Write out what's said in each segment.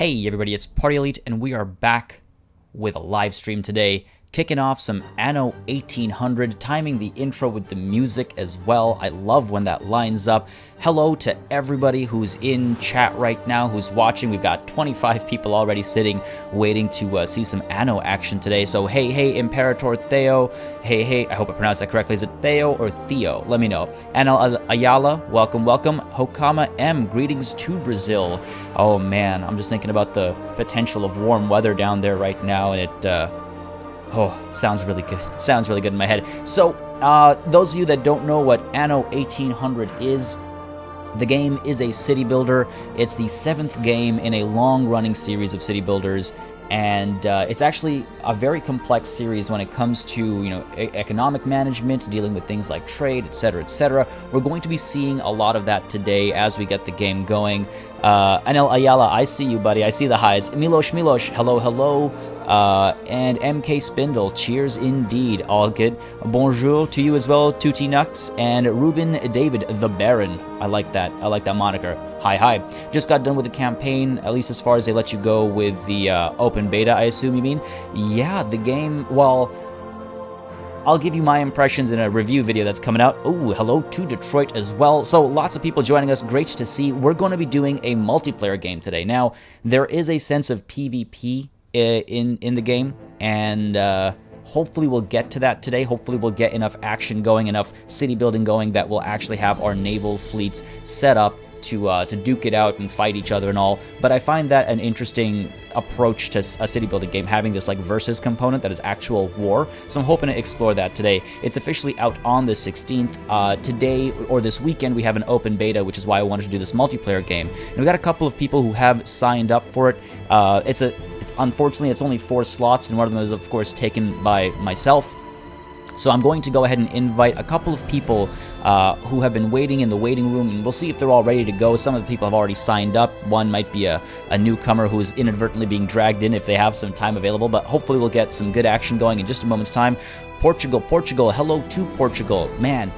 Hey everybody, it's Party Elite, and we are back with a live stream today, kicking off some Anno 1800, timing the intro with the music as well. I love when that lines up. Hello to everybody who's in chat right now, who's watching. We've got 25 people already sitting, waiting to see some Anno action today. So hey, Imperator Theo. Hey, I hope I pronounced that correctly. Is it Theo or Theo? Let me know. Anno Ayala, welcome. Hokama M, greetings to Brazil. Oh man, I'm just thinking about the potential of warm weather down there right now, and it, sounds really good. Sounds really good in my head. So, those of you that don't know what Anno 1800 is, the game is a city builder. It's the 7th game in a long-running series of city builders, and it's actually a very complex series when it comes to, economic management, dealing with things like trade, etc., etc. We're going to be seeing a lot of that today as we get the game going. Anel Ayala, I see you, buddy. I see the highs. Milosh, hello. And MK Spindle, cheers indeed. All good. Bonjour to you as well, Tutti Nux, and Ruben David, the Baron. I like that moniker. Hi. Just got done with the campaign, at least as far as they let you go with the open beta, I assume you mean? Yeah, the game, well, I'll give you my impressions in a review video that's coming out. Oh, hello to Detroit as well. So lots of people joining us. Great to see. We're going to be doing a multiplayer game today. Now, there is a sense of PvP in the game, and hopefully we'll get to that today. Hopefully we'll get enough action going, enough city building going that we'll actually have our naval fleets set up to duke it out and fight each other and all. But I find that an interesting approach to a city building game, having this like versus component that is actual war. So I'm hoping to explore that today. It's officially out on the 16th. Today or this weekend we have an open beta, which is why I wanted to do this multiplayer game. And we've got a couple of people who have signed up for it. Unfortunately, it's only 4 slots, and one of them is, of course, taken by myself. So I'm going to go ahead and invite a couple of people who have been waiting in the waiting room, and we'll see if they're all ready to go. Some of the people have already signed up. One might be a newcomer who is inadvertently being dragged in if they have some time available, but hopefully we'll get some good action going in just a moment's time. Portugal, hello to Portugal. Man,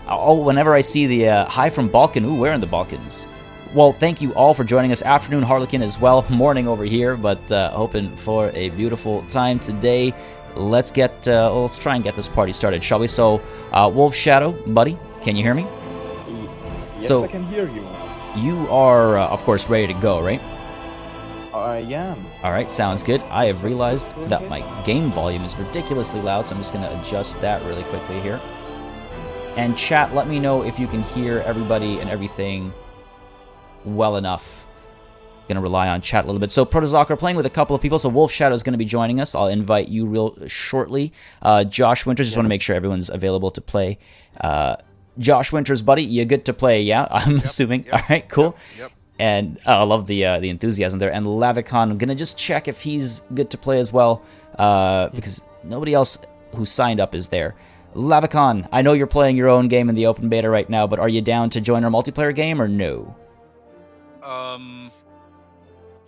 whenever I see the hi from Balkan, ooh, we're in the Balkans. Well, thank you all for joining us. Afternoon, Harlequin, as well. Morning over here, but hoping for a beautiful time today. Let's try and get this party started, shall we? So, Wolf Shadow, buddy, can you hear me? Yes, I can hear you. You are, of course, ready to go, right? I am. All right, sounds good. I have realized that my game volume is ridiculously loud, so I'm just going to adjust that really quickly here. And chat, let me know if you can hear everybody and everything well enough. Gonna rely on chat a little bit. So Protozoc are playing with a couple of people, so Wolf Shadow is going to be joining us. I'll invite you real shortly. Josh Winters, just want to make sure everyone's available to play. Josh Winters, buddy, you good to play? Yeah, I'm assuming. Yep, all right, cool. Yep. And I love the enthusiasm there. And Lavicon, I'm gonna just check if he's good to play as well, because nobody else who signed up is there. Lavicon, I know you're playing your own game in the open beta right now, but are you down to join our multiplayer game or no?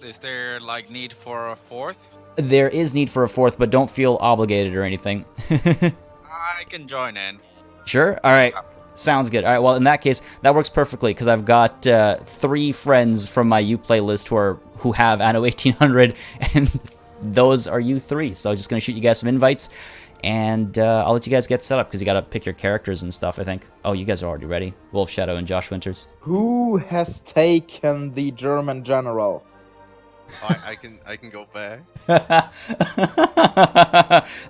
Is there like need for a 4th? There is need for a 4th, but don't feel obligated or anything. I can join in. Sure? All right. Sounds good. All right, well, in that case, that works perfectly, because I've got 3 friends from my Uplay list who have Anno 1800, and those are you 3. So I'm just going to shoot you guys some invites, and I'll let you guys get set up, because you got to pick your characters and stuff, I think. Oh, you guys are already ready. Wolf Shadow and Josh Winters. Who has taken the German general? I can go back.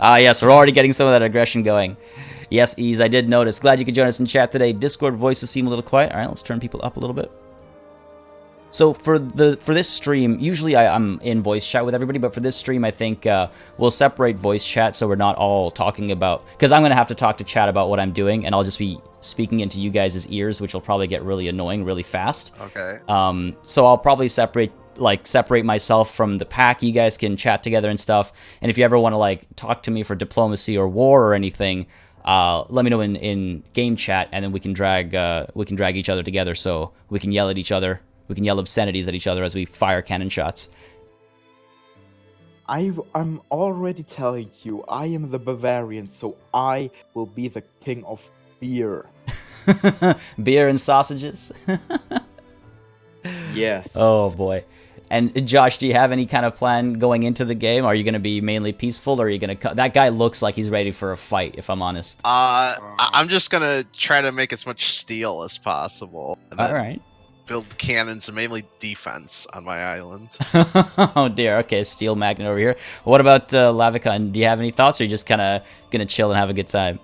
Yes, we're already getting some of that aggression going. Yes, Ease, I did notice. Glad you could join us in chat today. Discord voices seem a little quiet. All right, let's turn people up a little bit. So for this stream, usually I'm in voice chat with everybody, but for this stream, I think we'll separate voice chat so we're not all talking about... Because I'm going to have to talk to chat about what I'm doing, and I'll just be speaking into you guys' ears, which will probably get really annoying really fast. Okay. So I'll probably separate myself from the pack. You guys can chat together and stuff. And if you ever want to talk to me for diplomacy or war or anything, let me know in game chat, and then we can drag each other together so we can yell at each other. We can yell obscenities at each other as we fire cannon shots. I'm already telling you, I am the Bavarian, so I will be the king of beer. Beer and sausages. Yes. Oh boy. And Josh, do you have any kind of plan going into the game? Are you going to be mainly peaceful, or are you going to? That guy looks like he's ready for a fight. If I'm honest. I'm just gonna try to make as much steel as possible, and then All right. build cannons and mainly defense on my island. Oh dear. Okay, steel magnet over here. What about Lavicon? Do you have any thoughts, or are you just kind of gonna chill and have a good time?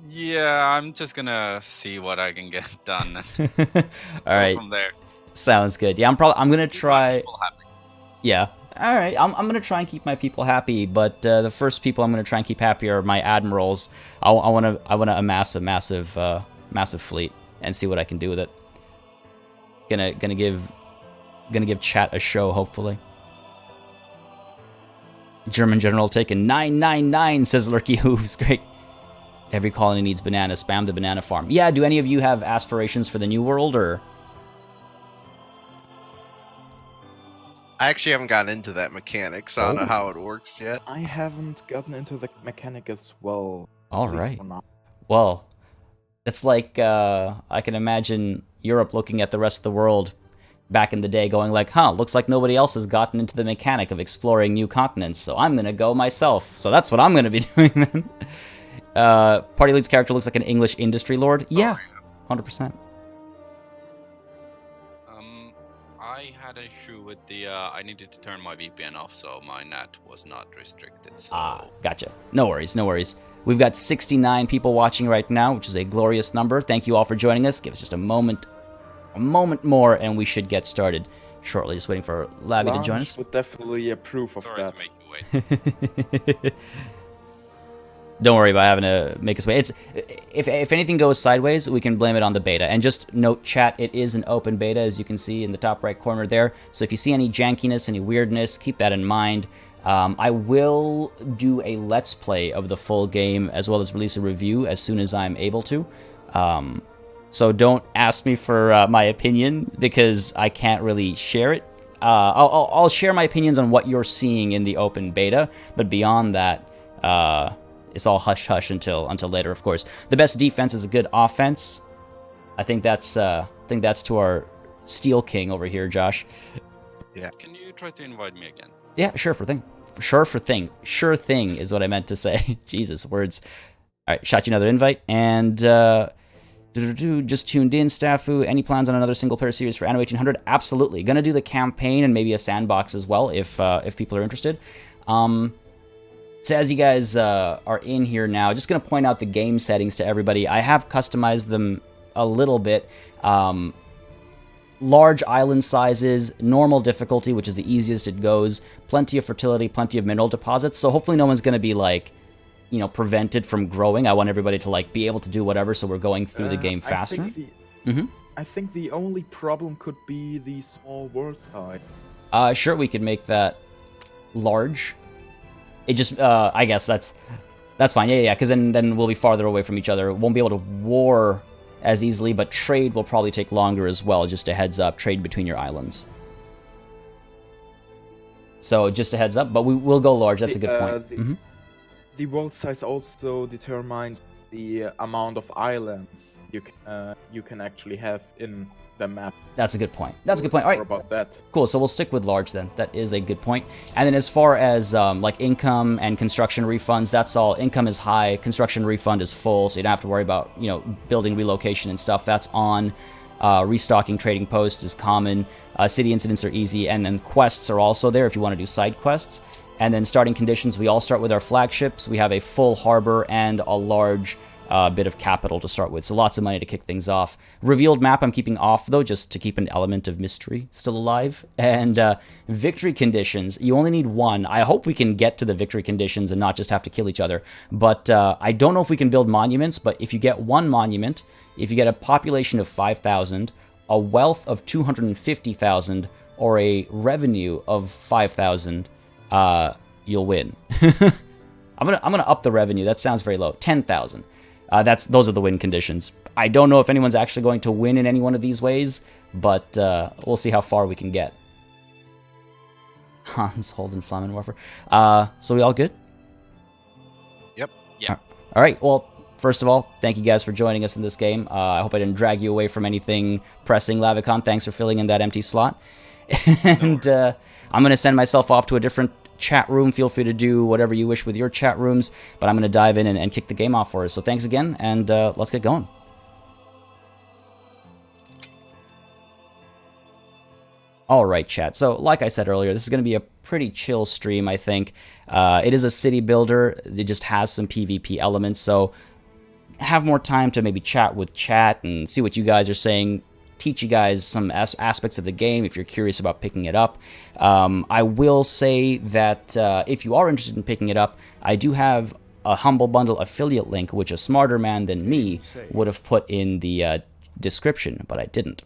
Yeah, I'm just gonna see what I can get done. And All go right. from there. Sounds good. Yeah, I'm gonna Keep my try. people happy. Yeah. All right. I'm gonna try and keep my people happy, but the first people I'm gonna try and keep happy are my admirals. I wanna amass a massive fleet and see what I can do with it. Gonna give chat a show, hopefully. German general taken 999, says Lurky Hooves. Great. Every colony needs bananas. Spam the banana farm. Yeah. Do any of you have aspirations for the New World, or? I actually haven't gotten into that mechanic, so I don't know how it works yet. I haven't gotten into the mechanic as well. All at least right. for now. Well, it's like I can imagine Europe looking at the rest of the world back in the day going like, huh, looks like nobody else has gotten into the mechanic of exploring new continents, so I'm going to go myself. So that's what I'm going to be doing then. Party Lead's character looks like an English industry lord. Yeah, 100%. I had an issue with the. I needed to turn my VPN off, so my net was not restricted. So. Gotcha. No worries, no worries. We've got 69 people watching right now, which is a glorious number. Thank you all for joining us. Give us just a moment more, and we should get started shortly. Just waiting for Labby to join us. Would definitely approve of Sorry that. to make you wait. Don't worry about having to make us wait. It's if anything goes sideways, we can blame it on the beta. And just note, chat, it is an open beta, as you can see in the top right corner there. So if you see any jankiness, any weirdness, keep that in mind. I will do a Let's Play of the full game, as well as release a review as soon as I'm able to. So don't ask me for my opinion, because I can't really share it. I'll share my opinions on what you're seeing in the open beta, but beyond that, it's all hush-hush until later, of course. The best defense is a good offense. I think that's to our Steel King over here, Josh. Yeah. Can you try to invite me again? Yeah, sure thing. Sure thing is what I meant to say. Jesus, words. All right, shot you another invite, and just tuned in, Staffu. Any plans on another single-player series for Anno 1800? Absolutely. Gonna do the campaign and maybe a sandbox as well, if people are interested. So as you guys are in here now, just going to point out the game settings to everybody. I have customized them a little bit. Large island sizes, normal difficulty, which is the easiest it goes, plenty of fertility, plenty of mineral deposits. So hopefully no one's going to be like, prevented from growing. I want everybody to like be able to do whatever, so we're going through the game faster. I think the only problem could be the small world size. Sure, we could make that large. It just, I guess that's fine. Yeah, because then we'll be farther away from each other. Won't be able to war as easily, but trade will probably take longer as well. Just a heads up, trade between your islands. So just a heads up, but we'll go large. That's a good point. The world size also determines the amount of islands you can actually have in the map. That's a good point. All right. About that. Cool. So we'll stick with large then. That is a good point. And then as far as like income and construction refunds, that's all. Income is high. Construction refund is full, so you don't have to worry about building relocation and stuff. That's on. Restocking trading posts is common. City incidents are easy, and then quests are also there if you want to do side quests. And then starting conditions, we all start with our flagships. We have a full harbor and a large bit of capital to start with, so lots of money to kick things off. Revealed map I'm keeping off, though, just to keep an element of mystery still alive. And victory conditions, you only need one. I hope we can get to the victory conditions and not just have to kill each other. But I don't know if we can build monuments, but if you get one monument, if you get a population of 5,000, a wealth of 250,000, or a revenue of 5,000, you'll win. I'm gonna up the revenue. That sounds very low. 10,000. Those are the win conditions. I don't know if anyone's actually going to win in any one of these ways, but we'll see how far we can get. Hans Holden Flamen Warfare. So we all good? Yep. Yeah. All right. Well, first of all, thank you guys for joining us in this game. I hope I didn't drag you away from anything pressing. Lavicon, thanks for filling in that empty slot. And I'm going to send myself off to a different chat room. Feel free to do whatever you wish with your chat rooms, but I'm going to dive in and kick the game off for us. So thanks again, and let's get going. Alright, chat. So, like I said earlier, this is going to be a pretty chill stream, I think. It is a city builder. It just has some PvP elements, so have more time to maybe chat with chat and see what you guys are saying. Teach you guys some aspects of the game if you're curious about picking it up. I will say that if you are interested in picking it up, I do have a Humble Bundle affiliate link, which a smarter man than me would have put in the description, but I didn't.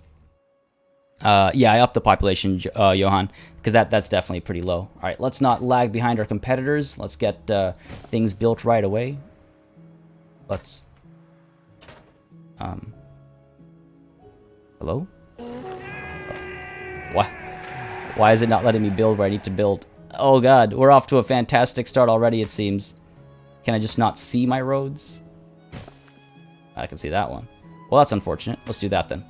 Yeah, I upped the population, Johan, because that's definitely pretty low. All right, let's not lag behind our competitors. Let's get things built right away. Let's... Hello? What? Why is it not letting me build where I need to build? Oh god, we're off to a fantastic start already, it seems. Can I just not see my roads? I can see that one. Well, that's unfortunate. Let's do that then.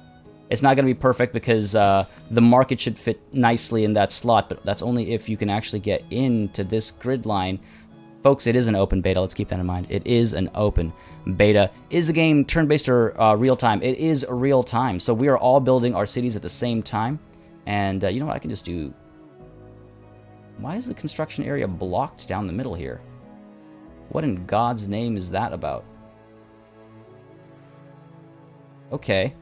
It's not going to be perfect because the market should fit nicely in that slot, but that's only if you can actually get into this grid line. Folks, it is an open beta. Let's keep that in mind. It is an open beta. Is the game turn-based or real-time? It is real-time. So we are all building our cities at the same time. And you know what? I can just do... Why is the construction area blocked down the middle here? What in God's name is that about? Okay.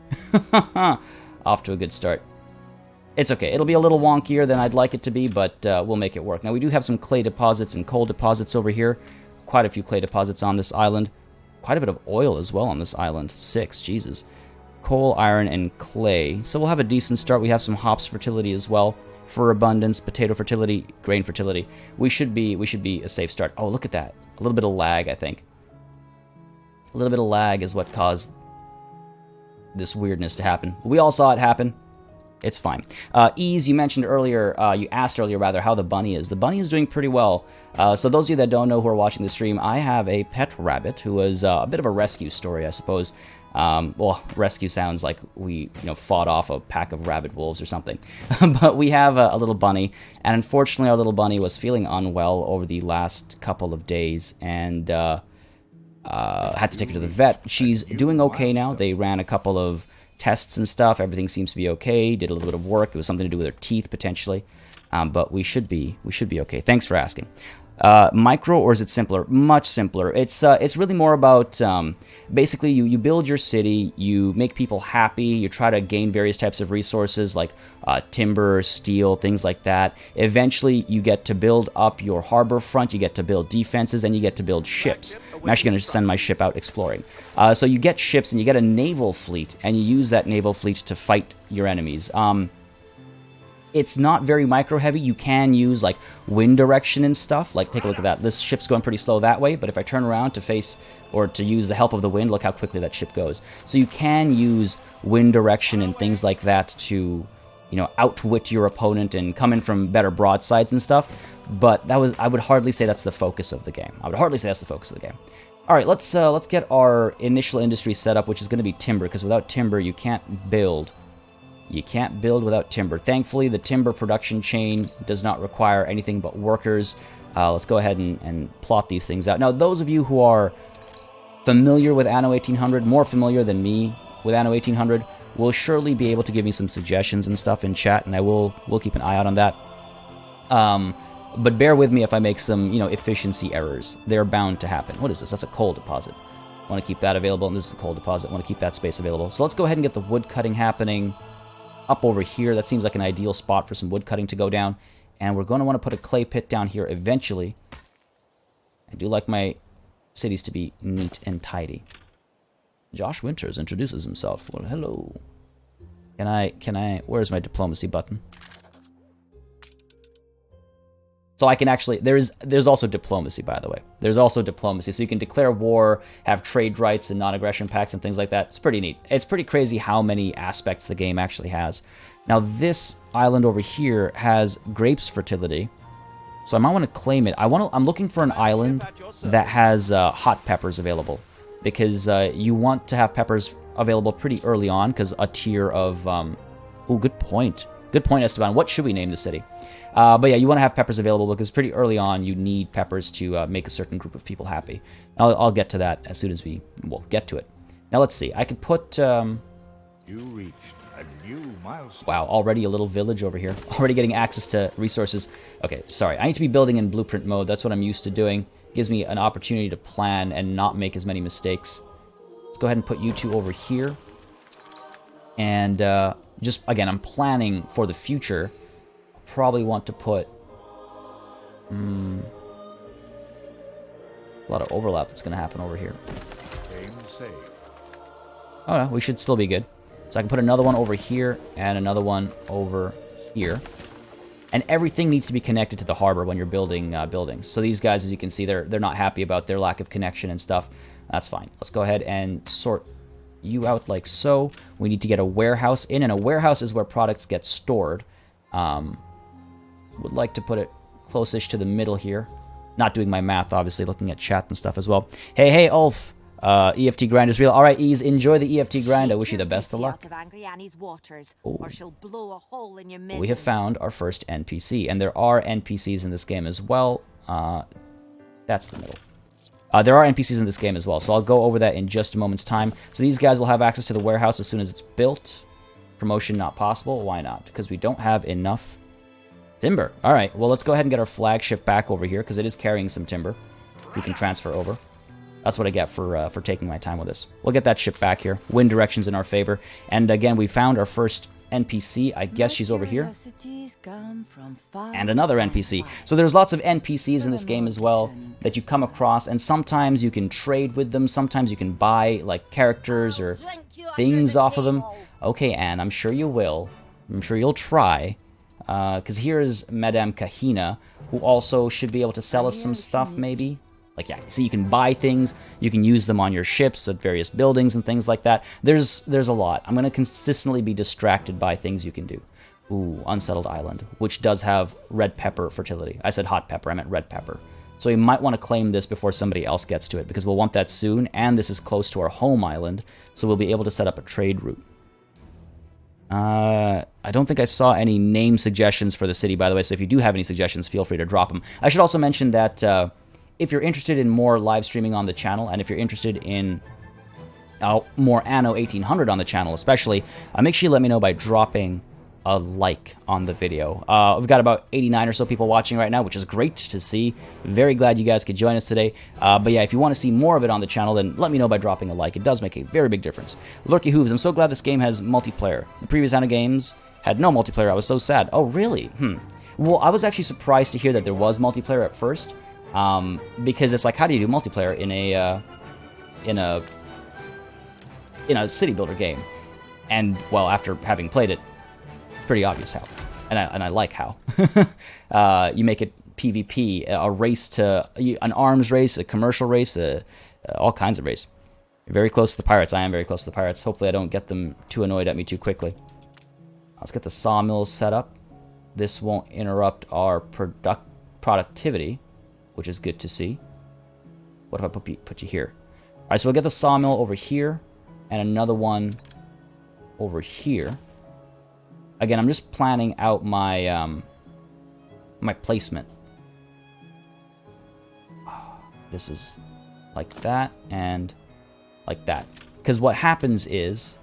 Off to a good start. It's okay. It'll be a little wonkier than I'd like it to be, but we'll make it work. Now, we do have some clay deposits and coal deposits over here. Quite a few clay deposits on this island. Quite a bit of oil as well on this island. 6, Jesus. Coal, iron, and clay. So we'll have a decent start. We have some hops fertility as well. Fur abundance, potato fertility, grain fertility. We should be a safe start. Oh, look at that. A little bit of lag, I think. A little bit of lag is what caused this weirdness to happen. We all saw it happen. It's fine. Ease, you mentioned earlier, you asked earlier rather, how the bunny is. The bunny is doing pretty well. So those of you that don't know who are watching the stream, I have a pet rabbit who was a bit of a rescue story, I suppose. Well, rescue sounds like we, fought off a pack of rabid wolves or something. But we have a little bunny, and unfortunately our little bunny was feeling unwell over the last couple of days, and had to take her to the vet. She's doing okay now. They ran a couple of tests and stuff. Everything seems to be okay. Did a little bit of work. It was something to do with her teeth potentially, but we should be okay. Thanks for asking. Micro, or is it simpler? Much simpler. It's really more about basically you build your city, you make people happy, you try to gain various types of resources like timber, steel, things like that. Eventually, you get to build up your harbor front, you get to build defenses, and you get to build ships. I'm actually going to send my ship out exploring. So you get ships, and you get a naval fleet, and you use that naval fleet to fight your enemies. It's not very micro-heavy. You can use, like, wind direction and stuff. Like, take a look at that. This ship's going pretty slow that way, but if I turn around to face, or to use the help of the wind, look how quickly that ship goes. So you can use wind direction and things like that to, outwit your opponent and come in from better broadsides and stuff. But I would hardly say that's the focus of the game. I would hardly say that's the focus of the game. All right, let's get our initial industry set up, which is going to be timber, because without timber, you can't build. You can't build without timber. Thankfully, the timber production chain does not require anything but workers. Let's go ahead and plot these things out. Now, those of you who are familiar with Anno 1800, more familiar than me with Anno 1800, will surely be able to give me some suggestions and stuff in chat, and we'll keep an eye out on that. But bear with me if I make some, efficiency errors. They're bound to happen. What is this? That's a coal deposit. I want to keep that available, and this is a coal deposit. I want to keep that space available. So let's go ahead and get the wood cutting happening up over here. That seems like an ideal spot for some wood cutting to go down. And we're going to want to put a clay pit down here eventually. I do like my cities to be neat and tidy. Josh Winters introduces himself. Well, hello. Can I, where's my diplomacy button? So I can actually, there's also diplomacy, by the way. There's also diplomacy. So you can declare war, have trade rights and non-aggression pacts and things like that. It's pretty neat. It's pretty crazy how many aspects the game actually has. Now this island over here has grapes fertility. So I might want to claim it. I'm looking for an island that has hot peppers available. Because you want to have peppers available pretty early on, because a tier of, oh, good point. Good point, Esteban. What should we name the city? But yeah, you want to have peppers available because pretty early on you need peppers to make a certain group of people happy. I'll get to that as soon as we get to it. Now let's see. I could put. You reached a new milestone. Wow, already a little village over here. Already getting access to resources. Okay, sorry. I need to be building in blueprint mode. That's what I'm used to doing. Gives me an opportunity to plan and not make as many mistakes. Let's go ahead and put you two over here. And just, again, I'm planning for the future. Probably want to put a lot of overlap that's going to happen over here. Game saved. Oh no, we should still be good. So I can put another one over here and another one over here. And everything needs to be connected to the harbor when you're building buildings. So these guys, as you can see, they're not happy about their lack of connection and stuff. That's fine. Let's go ahead and sort you out like so. We need to get a warehouse in, and a warehouse is where products get stored. Would like to put it close-ish to the middle here. Not doing my math, obviously, looking at chat and stuff as well. Hey, Ulf. EFT grind is real. All right, Ease, enjoy the EFT grind. I wish you the best of luck. We have found our first NPC, and there are NPCs in this game as well. That's the middle. There are NPCs in this game as well, so I'll go over that in just a moment's time. So these guys will have access to the warehouse as soon as it's built. Promotion not possible. Why not? Because we don't have enough timber. All right, well, let's go ahead and get our flagship back over here, because it is carrying some timber. We can transfer over. That's what I get for taking my time with this. We'll get that ship back here. Wind direction's in our favor. And again, we found our first NPC. I guess she's over here. And another NPC. So there's lots of NPCs in this game as well that you come across, and sometimes you can trade with them. Sometimes you can buy, like, characters or things off of them. Okay, Anne, I'm sure you will. I'm sure you'll try. Because here's Madame Kahina, who also should be able to sell us some stuff, maybe. Like, yeah, see, you can buy things, you can use them on your ships at various buildings and things like that. There's a lot. I'm going to consistently be distracted by things you can do. Ooh, Unsettled Island, which does have red pepper fertility. I said hot pepper, I meant red pepper. So we might want to claim this before somebody else gets to it, because we'll want that soon, and this is close to our home island, so we'll be able to set up a trade route. I don't think I saw any name suggestions for the city, by the way, so if you do have any suggestions, feel free to drop them. I should also mention that if you're interested in more live streaming on the channel, and if you're interested in more Anno 1800 on the channel especially, make sure you let me know by dropping a like on the video. We've got about 89 or so people watching right now, which is great to see. Very glad you guys could join us today. But yeah, if you want to see more of it on the channel, then let me know by dropping a like. It does make a very big difference. Lurky Hooves, I'm so glad this game has multiplayer. The previous Anno games had no multiplayer. I was so sad. Oh, really? Well, I was actually surprised to hear that there was multiplayer at first. Because it's like, how do you do multiplayer in a city builder game? And well, after having played it, it's pretty obvious how, and I like how. You make it PvP, a race to an arms race, a commercial race, all kinds of race. You're very close to the pirates. I am very close to the pirates. Hopefully, I don't get them too annoyed at me too quickly. Let's get the sawmills set up. This won't interrupt our productivity, which is good to see. What if I put you here? All right, so we'll get the sawmill over here, and another one over here. Again, I'm just planning out my my placement. This is like that and like that. Because what happens is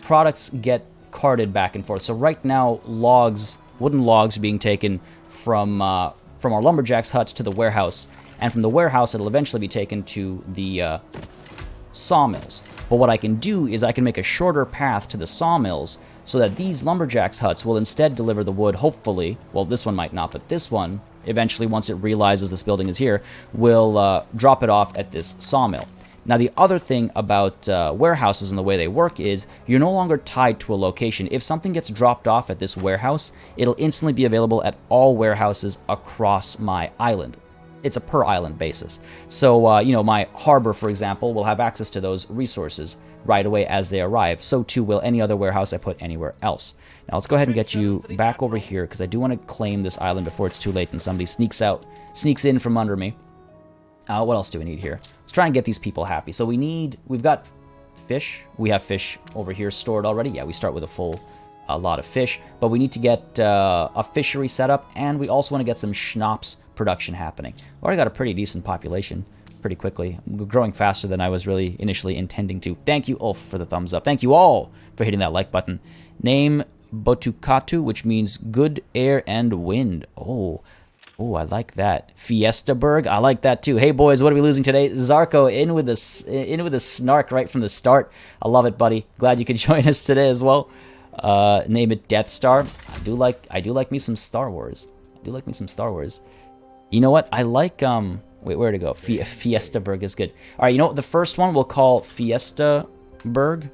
products get carted back and forth. So right now, wooden logs are being taken from our lumberjack's huts to the warehouse, and from the warehouse it'll eventually be taken to the sawmills. But what I can do is I can make a shorter path to the sawmills so that these lumberjack's huts will instead deliver the wood, hopefully. Well, this one might not, but this one, eventually, once it realizes this building is here, will drop it off at this sawmill. Now, the other thing about warehouses and the way they work is you're no longer tied to a location. If something gets dropped off at this warehouse, it'll instantly be available at all warehouses across my island. It's a per island basis. So, you know, my harbor, for example, will have access to those resources right away as they arrive. So too will any other warehouse I put anywhere else. Now, let's go ahead and get you back over here, because I do want to claim this island before it's too late and somebody sneaks in from under me. What else do we need here? Let's try and get these people happy. So we've got fish. We have fish over here stored already. Yeah, we start with a lot of fish. But we need to get a fishery set up, and we also want to get some schnapps production happening. We already got a pretty decent population pretty quickly. We're growing faster than I was really initially intending to. Thank you, Ulf, for the thumbs up. Thank you all for hitting that like button. Name Botukatu, which means good air and wind. Oh, I like that. Fiestaberg, I like that too. Hey boys, what are we losing today? Zarko in with the snark right from the start. I love it, buddy. Glad you could join us today as well. Name it Death Star. I do like me some Star Wars. You know what? I like wait, where to go? Fiestaberg is good. All right, you know what? The first one we'll call Fiestaberg.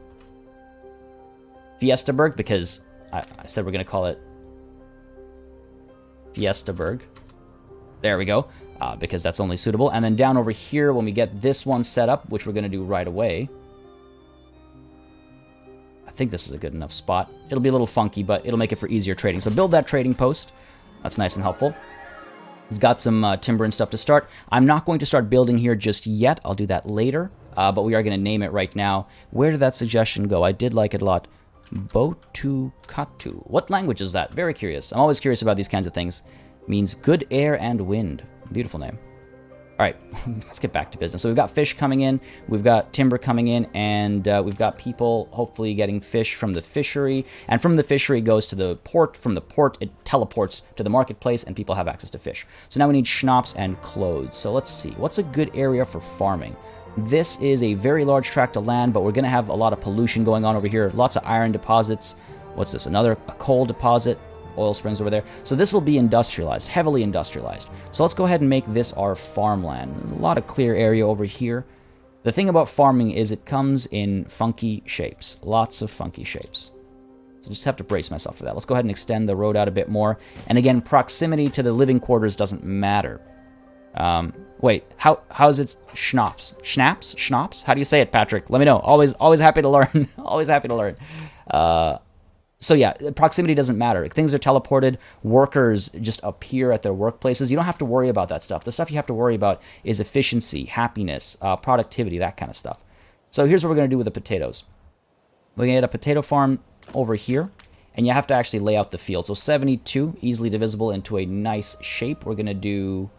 Because I said we're gonna call it Fiestaberg. There we go. Because that's only suitable. And then down over here, when we get this one set up, which we're gonna do right away. I think this is a good enough spot. It'll be a little funky, but it'll make it for easier trading. So build that trading post. That's nice and helpful. We've got some timber and stuff to start. I'm not going to start building here just yet. I'll do that later. But we are going to name it right now. Where did that suggestion go? I did like it a lot. Botukatu. What language is that? Very curious. I'm always curious about these kinds of things. It means good air and wind. Beautiful name. All right, let's get back to business. So we've got fish coming in, we've got timber coming in, and we've got people hopefully getting fish from the fishery. And from the fishery it goes to the port. From the port it teleports to the marketplace, and people have access to fish. So now we need schnapps and clothes. So let's see, what's a good area for farming? This is a very large tract of land, but we're going to have a lot of pollution going on over here. Lots of iron deposits. What's this? A coal deposit. Oil springs over there. So this will be industrialized, heavily industrialized. So let's go ahead and make this our farmland. A lot of clear area over here. The thing about farming is it comes in funky shapes. Lots of funky shapes. So just have to brace myself for that. Let's go ahead and extend the road out a bit more. And again, proximity to the living quarters doesn't matter. Wait, how is it schnapps? Schnapps? Schnapps? How do you say it, Patrick? Let me know. Always happy to learn. Always happy to learn. So yeah, proximity doesn't matter. Things are teleported. Workers just appear at their workplaces. You don't have to worry about that stuff. The stuff you have to worry about is efficiency, happiness, productivity, that kind of stuff. So here's what we're going to do with the potatoes. We're going to get a potato farm over here, and you have to actually lay out the field. So 72, easily divisible into a nice shape. We're going to do...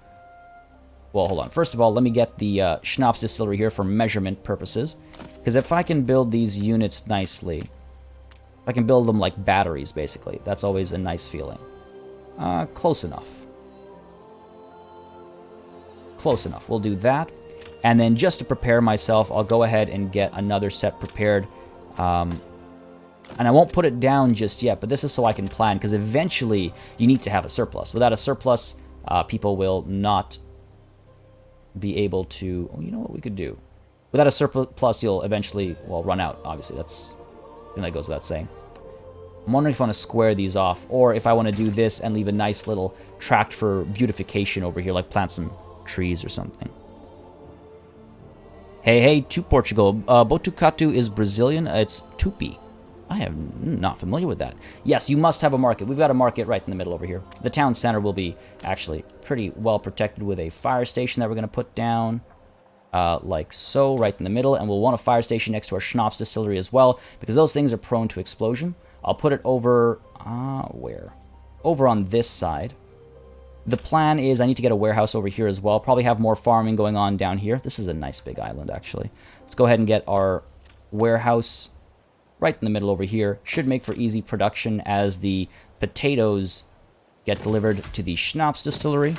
Well, hold on. First of all, let me get the schnapps distillery here for measurement purposes. Because if I can build these units nicely... I can build them like batteries, basically. That's always a nice feeling. Close enough. Close enough. We'll do that. And then just to prepare myself, I'll go ahead and get another set prepared. And I won't put it down just yet, but this is so I can plan, because eventually you need to have a surplus. Without a surplus, people will not be able to... Oh, you know what we could do? Without a surplus, you'll eventually, well, run out, obviously. That's... And that goes without saying. I'm wondering if I want to square these off, or if I want to do this and leave a nice little tract for beautification over here, like plant some trees or something. Hey, to Portugal. Botukatu is Brazilian. It's Tupi. I am not familiar with that. Yes, you must have a market. We've got a market right in the middle over here. The town center will be actually pretty well protected with a fire station that we're going to put down. Like so, right in the middle, and we'll want a fire station next to our schnapps distillery as well, because those things are prone to explosion. I'll put it over, where? Over on this side. The plan is I need to get a warehouse over here as well, probably have more farming going on down here. This is a nice big island, actually. Let's go ahead and get our warehouse right in the middle over here. Should make for easy production as the potatoes get delivered to the schnapps distillery.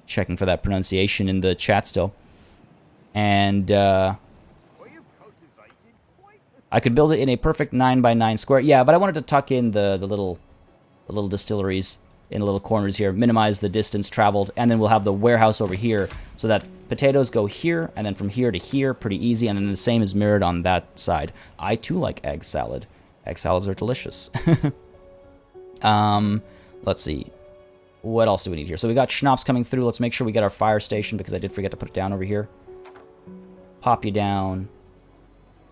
Checking for that pronunciation in the chat still. And I could build it in a perfect 9x9 square. Yeah, but I wanted to tuck in the little distilleries in the little corners here, minimize the distance traveled, and then we'll have the warehouse over here so that potatoes go here, and then from here to here, pretty easy, and then the same is mirrored on that side. I too like egg salad. Egg salads are delicious. Let's see. What else do we need here? So we got schnapps coming through. Let's make sure we get our fire station, because I did forget to put it down over here. Pop you down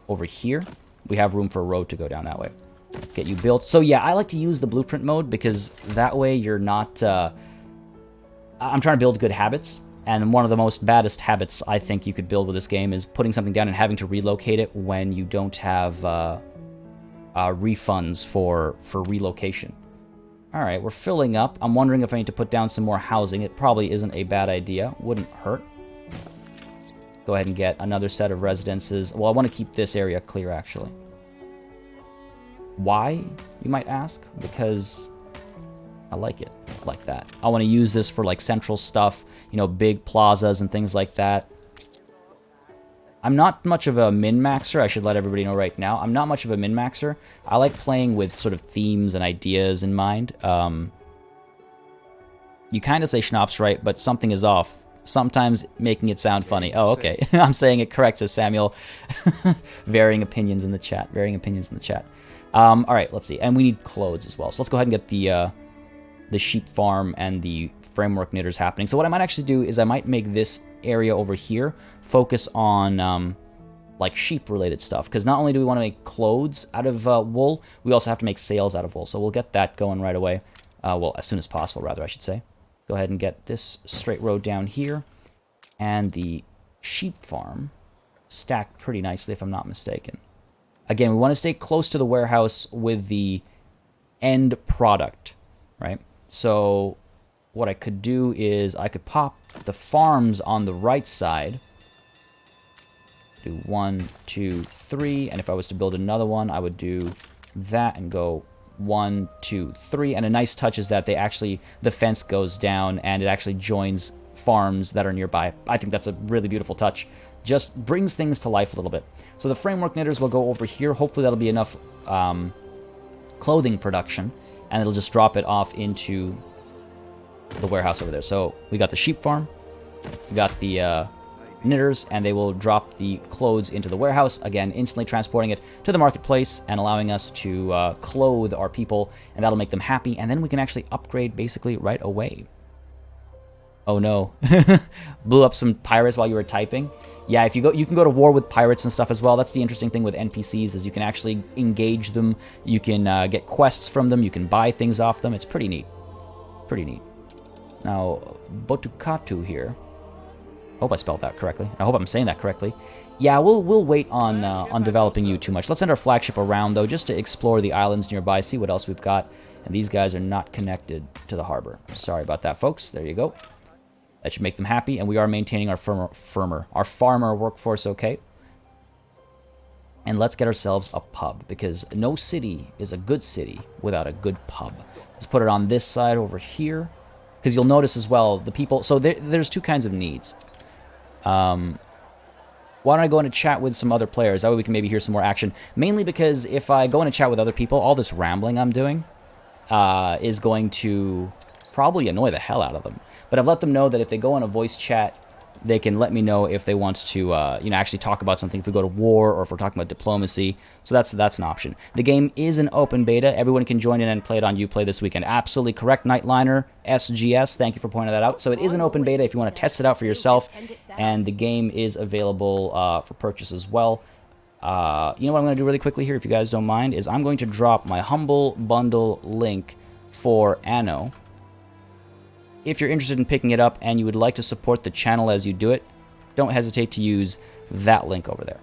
over here. We have room for a road to go down that way. Let's get you built. So yeah, I like to use the blueprint mode, because that way you're not... I'm trying to build good habits. And one of the most baddest habits I think you could build with this game is putting something down and having to relocate it when you don't have refunds for relocation. Alright, we're filling up. I'm wondering if I need to put down some more housing. It probably isn't a bad idea. Wouldn't hurt. Go ahead and get another set of residences. Well, I want to keep this area clear, actually. Why, you might ask? Because I like it like that. I want to use this for, like, central stuff, you know, big plazas and things like that. I'm not much of a min-maxer. I should let everybody know right now. I'm not much of a min-maxer. I like playing with sort of themes and ideas in mind. You kind of say schnapps right, but something is off. Sometimes making it sound funny. Oh, okay. I'm saying it correct, says Samuel. Varying opinions in the chat. Varying opinions in the chat. All right, let's see. And we need clothes as well. So let's go ahead and get the sheep farm and the framework knitters happening. So what I might actually do is I might make this area over here focus on like sheep-related stuff. Because not only do we want to make clothes out of wool, we also have to make sails out of wool. So we'll get that going right away. Well, as soon as possible, rather, I should say. Go ahead and get this straight road down here. And the sheep farm stacked pretty nicely, if I'm not mistaken. Again, we want to stay close to the warehouse with the end product, right? So what I could do is I could pop the farms on the right side. Do 1, 2, 3. And if I was to build another one, I would do that and go 1, 2, 3. And a nice touch is that the fence goes down and it actually joins farms that are nearby. I think that's a really beautiful touch. Just brings things to life a little bit. So the framework knitters will go over here. Hopefully that'll be enough clothing production. And it'll just drop it off into the warehouse over there. So we got the sheep farm. We got the knitters, and they will drop the clothes into the warehouse, again instantly transporting it to the marketplace and allowing us to clothe our people, and that'll make them happy, and then we can actually upgrade basically right away. Oh no. Blew up some pirates while you were typing. Yeah, if you can go to war with pirates and stuff as well. That's the interesting thing with NPCs, is you can actually engage them, you can get quests from them, you can buy things off them. It's pretty neat. Pretty neat. Now, Botukatu here. I hope I spelled that correctly. I hope I'm saying that correctly. Yeah, we'll wait on developing you too much. Let's send our flagship around, though, just to explore the islands nearby, see what else we've got. And these guys are not connected to the harbor. Sorry about that, folks. There you go. That should make them happy, and we are maintaining our farmer workforce okay. And let's get ourselves a pub, because no city is a good city without a good pub. Let's put it on this side over here, because you'll notice as well, the people... So there's two kinds of needs. Why don't I go in a chat with some other players? That way we can maybe hear some more action. Mainly because if I go in a chat with other people, all this rambling I'm doing is going to probably annoy the hell out of them. But I've let them know that if they go in a voice chat, they can let me know if they want to, actually talk about something, if we go to war or if we're talking about diplomacy. So that's an option. The game is an open beta. Everyone can join in and play it on Uplay this weekend. Absolutely correct, Nightliner, SGS. Thank you for pointing that out. So it is an open beta if you want to test it out for yourself. And the game is available for purchase as well. You know what I'm going to do really quickly here, if you guys don't mind, is I'm going to drop my Humble Bundle link for Anno. If you're interested in picking it up and you would like to support the channel as you do it, don't hesitate to use that link over there.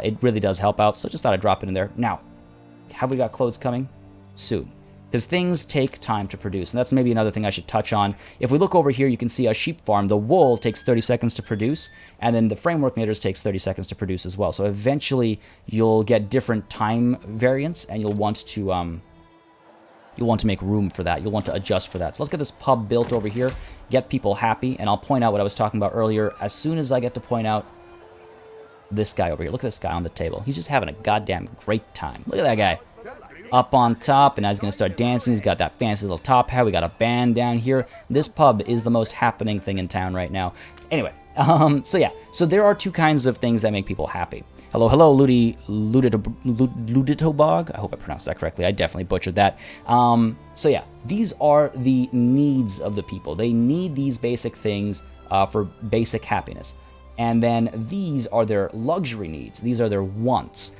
It really does help out, so just thought I'd drop it in there. Now, have we got clothes coming? Soon. Because things take time to produce, and that's maybe another thing I should touch on. If we look over here, you can see a sheep farm. The wool takes 30 seconds to produce, and then the framework knitters takes 30 seconds to produce as well. So eventually, you'll get different time variants, and you'll want to make room for that. You'll want to adjust for that. So let's get this pub built over here, get people happy, and I'll point out what I was talking about earlier as soon as I get to point out this guy over here. Look at this guy on the table. He's just having a goddamn great time. Look at that guy. Up on top, and now he's going to start dancing. He's got that fancy little top hat. We got a band down here. This pub is the most happening thing in town right now. Anyway, so yeah. So there are two kinds of things that make people happy. Hello, Luditobog. I hope I pronounced that correctly. I definitely butchered that. So yeah, these are the needs of the people. They need these basic things for basic happiness. And then these are their luxury needs. These are their wants.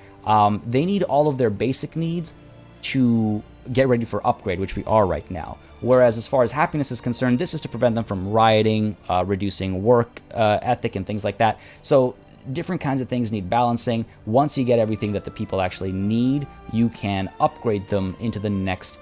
They need all of their basic needs to get ready for upgrade, which we are right now. Whereas as far as happiness is concerned, this is to prevent them from rioting, reducing work ethic, and things like that. So different kinds of things need balancing. Once you get everything that the people actually need, you can upgrade them into the next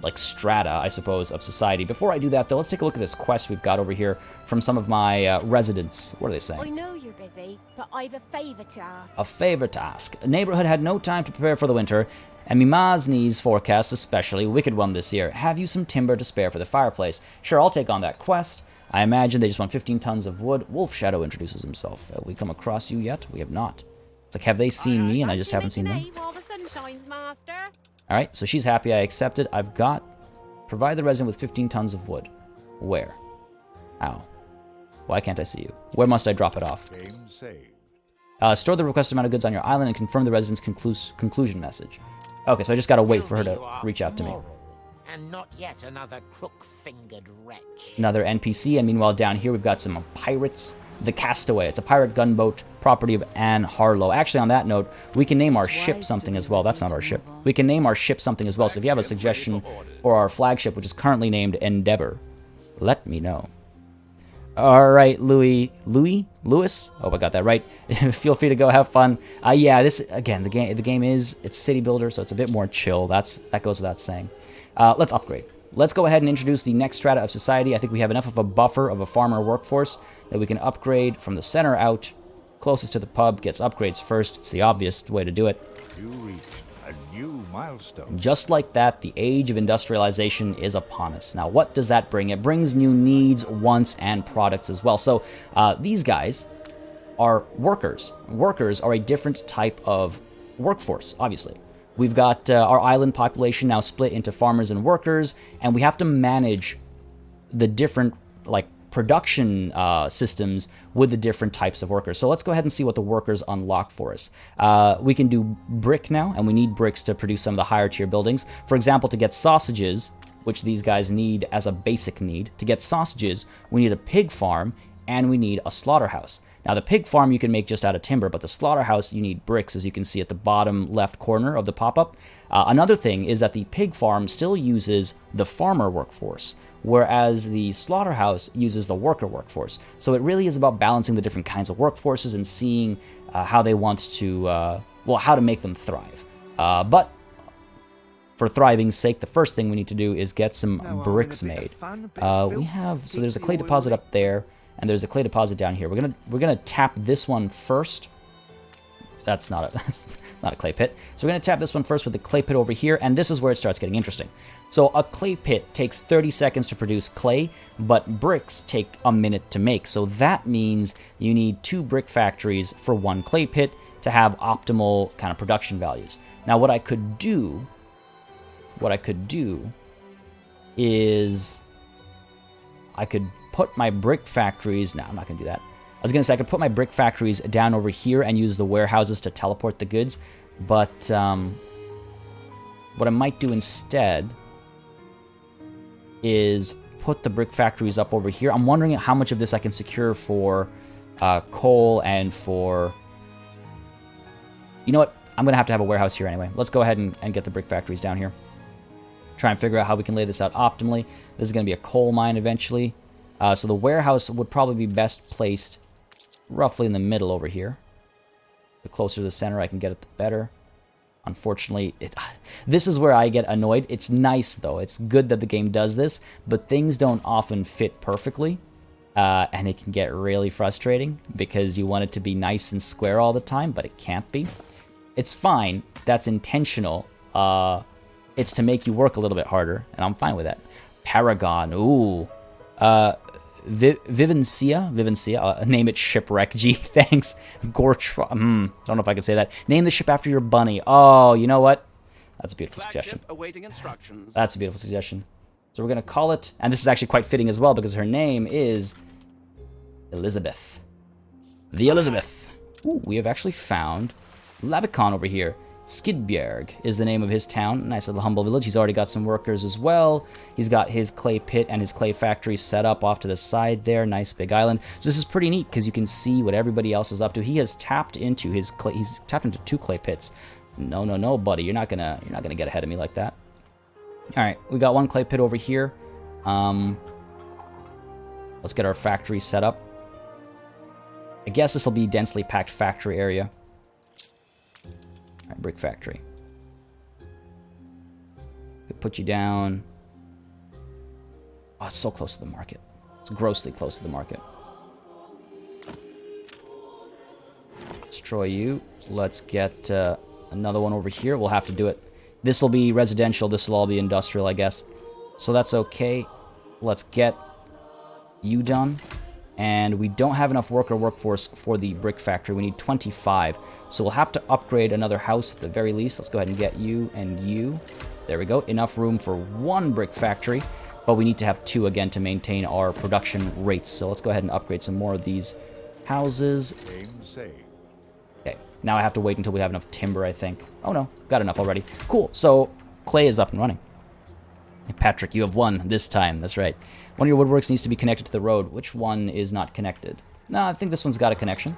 like strata, I suppose, of society. Before I do that, though, let's take a look at this quest we've got over here from some of my residents. What are they saying? I know you're busy, but I've a favour to ask. A favor to ask. A neighborhood had no time to prepare for the winter, and me ma's needs forecast especially wicked one this year. Have you some timber to spare for the fireplace? Sure, I'll take on that quest. I imagine they just want 15 tons of wood. Wolf Shadow introduces himself. Have we come across you yet? We have not. It's like, have they seen me and I just haven't seen them? While the sun shines, master. Alright, so she's happy I accepted. I've got... Provide the resident with 15 tons of wood. Where? Ow. Why can't I see you? Where must I drop it off? Game saved. Store the requested amount of goods on your island and confirm the resident's conclusion message. Okay, so I just gotta wait for her to reach out to me. And not yet another crook-fingered wretch. Another NPC, and meanwhile down here we've got some pirates. The Castaway. It's a pirate gunboat, property of Anne Harlow. Actually, on that note, we can name our ship something as well. That's not our ship. We can name our ship something as well. So if you have a suggestion for our flagship, which is currently named Endeavor, let me know. All right, Lewis? Oh, I got that right. Feel free to go have fun. Yeah, this again. The game is it's city builder, so it's a bit more chill. That goes without saying. Let's upgrade. Let's go ahead and introduce the next strata of society. I think we have enough of a buffer of a farmer workforce that we can upgrade from the center out. Closest to the pub gets upgrades first. It's the obvious way to do it. You reached a new milestone. Just like that, the age of industrialization is upon us. Now, what does that bring? It brings new needs, wants, and products as well. So these guys are workers. Workers are a different type of workforce, obviously. We've got our island population now split into farmers and workers, and we have to manage the different production systems with the different types of workers. So let's go ahead and see what the workers unlock for us. We can do brick now, and we need bricks to produce some of the higher tier buildings. For example, to get sausages, which these guys need as a basic need, to get sausages, we need a pig farm, and we need a slaughterhouse. Now, the pig farm you can make just out of timber, but the slaughterhouse, you need bricks, as you can see at the bottom left corner of the pop-up. Another thing is that the pig farm still uses the farmer workforce, whereas the slaughterhouse uses the worker workforce. So it really is about balancing the different kinds of workforces and seeing how they want to, how to make them thrive. But for thriving's sake, the first thing we need to do is get some bricks made. So there's a clay deposit up there, and there's a clay deposit down here. We're gonna tap this one first. That's not a clay pit. So we're gonna tap this one first with the clay pit over here, and this is where it starts getting interesting. So a clay pit takes 30 seconds to produce clay, but bricks take a minute to make. So that means you need 2 brick factories for 1 clay pit to have optimal kind of production values. Now what I could do is I could put my brick factories... No, I'm not going to do that. I was going to say I could put my brick factories down over here and use the warehouses to teleport the goods, but what I might do instead is put the brick factories up over here. I'm wondering how much of this I can secure for coal and for... You know what? I'm going to have a warehouse here anyway. Let's go ahead and get the brick factories down here. Try and figure out how we can lay this out optimally. This is going to be a coal mine eventually. So the warehouse would probably be best placed roughly in the middle over here. The closer to the center I can get it, the better. Unfortunately, this is where I get annoyed. It's nice, though. It's good that the game does this, but things don't often fit perfectly. And it can get really frustrating because you want it to be nice and square all the time, but it can't be. It's fine. That's intentional. It's to make you work a little bit harder, and I'm fine with that. Paragon, ooh. Vivencia, name it Shipwreck. Gee, thanks. Gorch, don't know if I can say that. Name the ship after your bunny. Oh, you know what? That's a beautiful suggestion. Awaiting instructions. That's a beautiful suggestion. So we're going to call it, and this is actually quite fitting as well because her name is Elizabeth. The Elizabeth. Ooh, we have actually found Lavicon over here. Skidbjerg is the name of his town. Nice little humble village. He's already got some workers as well. He's got his clay pit and his clay factory set up off to the side there. Nice big island. So this is pretty neat because you can see what everybody else is up to. He has tapped into his clay. He's tapped into 2 clay pits. No, buddy. You're not gonna get ahead of me like that. All right, we got 1 clay pit over here. Let's get our factory set up. I guess this will be densely packed factory area. Alright, brick factory. Could put you down. Oh, it's so close to the market. It's grossly close to the market. Destroy you. Let's get another one over here. We'll have to do it. This will be residential. This will all be industrial, I guess. So that's okay. Let's get you done. And we don't have enough workforce for the brick factory. We need 25. So we'll have to upgrade another house at the very least. Let's go ahead and get you and you. There we go. Enough room for one brick factory. But we need to have 2 again to maintain our production rates. So let's go ahead and upgrade some more of these houses. Okay, now I have to wait until we have enough timber, I think. Oh no, got enough already. Cool, so clay is up and running. Patrick, you have won this time, that's right. One of your woodworks needs to be connected to the road. Which one is not connected? No, I think this one's got a connection.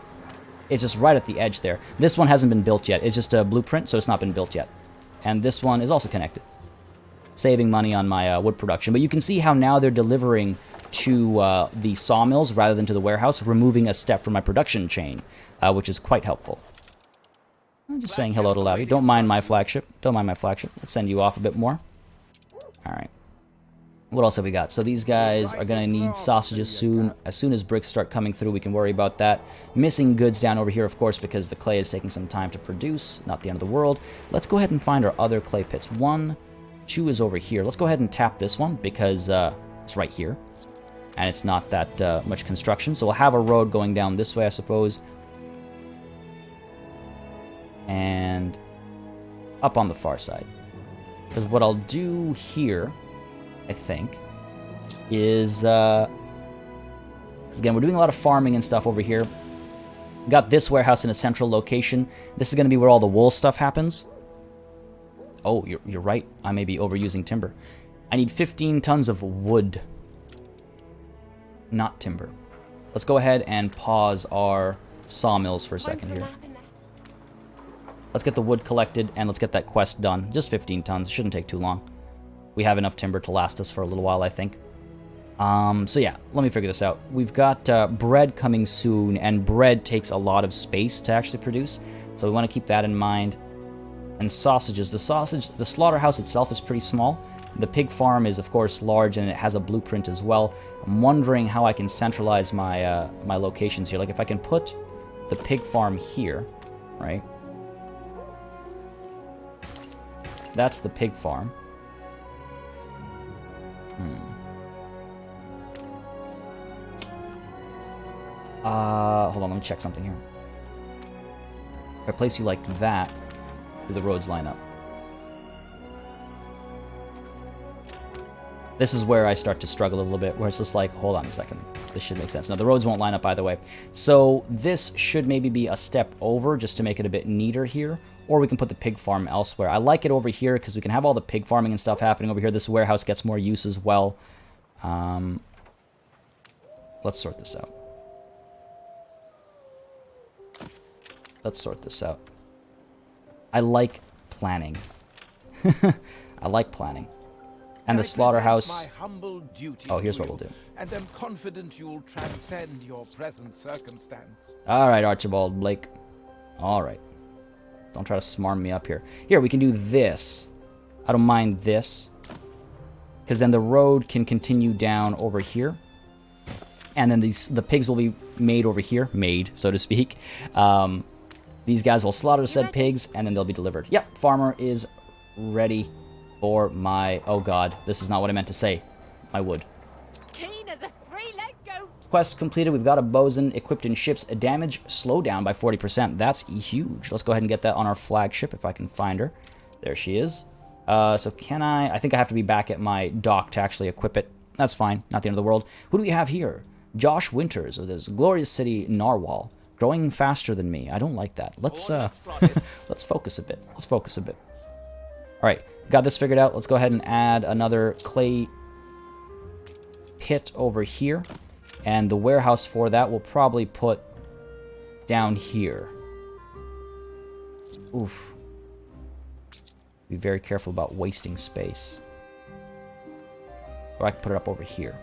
It's just right at the edge there. This one hasn't been built yet. It's just a blueprint, so it's not been built yet. And this one is also connected. Saving money on my wood production. But you can see how now they're delivering to the sawmills rather than to the warehouse, removing a step from my production chain, which is quite helpful. I'm just saying hello to Lavi. Don't mind my flagship. Don't mind my flagship. Let's send you off a bit more. Alright. What else have we got? So these guys are going to need sausages soon. As soon as bricks start coming through, we can worry about that. Missing goods down over here, of course, because the clay is taking some time to produce. Not the end of the world. Let's go ahead and find our other clay pits. 1, 2 is over here. Let's go ahead and tap this one because it's right here. And it's not that much construction. So we'll have a road going down this way, I suppose. And up on the far side. Because what I'll do here, I think, is, again, we're doing a lot of farming and stuff over here. Got this warehouse in a central location. This is going to be where all the wool stuff happens. Oh, you're right. I may be overusing timber. I need 15 tons of wood. Not timber. Let's go ahead and pause our sawmills for a second here. Let's get the wood collected, and let's get that quest done. Just 15 tons. It shouldn't take too long. We have enough timber to last us for a little while, I think. So yeah, let me figure this out. We've got bread coming soon, and bread takes a lot of space to actually produce. So we want to keep that in mind. And sausages. The slaughterhouse itself is pretty small. The pig farm is, of course, large, and it has a blueprint as well. I'm wondering how I can centralize my my locations here. Like, if I can put the pig farm here, right? That's the pig farm. Hold on, let me check something here. If I place you like that, do the roads line up? This is where I start to struggle a little bit, where it's just like, hold on a second, this should make sense. No, the roads won't line up either way. So this should maybe be a step over, just to make it a bit neater here. Or we can put the pig farm elsewhere. I like it over here because we can have all the pig farming and stuff happening over here. This warehouse gets more use as well. Let's sort this out. Let's sort this out. I like planning. I like planning. And the slaughterhouse... Oh, here's what we'll do. And I'm confident you'll transcend your present circumstance. Alright, Archibald Blake. Alright. Don't try to smarm me up here. Here, we can do this. I don't mind this. Because then the road can continue down over here. And then the pigs will be made over here. Made, so to speak. These guys will slaughter said pigs, and then they'll be delivered. Yep, farmer is ready for my... Oh god, this is not what I meant to say. My wood. Keen as a three-legged goat. Quest completed. We've got a bosun equipped in ships. A damage slowdown by 40%. That's huge. Let's go ahead and get that on our flagship if I can find her. There she is. So can I think I have to be back at my dock to actually equip it. That's fine. Not the end of the world. Who do we have here? Josh Winters of this glorious city, Narwhal. Growing faster than me. I don't like that. Let's let's focus a bit. Let's focus a bit. All right. Got this figured out. Let's go ahead and add another clay pit over here. And the warehouse for that we'll probably put down here. Oof. Be very careful about wasting space. Or I can put it up over here.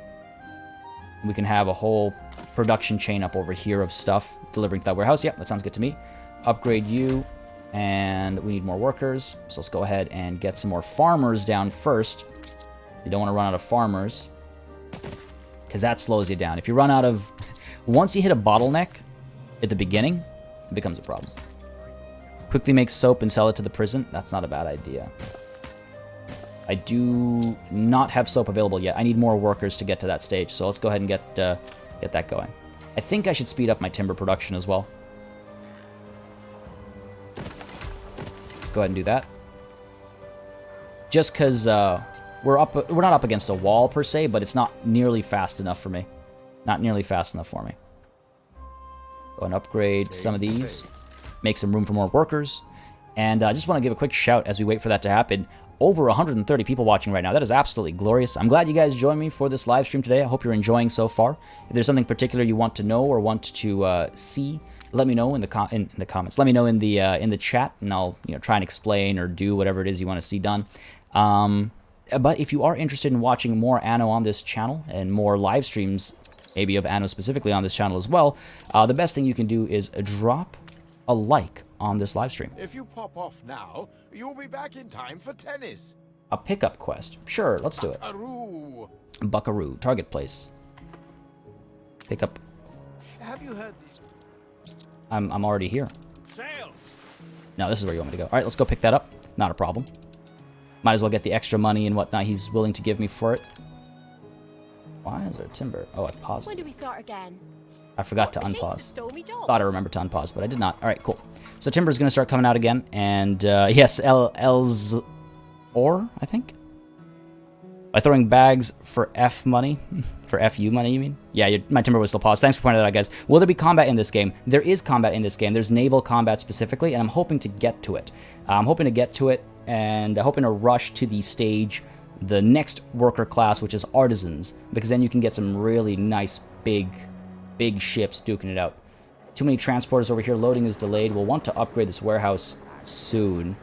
We can have a whole production chain up over here of stuff delivering to that warehouse. Yep, that sounds good to me. Upgrade you. And we need more workers. So let's go ahead and get some more farmers down first. You don't want to run out of farmers, because that slows you down. If you run out of... Once you hit a bottleneck at the beginning, it becomes a problem. Quickly make soap and sell it to the prison. That's not a bad idea. I do not have soap available yet. I need more workers to get to that stage. So let's go ahead and get that going. I think I should speed up my timber production as well. Let's go ahead and do that. Just because we're not up against a wall per se, but it's not nearly fast enough for me. Not nearly fast enough for me. Go and upgrade some of these. Make some room for more workers. And I just want to give a quick shout as we wait for that to happen. Over 130 people watching right now. That is absolutely glorious. I'm glad you guys joined me for this live stream today. I hope you're enjoying so far. If there's something particular you want to know or want to see, let me know in the comments. Let me know in the chat, and I'll try and explain or do whatever it is you want to see done. But if you are interested in watching more Anno on this channel and more live streams, maybe of Anno specifically on this channel as well, the best thing you can do is drop a like on this live stream. If you pop off now, you'll be back in time for tennis. A pickup quest. Sure, let's do it. Buckaroo. Buckaroo. Target place. Pick up. Have you heard? I'm already here. Sales. No, this is where you want me to go. All right, let's go pick that up. Not a problem. Might as well get the extra money and whatnot he's willing to give me for it. Why is there timber? Oh, I paused. When do we start again? I forgot to The king's a unpause. stormy dog. Thought I remembered to unpause, but I did not. All right, cool. So timber's going to start coming out again. And yes, L's or I think. By throwing bags for F money. For FU money, you mean? Yeah, my timber was still paused. Thanks for pointing that out, guys. Will there be combat in this game? There is combat in this game. There's naval combat specifically, and I'm hoping to get to it. I'm hoping to get to it, and I'm hoping to rush to the stage, the next worker class, which is artisans, because then you can get some really nice, big ships duking it out. Too many transporters over here. Loading is delayed. We'll want to upgrade this warehouse soon.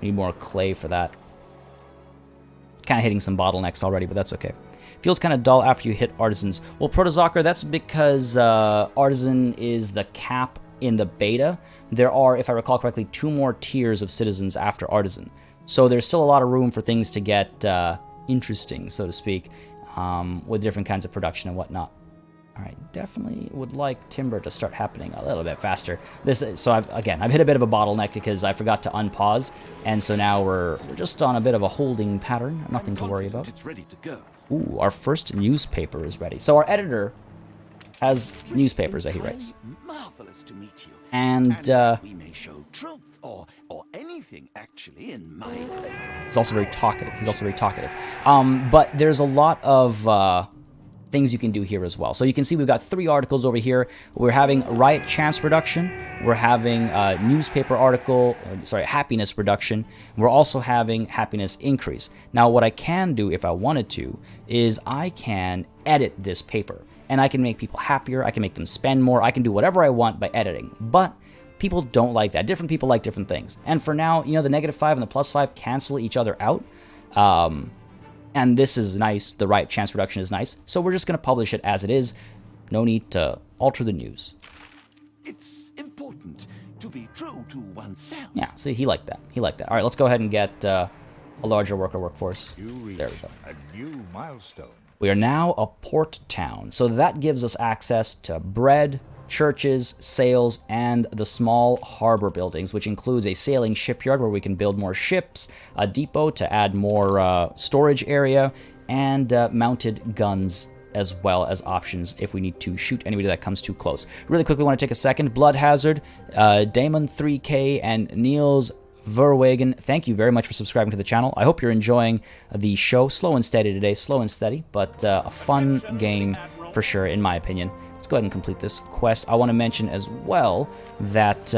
Need more clay for that. Kind of hitting some bottlenecks already, but that's okay. Feels kind of dull after you hit artisans. Well, Protozocker, that's because artisan is the cap in the beta. There are, if I recall correctly, 2 more tiers of citizens after artisan. So there's still a lot of room for things to get interesting, so to speak, with different kinds of production and whatnot. All right, definitely would like timber to start happening a little bit faster. So I've hit a bit of a bottleneck because I forgot to unpause, and so now we're just on a bit of a holding pattern. Nothing to worry about. It's ready to go. Ooh, our first newspaper is ready. So our editor has newspapers that he writes. Marvelous to meet you. And we may show truth or anything actually in my he's also very talkative. But there's a lot of things you can do here as well. So you can see we've got 3 articles over here. We're having riot chance reduction. We're having newspaper article, happiness reduction. We're also having happiness increase. Now what I can do if I wanted to is I can edit this paper and I can make people happier. I can make them spend more. I can do whatever I want by editing. But people don't like that. Different people like different things. And for now, the -5 and the +5 cancel each other out. And this is nice. The riot chance reduction is nice. So we're just going to publish it as it is. No need to alter the news. It's important to be true to oneself. Yeah, see, he liked that. All right, let's go ahead and get a larger workforce. There we go. A new milestone. We are now a port town. So that gives us access to bread, churches, sails, and the small harbor buildings, which includes a sailing shipyard where we can build more ships, a depot to add more storage area, and mounted guns as well as options if we need to shoot anybody that comes too close. Really quickly want to take a second. Blood Hazard, Damon 3K, and Niels Verwegen, thank you very much for subscribing to the channel. I hope you're enjoying the show. Slow and steady today, but a fun game for sure, in my opinion. Let's go ahead and complete this quest. I want to mention as well that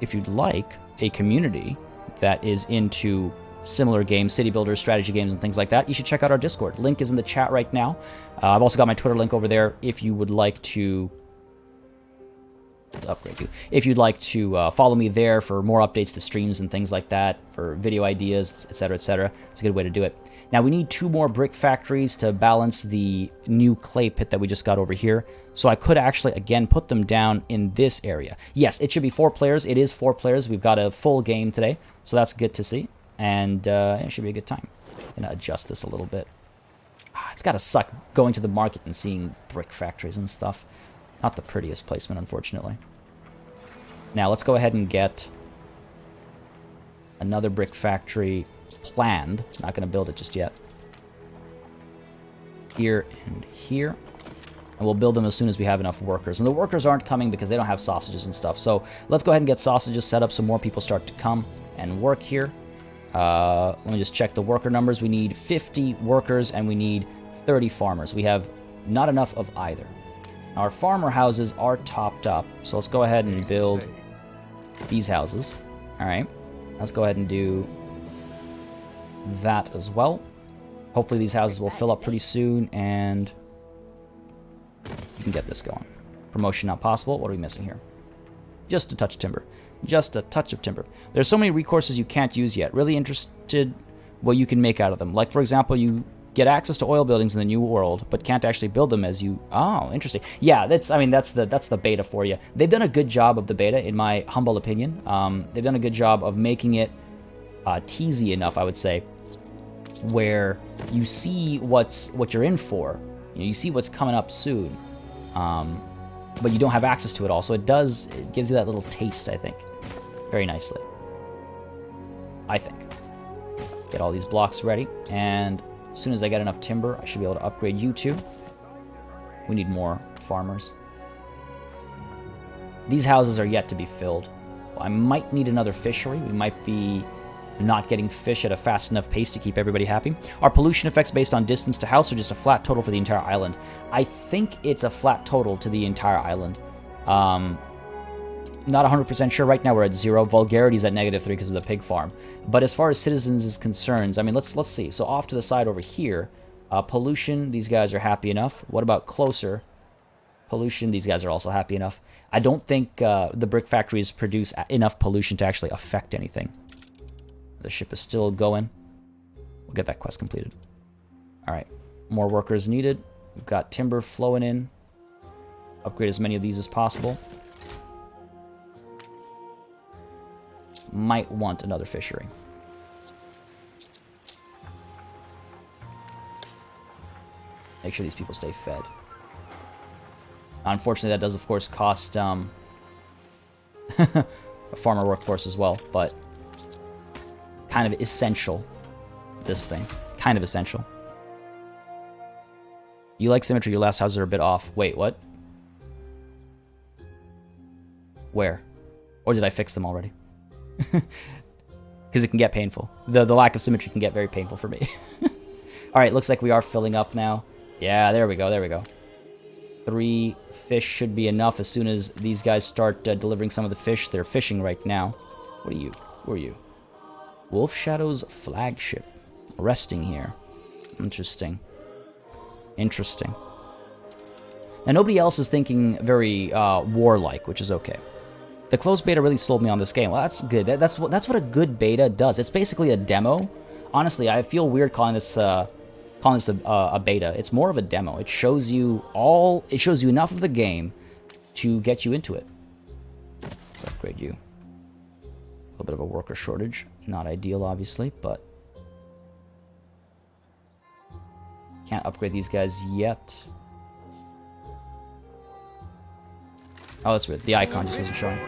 if you'd like a community that is into similar games, city builders, strategy games, and things like that, you should check out our Discord. Link is in the chat right now. I've also got my Twitter link over there if you would like to upgrade you. If you'd like to follow me there for more updates to streams and things like that, for video ideas, etc., etc., it's a good way to do it. Now we need 2 more brick factories to balance the new clay pit that we just got over here. So I could actually, again, put them down in this area. Yes, it should be 4 players. It is 4 players. We've got a full game today, so that's good to see. And it should be a good time. I'm going to adjust this a little bit. It's got to suck going to the market and seeing brick factories and stuff. Not the prettiest placement, unfortunately. Now, let's go ahead and get another brick factory planned. Not going to build it just yet. Here and here. And we'll build them as soon as we have enough workers. And the workers aren't coming because they don't have sausages and stuff. So let's go ahead and get sausages set up so more people start to come and work here. Let me just check the worker numbers. We need 50 workers and we need 30 farmers. We have not enough of either. Our farmer houses are topped up. So let's go ahead and build these houses. All right. Let's go ahead and do that as well. Hopefully these houses will fill up pretty soon and you can get this going. Promotion not possible. What are we missing here? Just a touch of timber. Just a touch of timber. There's so many recourses you can't use yet. Really interested what you can make out of them. Like, for example, you get access to oil buildings in the New World, but can't actually build them as you... Oh, interesting. Yeah, that's the beta for you. They've done a good job of the beta, in my humble opinion. They've done a good job of making it teasy enough, I would say, where you see what you're in for. You see what's coming up soon. But you don't have access to it all. So it gives you that little taste, I think. Very nicely. I think. Get all these blocks ready. And as soon as I get enough timber, I should be able to upgrade you two. We need more farmers. These houses are yet to be filled. I might need another fishery. We might be not getting fish at a fast enough pace to keep everybody happy. Are pollution effects based on distance to house or just a flat total for the entire island? I think it's a flat total to the entire island. Not 100% sure. Right now we're at 0. Vulgarity is at -3 because of the pig farm. But as far as citizens is concerned, I mean, let's see. So off to the side over here, pollution, these guys are happy enough. What about closer? Pollution, these guys are also happy enough. I don't think the brick factories produce enough pollution to actually affect anything. The ship is still going. We'll get that quest completed. All right. More workers needed. We've got timber flowing in. Upgrade as many of these as possible. Might want another fishery. Make sure these people stay fed. Unfortunately, that does, of course, cost a farmer workforce as well, but kind of essential, this thing. Kind of essential. You like symmetry, your last houses are a bit off. Wait, what? Where? Or did I fix them already? Because it can get painful. The lack of symmetry can get very painful for me. Alright, looks like we are filling up now. Yeah, there we go, there we go. 3 fish should be enough as soon as these guys start delivering some of the fish. They're fishing right now. What are you? Who are you? Wolf Shadow's flagship. Resting here. Interesting. Interesting. Now, nobody else is thinking very warlike, which is okay. The closed beta really sold me on this game. Well, that's good. That's what a good beta does. It's basically a demo. Honestly, I feel weird calling this a beta. It's more of a demo. It shows you enough of the game to get you into it. Let's upgrade you. A little bit of a worker shortage. Not ideal, obviously, but can't upgrade these guys yet. Oh, that's weird. The icon just wasn't showing.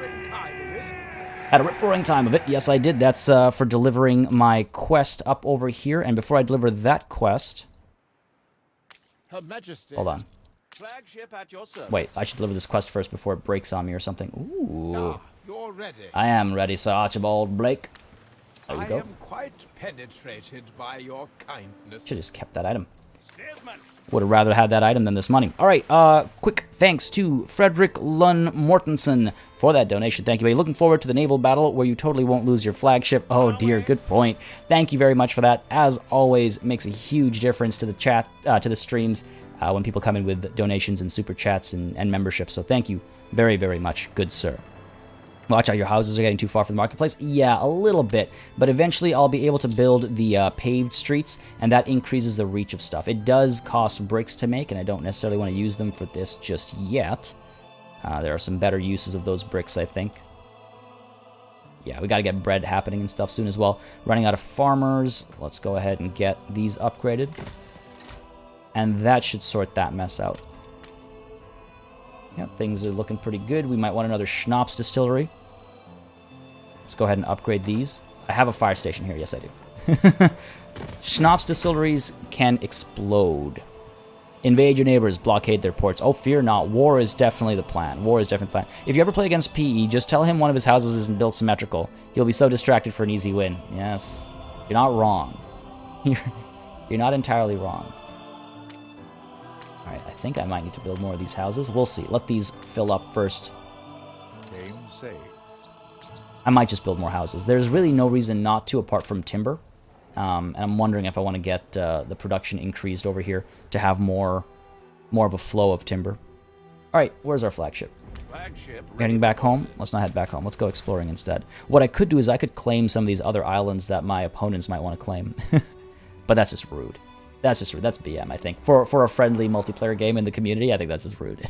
Had a rip-roaring time of it. Yes, I did. That's for delivering my quest up over here. And before I deliver that quest... Her Majesty. Hold on. Flagship at your service. Wait, I should deliver this quest first before it breaks on me or something. Ooh. You're ready. I am ready, Sir Archibald Blake. There we go. I am quite penetrated by your kindness. Should have just kept that item. Would have rather had that item than this money. All right, quick thanks to Frederick Lund Mortensen for that donation. Thank you, buddy. Looking forward to the naval battle where you totally won't lose your flagship. Oh, dear, good point. Thank you very much for that. As always, it makes a huge difference to the chat, to the streams when people come in with donations and super chats and memberships. So thank you very, very much, good sir. Watch out, your houses are getting too far from the marketplace. Yeah, a little bit. But eventually I'll be able to build the paved streets, and that increases the reach of stuff. It does cost bricks to make, and I don't necessarily want to use them for this just yet. There are some better uses of those bricks, I think. Yeah, we got to get bread happening and stuff soon as well. Running out of farmers. Let's go ahead and get these upgraded. And that should sort that mess out. Yep, things are looking pretty good. We might want another schnapps distillery. Let's go ahead and upgrade these. I have a fire station here. Yes, I do. Schnapps distilleries can explode. Invade your neighbors. Blockade their ports. Oh, fear not. War is definitely the plan. War is definitely the plan. If you ever play against PE, just tell him one of his houses isn't built symmetrical. He'll be so distracted for an easy win. Yes. You're not wrong. You're not entirely wrong. Alright, I think I might need to build more of these houses. We'll see. Let these fill up first. Game saved. I might just build more houses. There's really no reason not to, apart from timber. And I'm wondering if I want to get the production increased over here to have more of a flow of timber. Alright, where's our flagship? Heading back home? Let's not head back home. Let's go exploring instead. What I could do is I could claim some of these other islands that my opponents might want to claim. But that's just rude. That's just rude. That's BM, I think. For a friendly multiplayer game in the community, I think that's just rude.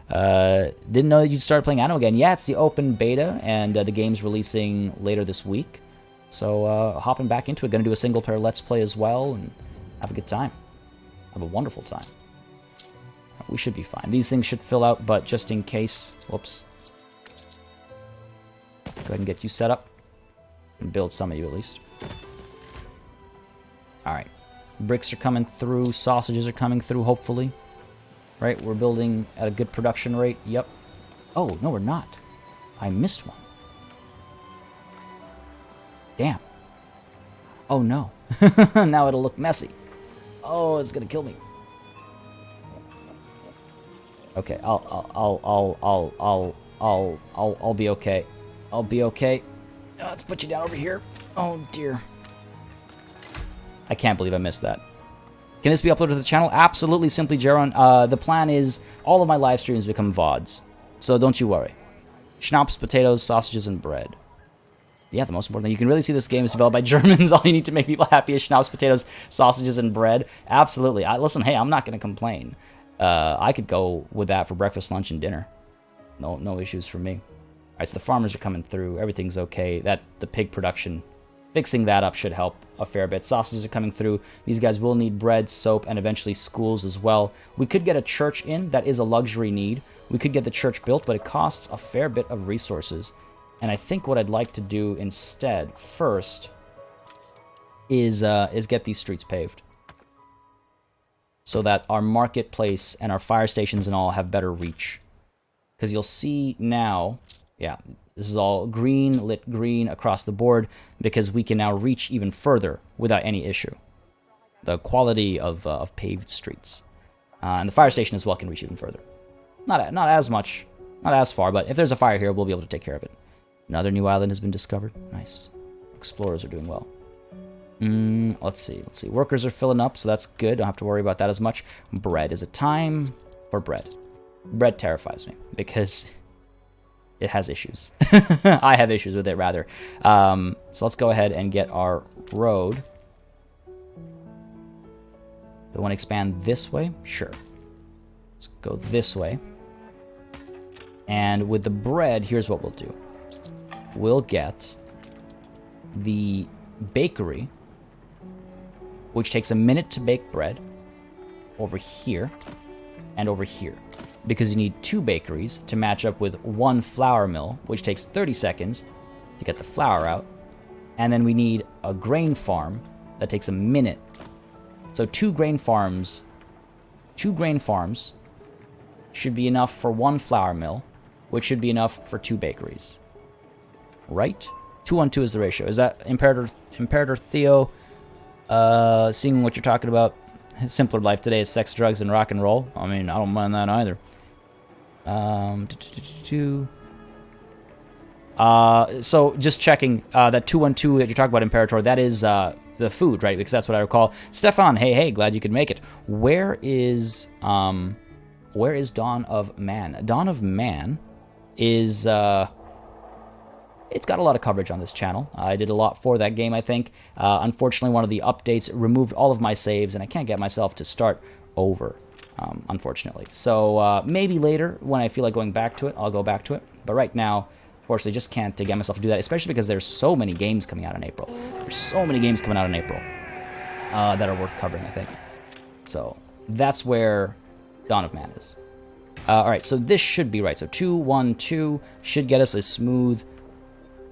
Didn't know you'd start playing Anno again. Yeah, it's the open beta, and the game's releasing later this week. So, hopping back into it. Gonna do a single-player Let's Play as well, and have a good time. Have a wonderful time. We should be fine. These things should fill out, but just in case... Whoops. Go ahead and get you set up. And build some of you, at least. Alright. Bricks are coming through. Sausages are coming through, hopefully. Right, we're building at a good production rate. Yep. Oh, no, we're not. I missed one. Damn. Oh, no. Now it'll look messy. Oh, it's gonna kill me. Okay, I'll be okay. I'll be okay. Let's put you down over here. Oh, dear. I can't believe I missed that. Can this be uploaded to the channel? Absolutely, simply Jaron. The plan is all of my live streams become VODs. So don't you worry. Schnapps, potatoes, sausages, and bread. Yeah, the most important thing. You can really see this game is developed by Germans. All you need to make people happy is schnapps, potatoes, sausages, and bread. Absolutely. Listen, hey, I'm not going to complain. I could go with that for breakfast, lunch, and dinner. No issues for me. All right, so the farmers are coming through. Everything's okay. The pig production, fixing that up should help a fair bit. Sausages are coming through. These guys will need bread, soap, and eventually schools as well. We could get a church in. That is a luxury need. We could get the church built, but it costs a fair bit of resources. And I think what I'd like to do instead, first, is get these streets paved. So that our marketplace and our fire stations and all have better reach. Because you'll see now, yeah, this is all green, lit green across the board, because we can now reach even further without any issue. The quality of paved streets. And the fire station as well can reach even further. Not as much, not as far, but if there's a fire here, we'll be able to take care of it. Another new island has been discovered. Nice. Explorers are doing well. Let's see. Workers are filling up, so that's good. Don't have to worry about that as much. Bread. Is it time for bread? Bread terrifies me, because it has issues. I have issues with it, rather. So let's go ahead and get our road. Do I want to expand this way? Sure. Let's go this way. And with the bread, here's what we'll do. We'll get the bakery, which takes a minute to bake bread, over here and over here. Because you need 2 bakeries to match up with 1 flour mill, which takes 30 seconds to get the flour out. And then we need a grain farm that takes a minute. So 2 grain farms should be enough for 1 flour mill, which should be enough for 2 bakeries. Right? 2-on-2 is the ratio. Is that Imperator Theo seeing what you're talking about? Simpler life today is sex, drugs, and rock and roll. I mean, I don't mind that either. So just checking that 2-on-2 that you're talking about, Imperator, that is the food, right? Because that's what I recall. Stefan, hey, glad you could make it. Where is Dawn of Man? Dawn of Man is it's got a lot of coverage on this channel. I did a lot for that game, I think. Unfortunately, one of the updates removed all of my saves, and I can't get myself to start over, unfortunately. So maybe later, when I feel like going back to it, I'll go back to it. But right now, unfortunately, just can't get myself to do that, especially because there's so many games coming out in April. There's so many games coming out in April that are worth covering, I think. So that's where Dawn of Man is. Alright, so this should be right. So 2, 1, 2 should get us a smooth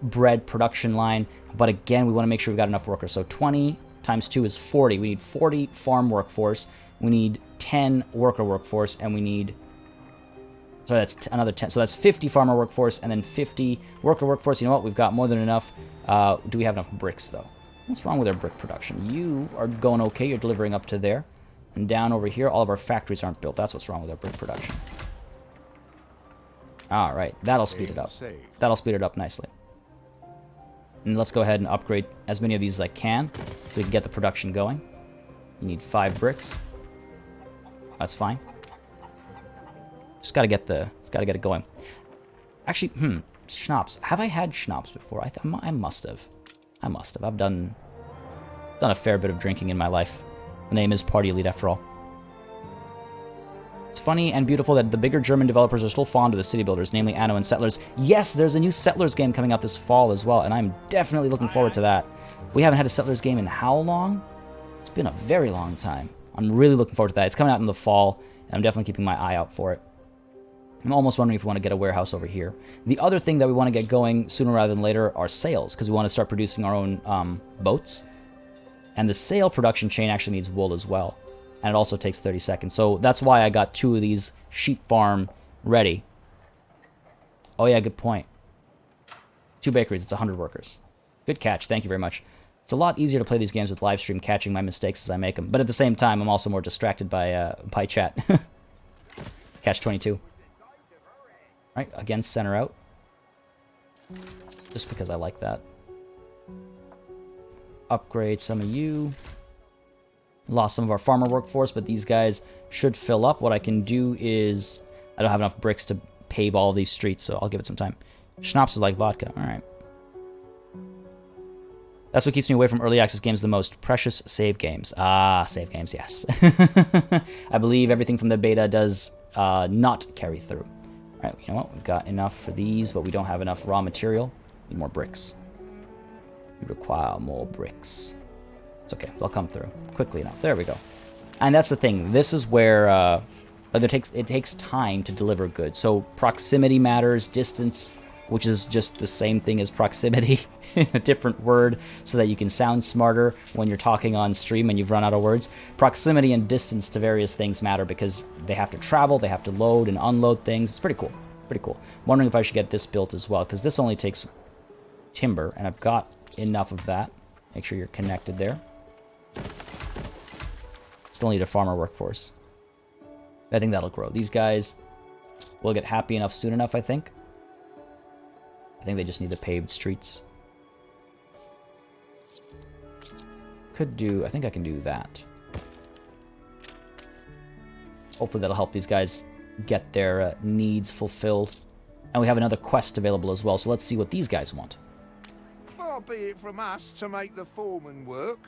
bread production line. But again, we want to make sure we've got enough workers. So 20 times 2 is 40. We need 40 farm workforce. We need 10 worker workforce. And we need... So that's another 10. So that's 50 farmer workforce and then 50 worker workforce. You know what? We've got more than enough. Do we have enough bricks, though? What's wrong with our brick production? You are going okay. You're delivering up to there. And down over here, all of our factories aren't built. That's what's wrong with our brick production. Alright, that'll speed it up. That'll speed it up nicely. And let's go ahead and upgrade as many of these as I can, so we can get the production going. You need 5 bricks. That's fine. Just gotta get it going. Actually, schnapps. Have I had schnapps before? I must have. I've done a fair bit of drinking in my life. The name is Party Elite after all. It's funny and beautiful that the bigger German developers are still fond of the city builders, namely Anno and Settlers. Yes, there's a new Settlers game coming out this fall as well, and I'm definitely looking forward to that. We haven't had a Settlers game in how long? It's been a very long time. I'm really looking forward to that. It's coming out in the fall, and I'm definitely keeping my eye out for it. I'm almost wondering if we want to get a warehouse over here. The other thing that we want to get going sooner rather than later are sails, because we want to start producing our own boats. And the sail production chain actually needs wool as well. And it also takes 30 seconds. So that's why I got 2 of these sheep farm ready. Oh yeah, good point. 2 bakeries, it's 100 workers. Good catch, thank you very much. It's a lot easier to play these games with Livestream, catching my mistakes as I make them. But at the same time, I'm also more distracted by chat. Catch 22. Right, again, center out. Just because I like that. Upgrade some of you. Lost some of our farmer workforce, but these guys should fill up. What I can do is... I don't have enough bricks to pave all of these streets, so I'll give it some time. Schnapps is like vodka. Alright. That's what keeps me away from early access games the most. Precious save games. Ah, save games, yes. I believe everything from the beta does not carry through. Alright, you know what? We've got enough for these, but we don't have enough raw material. Need more bricks. We require more bricks. It's okay. They'll come through quickly enough. There we go. And that's the thing. This is where it takes time to deliver goods. So proximity matters, distance, which is just the same thing as proximity in a different word so that you can sound smarter when you're talking on stream and you've run out of words. Proximity and distance to various things matter because they have to travel, they have to load and unload things. It's pretty cool. Pretty cool. I'm wondering if I should get this built as well because this only takes timber and I've got enough of that. Make sure you're connected there. Still need a farmer workforce. I think that'll grow. These guys will get happy enough soon enough, I think. I think they just need the paved streets. Could do... I think I can do that. Hopefully that'll help these guys get their needs fulfilled. And we have another quest available as well, so let's see what these guys want. Far be it from us to make the foreman work.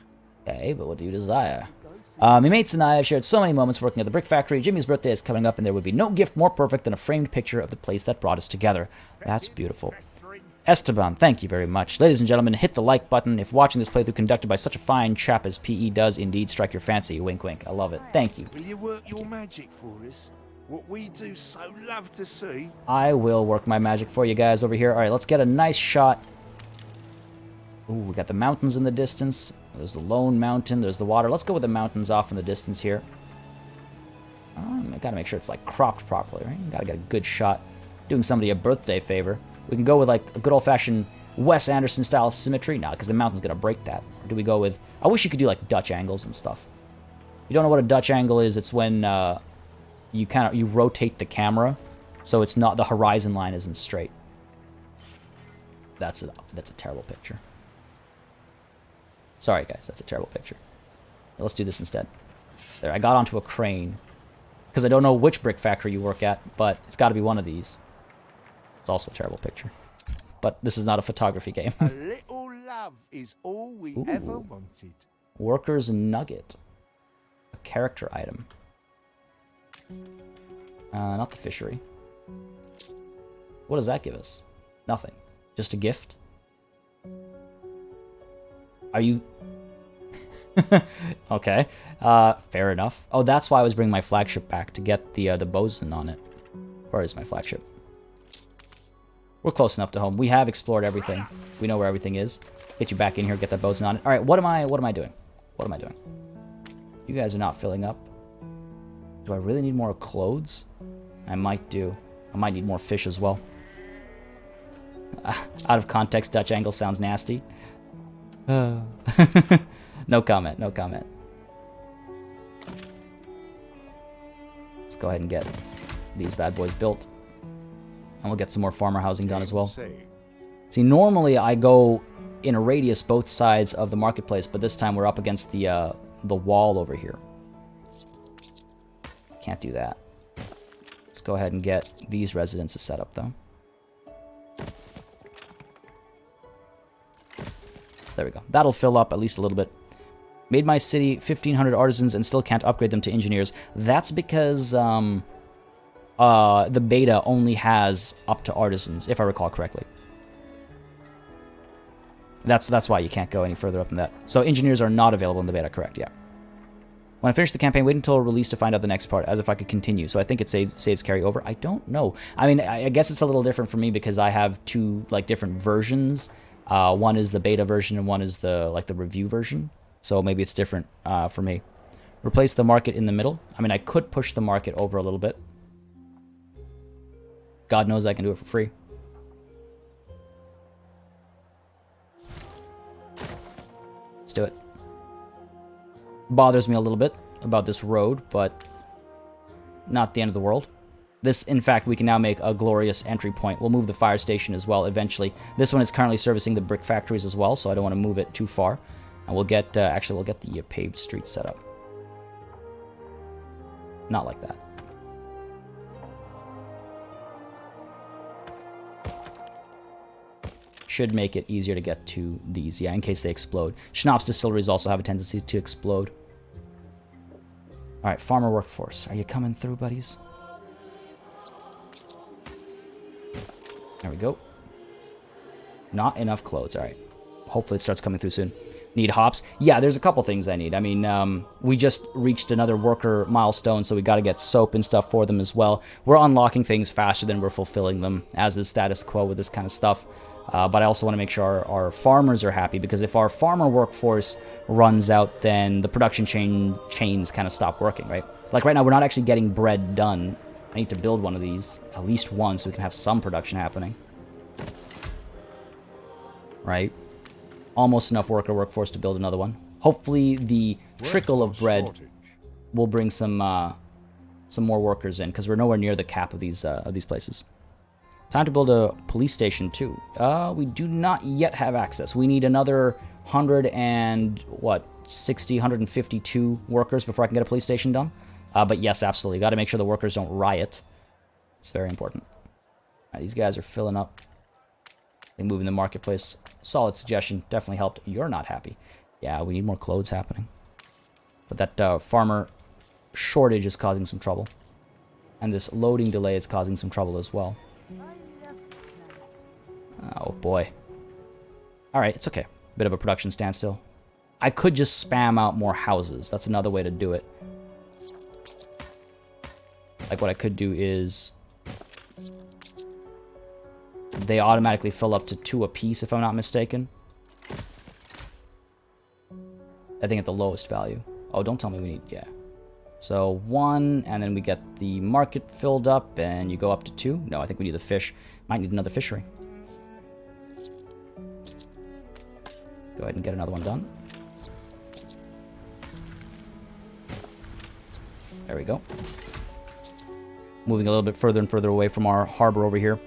Okay, but what do you desire? My mates and I have shared so many moments working at the brick factory. Jimmy's birthday is coming up, and there would be no gift more perfect than a framed picture of the place that brought us together. That's beautiful. Esteban, thank you very much. Ladies and gentlemen, hit the like button if watching this playthrough conducted by such a fine chap as PE does indeed strike your fancy. Wink, wink. I love it. Thank you. Will you work your magic for us? What we do so love to see. I will work my magic for you guys over here. All right, let's get a nice shot. Ooh, we got the mountains in the distance. There's the lone mountain. There's the water. Let's go with the mountains off in the distance here. I gotta make sure it's like cropped properly, right? Gotta get a good shot. Doing somebody a birthday favor. We can go with like a good old-fashioned Wes Anderson style symmetry. Nah, because the mountain's gonna break that. Or do we go with... I wish you could do like Dutch angles and stuff. You don't know what a Dutch angle is? It's when you rotate the camera, so it's not, the horizon line isn't straight. That's a terrible picture. Sorry guys, that's a terrible picture. Let's do this instead. There, I got onto a crane. Because I don't know which brick factory you work at, but it's got to be one of these. It's also a terrible picture. but this is not a photography game. A little love is all we ever wanted. Worker's Nugget. A character item. Not the fishery. What does that give us? Nothing. Just a gift? Are you... Okay. Fair enough. Oh, that's why I was bringing my flagship back, to get the bosun on it. Where is my flagship? We're close enough to home. We have explored everything. We know where everything is. Get you back in here, get that bosun on it. Alright, what am I doing? What am I doing? You guys are not filling up. Do I really need more clothes? I might do. I might need more fish as well. Out of context, Dutch angle sounds nasty. No comment, no comment. Let's go ahead and get these bad boys built. And we'll get some more farmer housing done as well. See, normally I go in a radius both sides of the marketplace, but this time we're up against the wall over here. Can't do that. Let's go ahead and get these residences set up, though. There we go. That'll fill up at least a little bit. Made my city 1,500 artisans and still can't upgrade them to engineers. That's because the beta only has up to artisans, if I recall correctly. That's why you can't go any further up than that. So engineers are not available in the beta, correct? Yeah. When I finish the campaign, wait until release to find out the next part, as if I could continue. So I think it saves carry over. I don't know. I mean, I guess it's a little different for me because I have two different versions. One is the beta version and one is the review version. So maybe it's different for me. Replace the market in the middle. I mean, I could push the market over a little bit. God knows I can do it for free. Let's do it. Bothers me a little bit about this road, but not the end of the world. This, in fact, we can now make a glorious entry point. We'll move the fire station as well eventually. This one is currently servicing the brick factories as well, so I don't want to move it too far. And we'll get, actually, we'll get the paved streets set up. Not like that. Should make it easier to get to these, yeah, in case they explode. Schnapps distilleries also have a tendency to explode. Alright, farmer workforce. Are you coming through, buddies? There we go. Not enough clothes, alright. Hopefully it starts coming through soon. Need hops? Yeah, there's a couple things I need. I mean, we just reached another worker milestone, so we got to get soap and stuff for them as well. We're unlocking things faster than we're fulfilling them, as is status quo with this kind of stuff. But I also want to make sure our farmers are happy, because if our farmer workforce runs out, then the production chains kind of stop working, right? Like right now, we're not actually getting bread done. I need to build one of these, at least one, so we can have some production happening. Right? Almost enough workforce to build another one. Hopefully the trickle of bread will bring some more workers in, because we're nowhere near the cap of these places. Time to build a police station too. We do not yet have access. We need another 152 workers before I can get a police station done. But yes, absolutely. Got to make sure the workers don't riot. It's very important. Right, these guys are filling up. They move in the marketplace. Solid suggestion. Definitely helped. You're not happy. Yeah, we need more clothes happening. But that farmer shortage is causing some trouble. And this loading delay is causing some trouble as well. Oh boy. Alright, it's okay. Bit of a production standstill. I could just spam out more houses. That's another way to do it. Like what I could do is... they automatically fill up to 2 apiece, if I'm not mistaken. I think at the lowest value. Oh, don't tell me we need... yeah. So 1, and then we get the market filled up, and you go up to 2. No, I think we need the fish. Might need another fishery. Go ahead and get another one done. There we go. Moving a little bit further and further away from our harbor over here.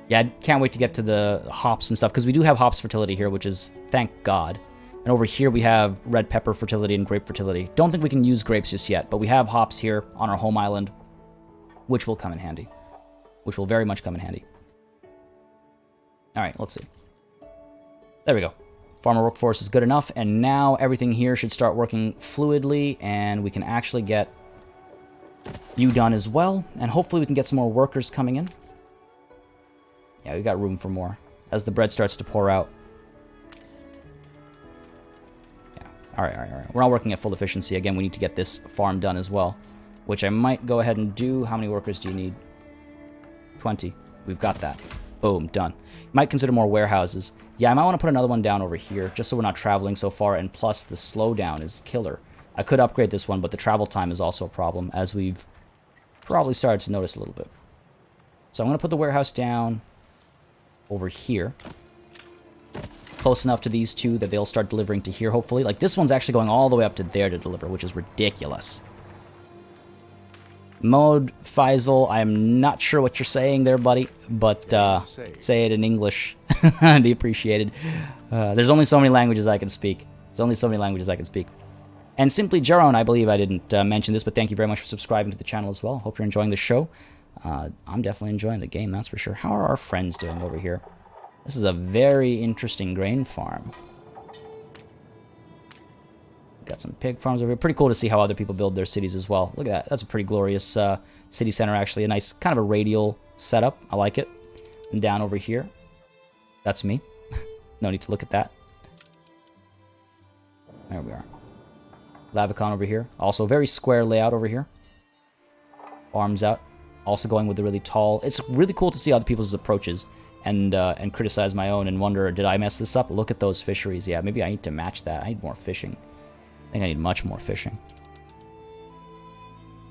Yeah, I can't wait to get to the hops and stuff, because we do have hops fertility here, which is, thank God. And over here we have red pepper fertility and grape fertility. Don't think we can use grapes just yet, but we have hops here on our home island, which will come in handy. Which will very much come in handy. Alright, let's see. There we go. Farmer workforce is good enough, and now everything here should start working fluidly, and we can actually get you done as well, and hopefully we can get some more workers coming in. Yeah, we got room for more as the bread starts to pour out. Yeah, alright. We're not working at full efficiency. Again, we need to get this farm done as well, which I might go ahead and do. How many workers do you need? 20. We've got that. Boom, done. Might consider more warehouses. Yeah, I might want to put another one down over here, just so we're not traveling so far, and plus the slowdown is killer. I could upgrade this one, but the travel time is also a problem, as we've probably started to notice a little bit. So I'm going to put the warehouse down over here. Close enough to these two that they'll start delivering to here, hopefully. Like, this one's actually going all the way up to there to deliver, which is ridiculous. Mode Faisal, I'm not sure what you're saying there, buddy, but say it in English. It'd be appreciated. There's only so many languages I can speak. And Simply Jaron, I believe I didn't mention this, but thank you very much for subscribing to the channel as well. Hope you're enjoying the show. I'm definitely enjoying the game, that's for sure. How are our friends doing over here? This is a very interesting grain farm. Got some pig farms over here. Pretty cool to see how other people build their cities as well. Look at that. That's a pretty glorious city center, actually. A nice, kind of a radial setup. I like it. And down over here. That's me. No need to look at that. There we are. Lavicon over here. Also, very square layout over here. Arms out. Also going with the really tall. It's really cool to see other people's approaches and criticize my own and wonder, did I mess this up? Look at those fisheries. Yeah, maybe I need to match that. I need more fishing. I think I need much more fishing.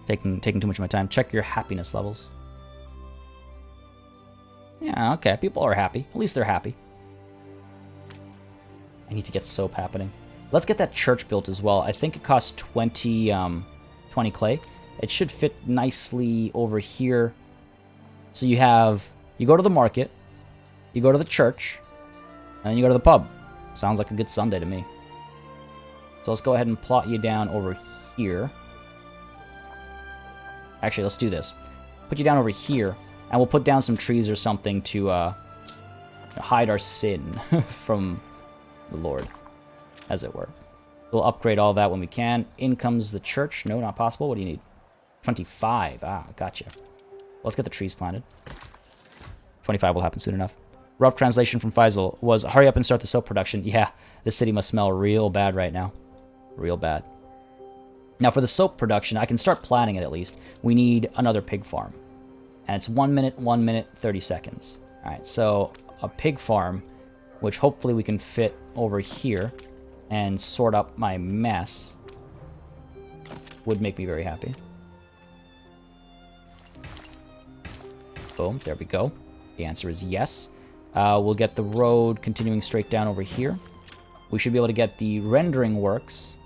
Taking too much of my time. Check your happiness levels. Yeah, okay. People are happy. At least they're happy. I need to get soap happening. Let's get that church built as well. I think it costs 20 clay. It should fit nicely over here. So you go to the market, you go to the church, and then you go to the pub. Sounds like a good Sunday to me. So let's go ahead and plot you down over here. Actually, let's do this. Put you down over here, and we'll put down some trees or something to hide our sin from the Lord, as it were. We'll upgrade all that when we can. In comes the church. No, not possible. What do you need? 25. Ah, gotcha. Let's get the trees planted. 25 will happen soon enough. Rough translation from Faisal was, hurry up and start the soap production. Yeah, this city must smell real bad right now. Real bad. Now for the soap production, I can start planning it at least. We need another pig farm. And it's 1 minute, 30 seconds. Alright, so a pig farm, which hopefully we can fit over here and sort up my mess, would make me very happy. Boom, there we go. The answer is yes. We'll get the road continuing straight down over here. We should be able to get the rendering works.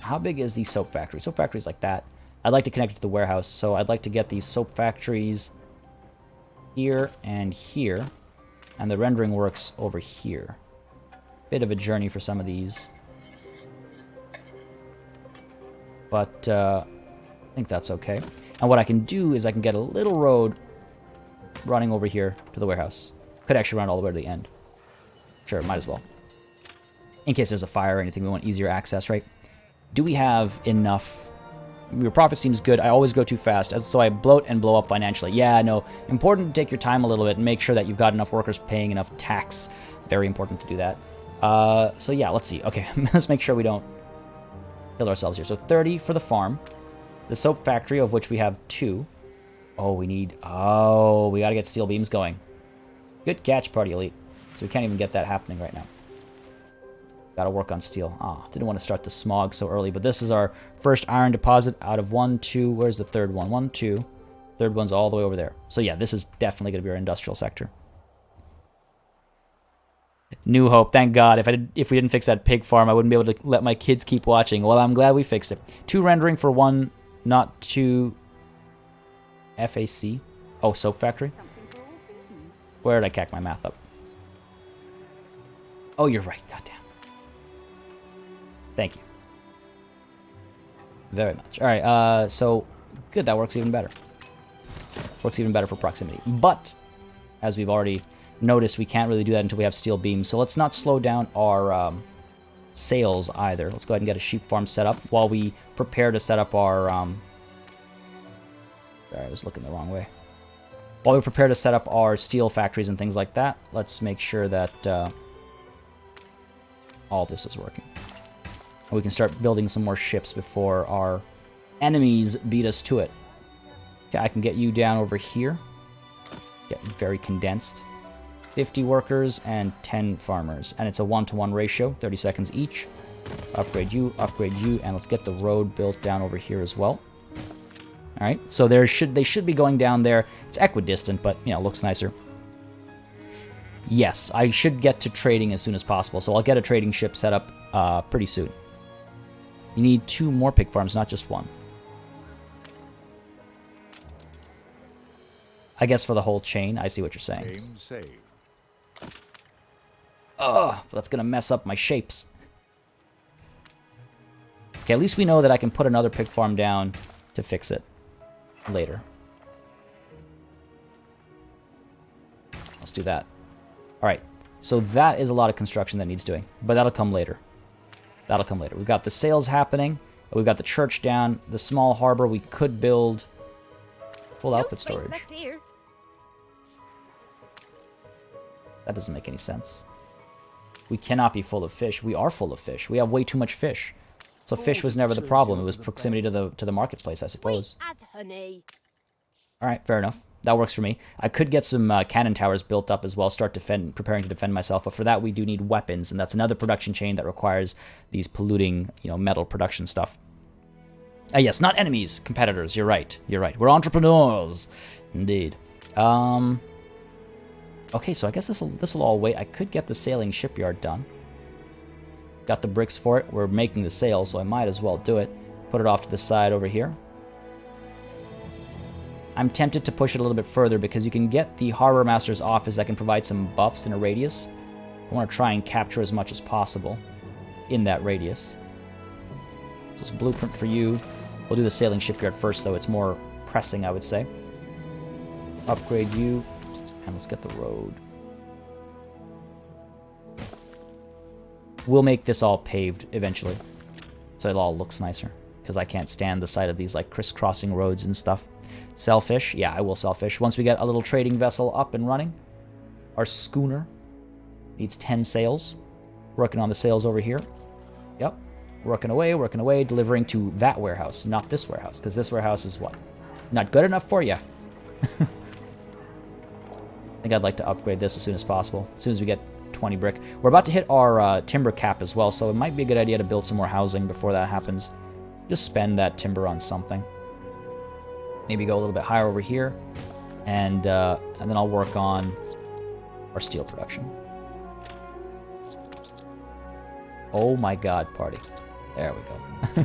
How big is the soap factory? Soap factories like that. I'd like to connect it to the warehouse, so I'd like to get these soap factories here and here, and the rendering works over here. Bit of a journey for some of these. But I think that's okay. And what I can do is I can get a little road running over here to the warehouse. Could actually run all the way to the end. Sure, might as well. In case there's a fire or anything, we want easier access, right? Do we have enough? Your profit seems good. I always go too fast, so I bloat and blow up financially. Yeah, no. Important to take your time a little bit and make sure that you've got enough workers paying enough tax. Very important to do that. So yeah, let's see. Okay, let's make sure we don't kill ourselves here. So 30 for the farm. The soap factory, of which we have 2. Oh, we gotta get steel beams going. Good catch, Party Elite. So we can't even get that happening right now. Gotta work on steel. Ah, didn't want to start the smog so early, but this is our first iron deposit out of 1, 2. Where's the third one? 1, 2. Third one's all the way over there. So yeah, this is definitely going to be our industrial sector. New Hope, thank God. If we didn't fix that pig farm, I wouldn't be able to let my kids keep watching. Well, I'm glad we fixed it. 2 rendering for 1, not 2 FAC. Oh, soap factory? Where did I cack my math up? Oh, you're right. Goddamn. Thank you. Very much. Alright, so good. That works even better. Works even better for proximity. But, as we've already notice we can't really do that until we have steel beams. So let's not slow down our sails either. Let's go ahead and get a sheep farm set up while we prepare to set up our... Sorry, I was looking the wrong way. While we prepare to set up our steel factories and things like that, let's make sure that all this is working. And we can start building some more ships before our enemies beat us to it. Okay, I can get you down over here. Get very condensed. 50 workers and 10 farmers. And it's a 1-to-1 ratio, 30 seconds each. Upgrade you, and let's get the road built down over here as well. Alright, so they should be going down there. It's equidistant, but, you know, looks nicer. Yes, I should get to trading as soon as possible, so I'll get a trading ship set up pretty soon. You need 2 more pig farms, not just 1. I guess for the whole chain, I see what you're saying. Game saved. Ugh, that's gonna mess up my shapes. Okay, at least we know that I can put another pig farm down to fix it later. Let's do that. Alright, so that is a lot of construction that needs doing, but that'll come later. That'll come later. We've got the sails happening, we've got the church down, the small harbor. We could build full output storage. That doesn't make any sense. We cannot be full of fish. We are full of fish. We have way too much fish. So fish was never the problem. It was proximity to the marketplace, I suppose. Sweet as honey. All right, fair enough. That works for me. I could get some cannon towers built up as well, start preparing to defend myself. But for that, we do need weapons, and that's another production chain that requires these polluting, metal production stuff. Yes, not enemies, competitors. You're right. You're right. We're entrepreneurs, indeed. Okay, so I guess this'll all wait. I could get the sailing shipyard done. Got the bricks for it. We're making the sails, so I might as well do it. Put it off to the side over here. I'm tempted to push it a little bit further because you can get the Harbor Master's office that can provide some buffs in a radius. I want to try and capture as much as possible in that radius. So it's a blueprint for you. We'll do the sailing shipyard first, though. It's more pressing, I would say. Upgrade you. And let's get the road. We'll make this all paved eventually, so it all looks nicer, because I can't stand the sight of these like crisscrossing roads and stuff. Sell fish? Yeah, I will sell fish. Once we get a little trading vessel up and running. Our schooner needs 10 sails. Working on the sails over here. Yep. Working away, delivering to that warehouse, not this warehouse, because this warehouse is what? Not good enough for you. I think I'd like to upgrade this as soon as possible, as soon as we get 20 brick. We're about to hit our timber cap as well, so it might be a good idea to build some more housing before that happens. Just spend that timber on something. Maybe go a little bit higher over here, and then I'll work on our steel production. Oh my god, party. There we go.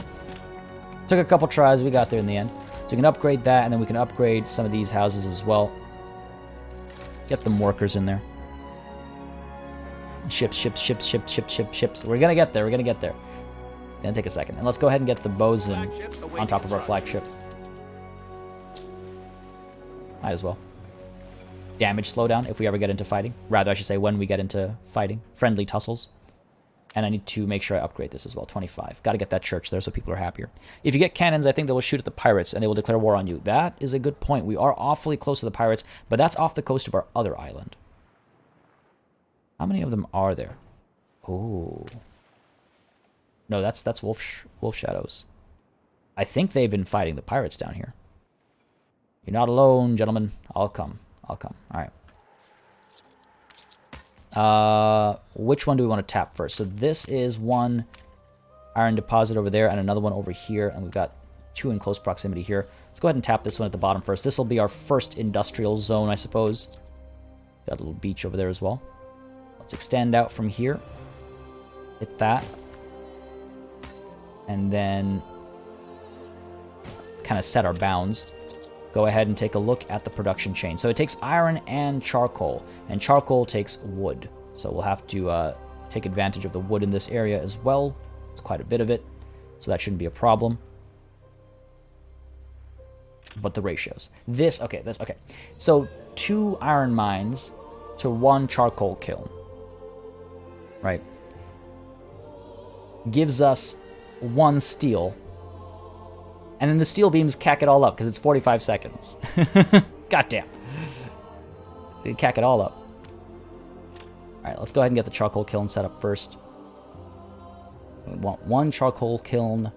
Took a couple tries, we got there in the end. So we can upgrade that, and then we can upgrade some of these houses as well. Get them workers in there. Ships. We're gonna get there, Gonna take a second. And let's go ahead and get the bosun on top of our flagship. Might as well. Damage slowdown if we ever get into fighting. Rather, I should say when we get into fighting. Friendly tussles. And I need to make sure I upgrade this as well. 25. Gotta get that church there so people are happier. If you get cannons, I think they will shoot at the pirates and they will declare war on you. That is a good point. We are awfully close to the pirates, but that's off the coast of our other island. How many of them are there? Oh. No, that's wolf shadows. I think they've been fighting the pirates down here. You're not alone, gentlemen. I'll come. All right. Which one do we want to tap first? So this is one iron deposit over there and another one over here, and we've got 2 in close proximity here. Let's go ahead and tap this one at the bottom first. This will be our first industrial zone, I suppose. Got a little beach over there as well. Let's extend out from here. Hit that. And then kind of set our bounds. Go ahead and take a look at the production chain. So it takes iron and charcoal takes wood. So we'll have to take advantage of the wood in this area as well. It's quite a bit of it, so that shouldn't be a problem. But the ratios. Okay. So 2 iron mines to 1 charcoal kiln. Right. Gives us 1 steel. And then the steel beams cack it all up because it's 45 seconds. Goddamn. They cack it all up. Alright, let's go ahead and get the charcoal kiln set up first. We want 1 charcoal kiln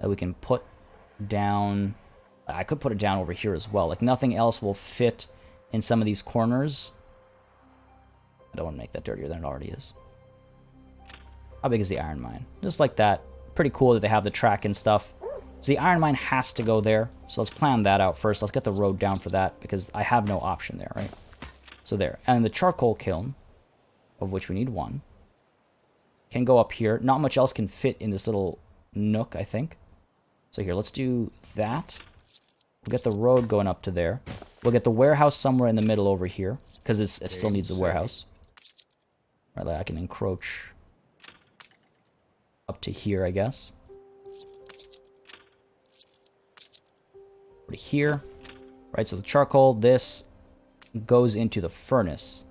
that we can put down. I could put it down over here as well. Like, nothing else will fit in some of these corners. I don't want to make that dirtier than it already is. How big is the iron mine? Just like that. Pretty cool that they have the track and stuff. So the iron mine has to go there. So let's plan that out first. Let's get the road down for that because I have no option there, right? So there. And the charcoal kiln, of which we need 1, can go up here. Not much else can fit in this little nook, I think. So here, let's do that. We'll get the road going up to there. We'll get the warehouse somewhere in the middle over here because it still needs a warehouse. Right, like I can encroach up to here, I guess. Over here. Right, so the charcoal, this goes into the furnace.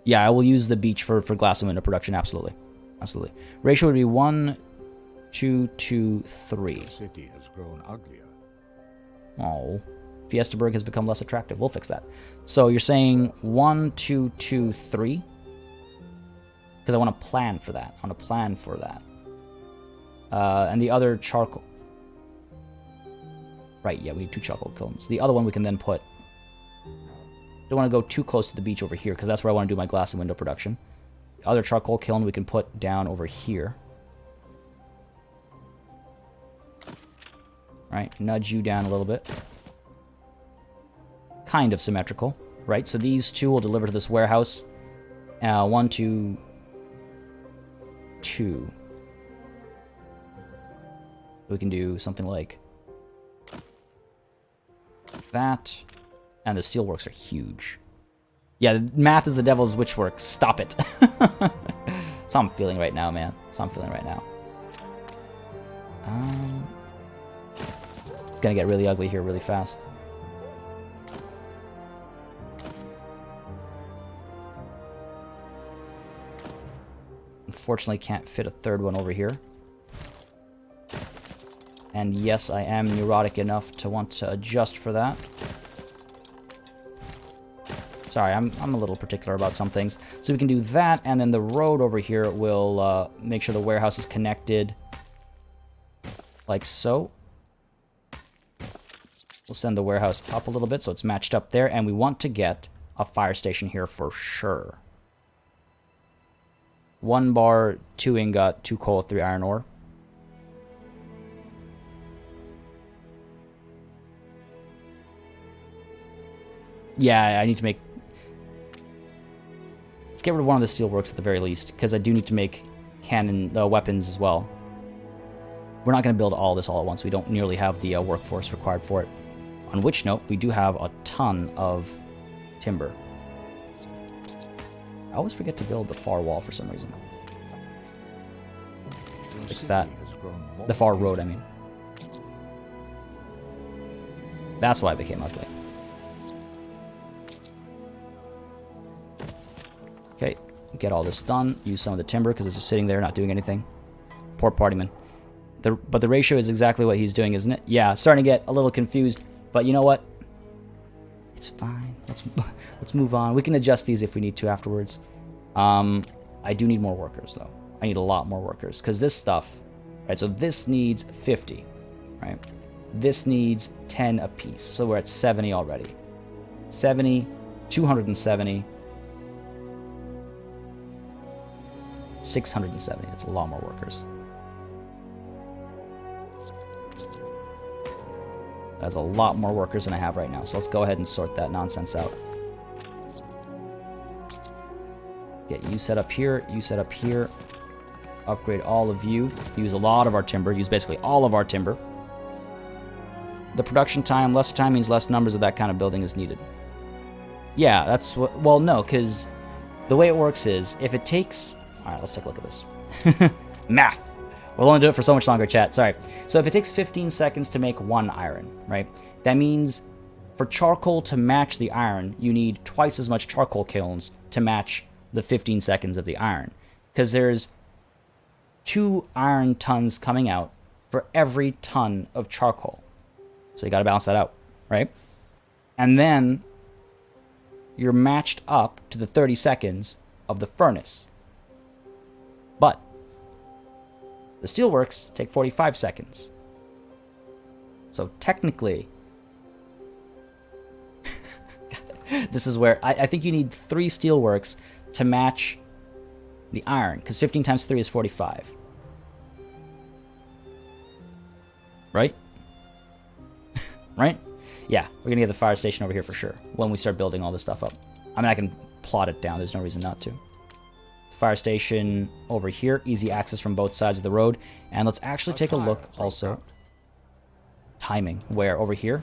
Yeah, I will use the beach for glass and window production, absolutely. Absolutely. Ratio would be 1, 2, 2, 3. The city has grown uglier. Oh. Fiestaburg has become less attractive. We'll fix that. So you're saying 1, 2, 2, 3? Because I want to plan for that. I want to plan for that. And the other charcoal... Right, yeah, we need 2 charcoal kilns. The other one we can then put... Don't want to go too close to the beach over here, because that's where I want to do my glass and window production. The other charcoal kiln we can put down over here. Right, nudge you down a little bit. Kind of symmetrical, right? So these 2 will deliver to this warehouse. 1, 2, 2. We can do something like that. And the steelworks are huge. Yeah, math is the devil's witchwork. Stop it. That's how I'm feeling right now, man. That's how I'm feeling right now. It's gonna get really ugly here really fast. Unfortunately, can't fit a 3rd one over here. And yes, I am neurotic enough to want to adjust for that. Sorry, I'm a little particular about some things. So we can do that, and then the road over here will make sure the warehouse is connected. Like so. We'll send the warehouse up a little bit so it's matched up there, and we want to get a fire station here for sure. 1 bar, 2 ingot, 2 coal, 3 iron ore. Yeah, I need to make... Let's get rid of one of the steelworks at the very least, because I do need to make cannon weapons as well. We're not going to build all this all at once. We don't nearly have the workforce required for it. On which note, we do have a ton of timber. I always forget to build the far wall for some reason. Fix that. The far road, I mean. That's why it became ugly. Okay, get all this done. Use some of the timber because it's just sitting there not doing anything. Poor partyman. But the ratio is exactly what he's doing, isn't it? Yeah, starting to get a little confused. But you know what? It's fine. Let's move on. We can adjust these if we need to afterwards. I do need more workers, though. I need a lot more workers. Because this stuff... Right, so this needs 50. Right? This needs 10 apiece. So we're at 70 already. 70, 270... 670. That's a lot more workers. That's a lot more workers than I have right now. So let's go ahead and sort that nonsense out. Get you set up here. You set up here. Upgrade all of you. Use a lot of our timber. Use basically all of our timber. The production time, lesser time means less numbers of that kind of building is needed. Yeah, that's what... Well, no, because the way it works is if it takes... All right, let's take a look at this. Math. We'll only do it for so much longer, chat. Sorry. So if it takes 15 seconds to make 1 iron, right? That means For charcoal to match the iron, you need twice as much charcoal kilns to match the 15 seconds of the iron. Because there's 2 iron tons coming out for every ton of charcoal. So you got to balance that out, right? And then you're matched up to the 30 seconds of the furnace. But the steelworks take 45 seconds. So technically, this is where I think you need 3 steelworks to match the iron, because 15 times 3 is 45. Right? Right? Yeah, we're going to get the fire station over here for sure when we start building all this stuff up. I mean, I can plot it down. There's no reason not to. Fire station over here. Easy access from both sides of the road. And let's actually take a look also. Timing. Where? Over here?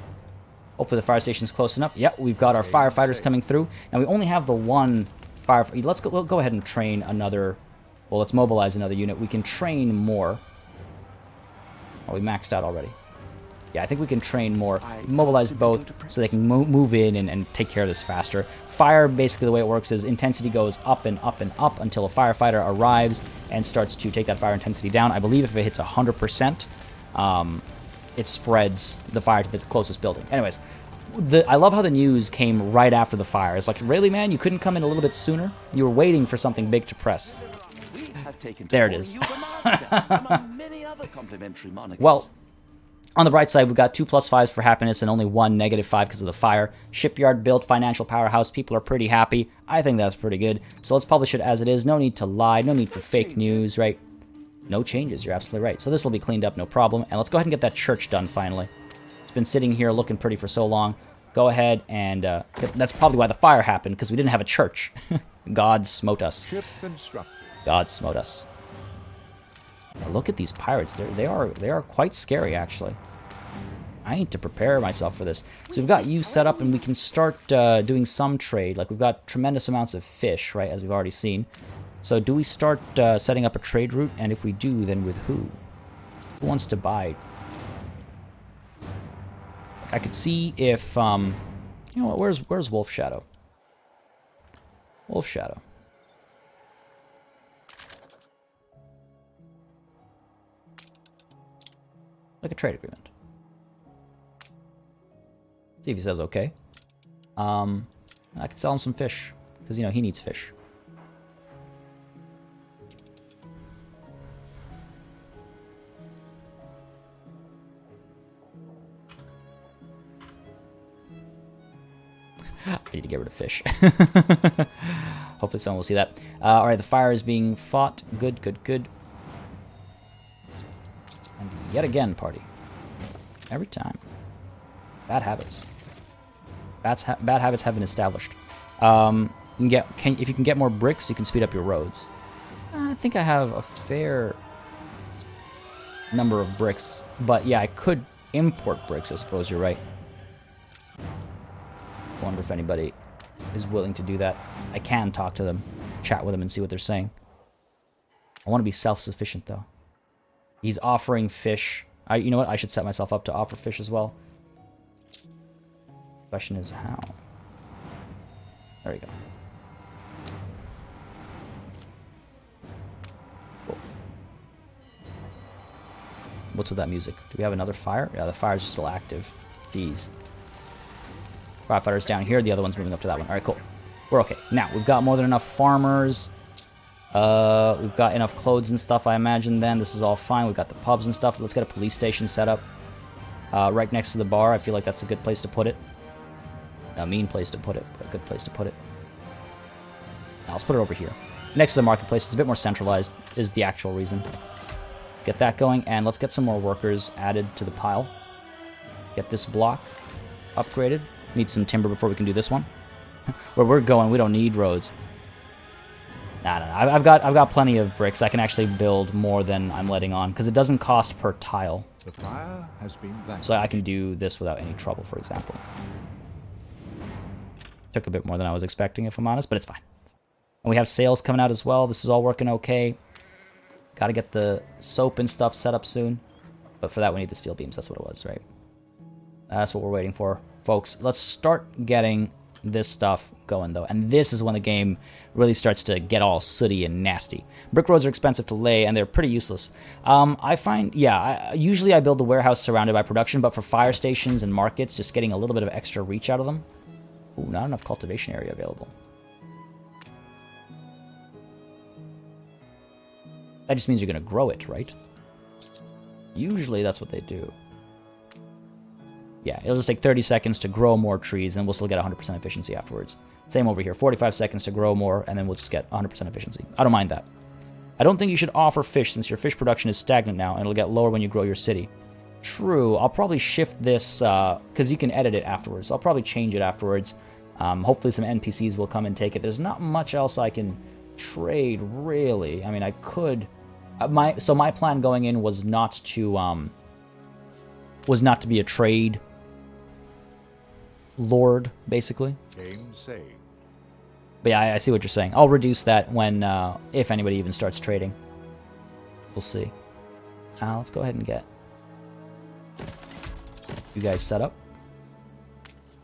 Hopefully the fire station is close enough. Yep, we've got our firefighters coming through. Now, we only have the one firefighter. We'll go ahead and train another. Well, let's mobilize another unit. We can train more. Oh, we maxed out already. Yeah, I think we can train more. Mobilize both so they can move in and take care of this faster. Fire, basically the way it works is intensity goes up and up and up until a firefighter arrives and starts to take that fire intensity down. I believe if it hits 100%, it spreads the fire to the closest building. Anyways, I love how the news came right after the fire. It's like, really, man? You couldn't come in a little bit sooner? You were waiting for something big to press. There it is. Well, on the bright side, we've got 2 +5s for happiness and only 1 -5 because of the fire. Shipyard built, financial powerhouse. People are pretty happy. I think that's pretty good. So let's publish it as it is. No need to lie. No need for fake news, right? No changes. You're absolutely right. So this will be cleaned up, no problem. And let's go ahead and get that church done finally. It's been sitting here looking pretty for so long. Go ahead and... that's probably why the fire happened, because we didn't have a church. God smote us. God smote us. Now look at these pirates. They are quite scary, actually. I need to prepare myself for this. So we've got you set up, and we can start doing some trade. Like, we've got tremendous amounts of fish, right, as we've already seen. So do we start setting up a trade route? And if we do, then with who? Who wants to buy? I could see if... you know what? Where's Wolf Shadow? Wolf Shadow. Like a trade agreement. See if he says okay. I could sell him some fish, because, you know, he needs fish. I need to get rid of fish. Hopefully someone will see that. Alright, the fire is being fought. Good, good, good. And yet again, party. Every time. Bad habits. Bad habits have been established. If you can get more bricks, you can speed up your roads. I think I have a fair number of bricks. But yeah, I could import bricks, I suppose you're right. Wonder if anybody is willing to do that. I can talk to them, chat with them, and see what they're saying. I want to be self-sufficient, though. He's offering fish. You know what? I should set myself up to offer fish as well. Question is how. There we go. Cool. What's with that music? Do we have another fire? Yeah, the fires are still active. Jeez. Firefighters down here. The other one's moving up to that one. All right, cool. We're okay. Now, we've got more than enough farmers. We've got enough clothes and stuff, I imagine, then. This is all fine. We've got the pubs and stuff. Let's get a police station set up. Right next to the bar. I feel like that's a good place to put it. A mean place to put it, but a good place to put it. Now, let's put it over here. Next to the marketplace. It's a bit more centralized, is the actual reason. Get that going, and let's get some more workers added to the pile. Get this block upgraded. Need some timber before we can do this one. Where we're going, we don't need roads. Nah. I've got plenty of bricks. I can actually build more than I'm letting on, because it doesn't cost per tile. The fire has been vanquished. So I can do this without any trouble, for example. Took a bit more than I was expecting, if I'm honest, but it's fine. And we have sales coming out as well. This is all working okay. Got to get the soap and stuff set up soon. But for that, we need the steel beams. That's what it was, right? That's what we're waiting for, folks. Let's start getting this stuff going, though. And this is when the game really starts to get all sooty and nasty. Brick roads are expensive to lay, and they're pretty useless. I find, yeah, usually I build the warehouse surrounded by production, but for fire stations and markets, just getting a little bit of extra reach out of them. Ooh, not enough cultivation area available. That just means you're going to grow it, right? Usually that's what they do. Yeah, it'll just take 30 seconds to grow more trees, and we'll still get 100% efficiency afterwards. Same over here, 45 seconds to grow more, and then we'll just get 100% efficiency. I don't mind that. I don't think you should offer fish, since your fish production is stagnant now, and it'll get lower when you grow your city. True, I'll probably shift this, because you can edit it afterwards. I'll probably change it afterwards. Hopefully some NPCs will come and take it. There's not much else I can trade, really. I mean, I could... So my plan going in was not to be a trade lord, basically. Game say. But yeah, I see what you're saying. I'll reduce that when, if anybody even starts trading. We'll see. Let's go ahead and get you guys set up.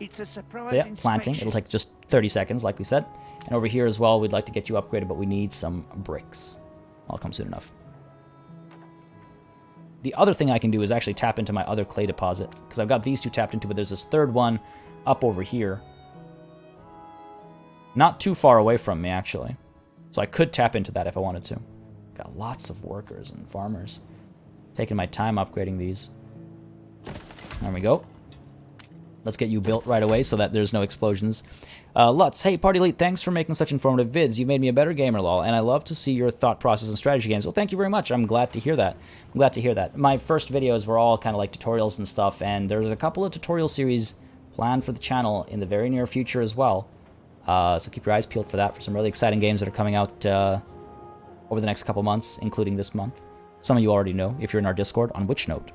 It's a surprise. So yeah, planting. It'll take just 30 seconds, like we said. And over here as well, we'd like to get you upgraded, but we need some bricks. I'll come soon enough. The other thing I can do is actually tap into my other clay deposit, because I've got these two tapped into, but there's this third one up over here. Not too far away from me, actually. So I could tap into that if I wanted to. Got lots of workers and farmers. Taking my time upgrading these. There we go. Let's get you built right away so that there's no explosions. Lutz, hey, Party Elite, thanks for making such informative vids. You made me a better gamer, lol, and I love to see your thought process in strategy games. Well, thank you very much. I'm glad to hear that. I'm glad to hear that. My first videos were all kind of like tutorials and stuff, and there's a couple of tutorial series planned for the channel in the very near future as well. So keep your eyes peeled for that, for some really exciting games that are coming out over the next couple months, including this month. Some of you already know, if you're in our Discord, on which note.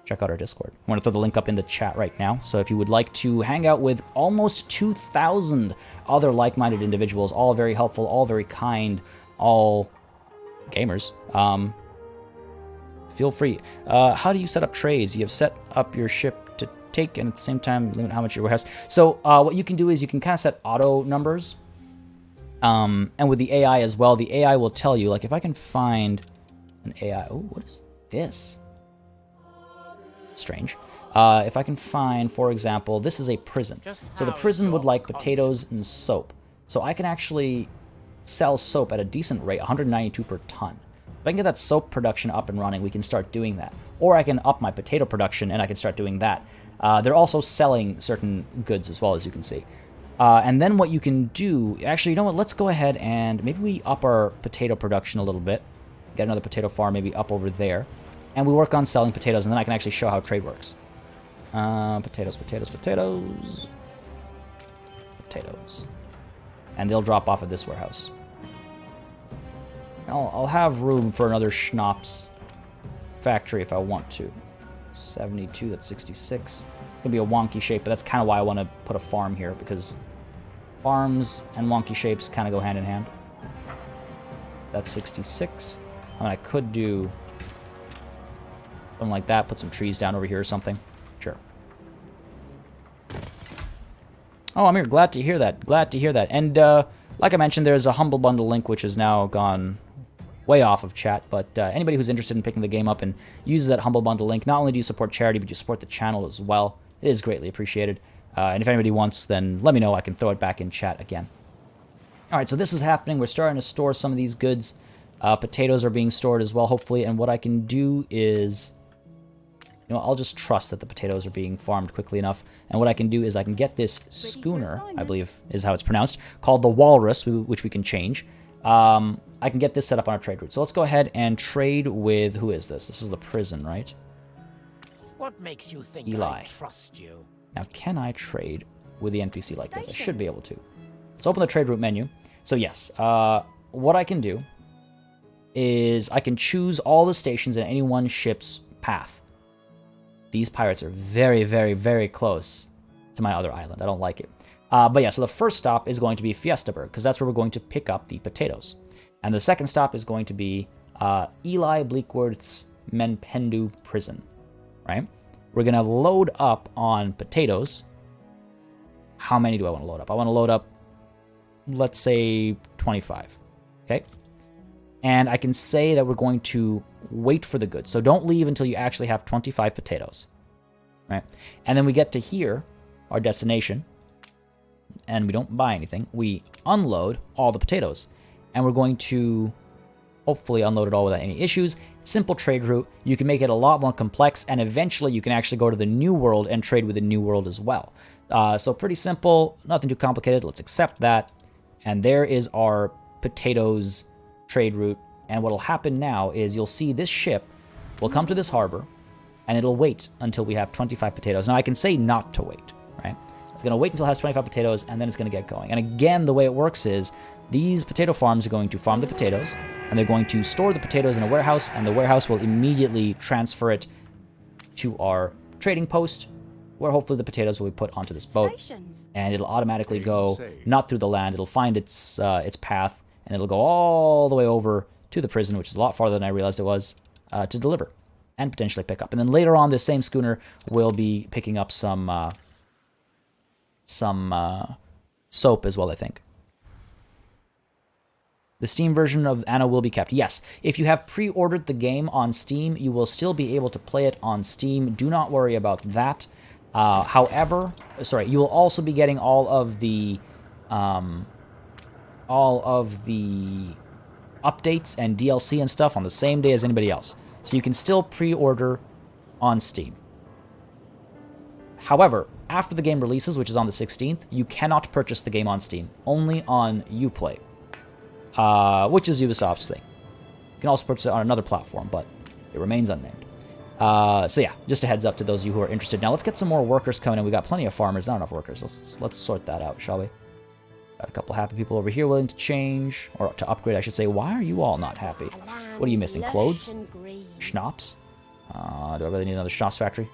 Check out our Discord. I want to throw the link up in the chat right now, so if you would like to hang out with almost 2,000 other like-minded individuals, all very helpful, all very kind, all gamers, feel free. How do you set up trays? You have set up your ship to take, and at the same time, limit how much your warehouse. So what you can do is you can kind of set auto numbers, and with the AI as well, the AI will tell you, like if I can find an AI... Oh, what is this? Strange. If I can find, for example, this is a prison. So the prison would like potatoes and soap. So I can actually sell soap at a decent rate, 192 per ton. If I can get that soap production up and running, we can start doing that. Or I can up my potato production and I can start doing that. They're also selling certain goods as well, as you can see. And then what you can do, actually, you know what, let's go ahead and maybe we up our potato production a little bit. Get another potato farm maybe up over there. And we work on selling potatoes, and then I can actually show how trade works. Potatoes, potatoes, potatoes. Potatoes. And they'll drop off at this warehouse. I'll have room for another schnapps factory if I want to. 72, that's 66. It's gonna be a wonky shape, but that's kind of why I want to put a farm here, because farms and wonky shapes kind of go hand in hand. That's 66. I mean, I could do something like that, put some trees down over here or something. Sure. Oh, I'm here. Glad to hear that. Glad to hear that. And like I mentioned, there's a Humble Bundle link, which has now gone way off of chat, but anybody who's interested in picking the game up and uses that Humble Bundle link, not only do you support charity, but you support the channel as well. It is greatly appreciated. And if anybody wants, then let me know. I can throw it back in chat again. All right, so this is happening. We're starting to store some of these goods. Potatoes are being stored as well, hopefully. And what I can do is... You know, I'll just trust that the potatoes are being farmed quickly enough. And what I can do is I can get this schooner, I believe is how it's pronounced, called the Walrus, which we can change. I can get this set up on a trade route. So let's go ahead and trade with... Who is this? This is the prison, right? What makes you think Eli. I trust you? Now, can I trade with the NPC like this? I should be able to. Let's open the trade route menu. So yes, what I can do is I can choose all the stations in any one ship's path. These pirates are very, very, very close to my other island. I don't like it. But yeah, so the first stop is going to be Fiestaburg, because that's where we're going to pick up the potatoes. And the second stop is going to be Eli Bleakworth's Menpendu prison, right? we're going to load up on potatoes. How many do I want to load up? I want to load up, let's say, 25. Okay? And I can say that we're going to wait for the goods. So don't leave until you actually have 25 potatoes. Right? And then we get to here, our destination, and we don't buy anything. We unload all the potatoes. And we're going to hopefully unload it all without any issues. Simple trade route. You can make it a lot more complex, and eventually you can actually go to the New World and trade with the New World as well. So pretty simple, nothing too complicated. Let's accept that. And there is our potatoes trade route. And what will happen now is you'll see this ship will come to this harbor, and it'll wait until we have 25 potatoes. Now I can say not to wait, right? It's going to wait until it has 25 potatoes, and then it's going to get going. And again, the way it works is these potato farms are going to farm the potatoes, and they're going to store the potatoes in a warehouse, and the warehouse will immediately transfer it to our trading post, where hopefully the potatoes will be put onto this boat, and it'll automatically go not through the land. It'll find its path, and it'll go all the way over to the prison, which is a lot farther than I realized it was, to deliver and potentially pick up. And then later on, this same schooner will be picking up some soap as well, I think. The Steam version of Anno will be kept. Yes, if you have pre-ordered the game on Steam, you will still be able to play it on Steam. Do not worry about that. However, you will also be getting all of the updates and DLC and stuff on the same day as anybody else. So you can still pre-order on Steam. However, after the game releases, which is on the 16th, you cannot purchase the game on Steam. Only on Uplay, which is Ubisoft's thing. You can also purchase it on another platform, but it remains unnamed. So yeah, just a heads up to those of you who are interested. Now let's get some more workers coming in. We got plenty of farmers, not enough workers. Let's sort that out, shall we? Got a couple happy people over here willing to change, or to upgrade, I should say. Why are you all not happy? What are you missing? Clothes? Schnapps? Do I really need another schnapps factory?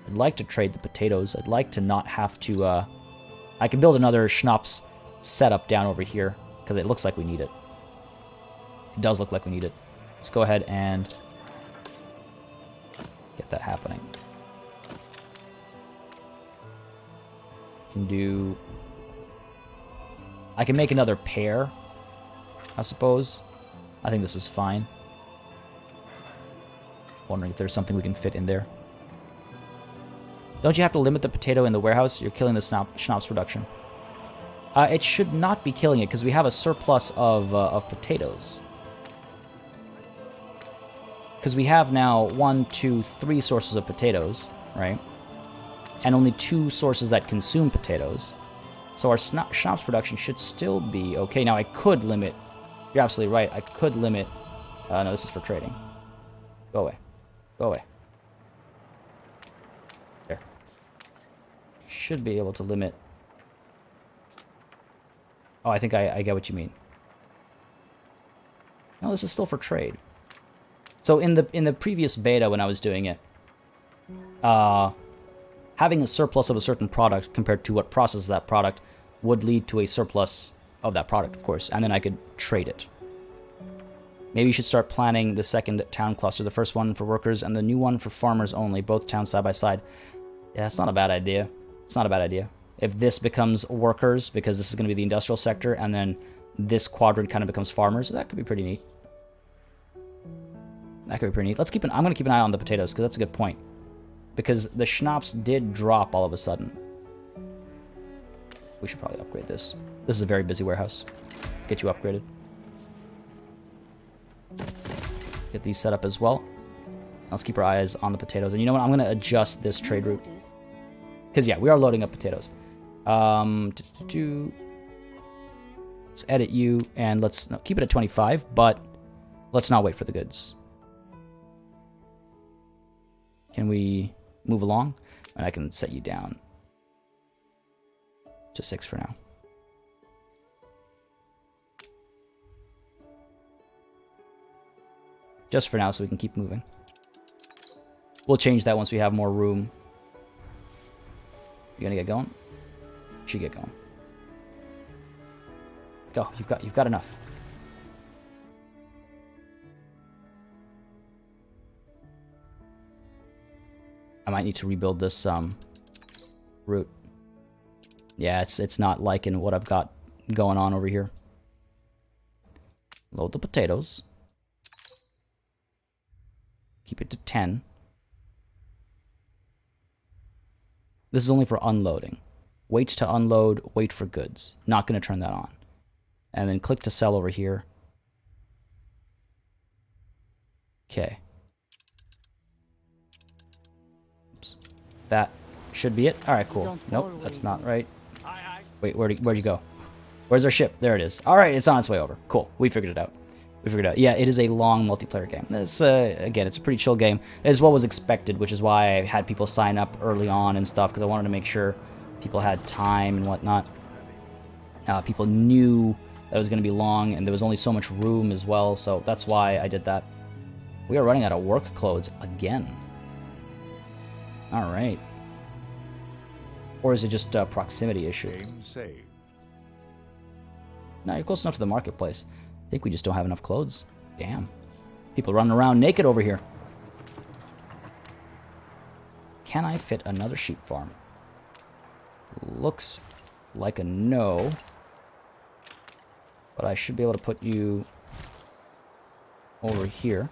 I'd like to trade the potatoes. I'd like to not have to, I can build another schnapps setup down over here, because it looks like we need it. It does look like we need it. Let's go ahead and get that happening. I can make another pair, I suppose. I think this is fine. Wondering if there's something we can fit in there. Don't you have to limit the potato in the warehouse? You're killing the schnapps production. It should not be killing it, because we have a surplus of potatoes. Because we have now 1, 2, 3 sources of potatoes, right? And only 2 sources that consume potatoes. So our schnapps production should still be okay. Now I could limit. You're absolutely right. I could limit. No, this is for trading. Go away. Go away. There. Should be able to limit. Oh, I think I get what you mean. No, this is still for trade. So in the previous beta when I was doing it, having a surplus of a certain product compared to what processes that product would lead to a surplus of that product, of course, and then I could trade it. Maybe you should start planning the second town cluster, the first one for workers and the new one for farmers only, both towns side by side. Yeah, it's not a bad idea. It's not a bad idea. If this becomes workers, because this is going to be the industrial sector, and then this quadrant kind of becomes farmers, that could be pretty neat. That could be pretty neat. I'm going to keep an eye on the potatoes, because that's a good point. Because the schnapps did drop all of a sudden. We should probably upgrade this. This is a very busy warehouse. Let's get you upgraded. Get these set up as well. Let's keep our eyes on the potatoes. And you know what? I'm going to adjust this trade route. Because, yeah, we are loading up potatoes. Let's edit you, and let's keep it at 25, but let's not wait for the goods. Can we move along? And I can set you down to 6 for now. Just for now, so we can keep moving. We'll change that once we have more room. You gonna get going? Should get going. Go. You've got enough. I might need to rebuild this route. Yeah, it's not liking what I've got going on over here. Load the potatoes. Keep it to 10. This is only for unloading. Wait to unload, wait for goods. Not going to turn that on. And then click to sell over here. Okay. Oops. That should be it. Alright, cool. Nope, that's not right. Wait, where'd you go? Where's our ship? There it is. Alright, it's on its way over. Cool. We figured it out. Yeah, it is a long multiplayer game. It's, again, it's a pretty chill game, as what was expected, which is why I had people sign up early on and stuff, because I wanted to make sure people had time and whatnot. People knew that it was going to be long, and there was only so much room as well, so that's why I did that. We are running out of work clothes again. Alright. Or is it just a proximity issue? No, you're close enough to the marketplace. I think we just don't have enough clothes. Damn. People running around naked over here. Can I fit another sheep farm? Looks like a no. But I should be able to put you over here.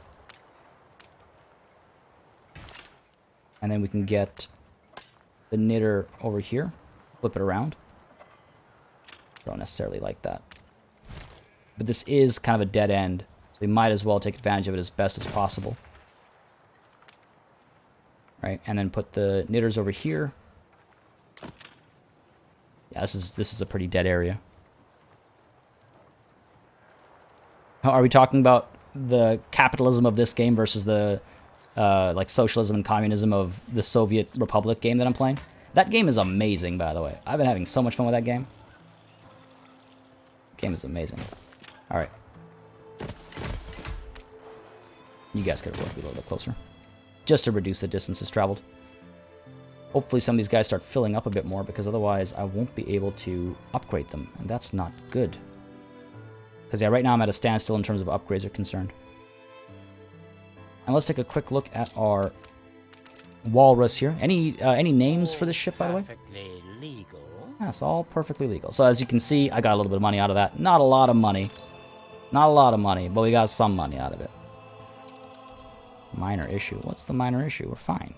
And then we can get the knitter over here. Flip it around. Don't necessarily like that. But this is kind of a dead end, so we might as well take advantage of it as best as possible. Right, and then put the knitters over here. Yeah, this is a pretty dead area. Are we talking about the capitalism of this game versus the like socialism and communism of the Soviet Republic game that I'm playing? That game is amazing, by the way. I've been having so much fun with that game. Game is amazing. Alright. You guys gotta work a little bit closer. Just to reduce the distances traveled. Hopefully some of these guys start filling up a bit more, because otherwise I won't be able to upgrade them. And that's not good. Because yeah, right now I'm at a standstill in terms of upgrades are concerned. And let's take a quick look at our walrus here. Any names for this ship, by the way? Perfectly legal. Yeah, it's all perfectly legal. So as you can see, I got a little bit of money out of that. Not a lot of money. Not a lot of money, but we got some money out of it. Minor issue. What's the minor issue? We're fine.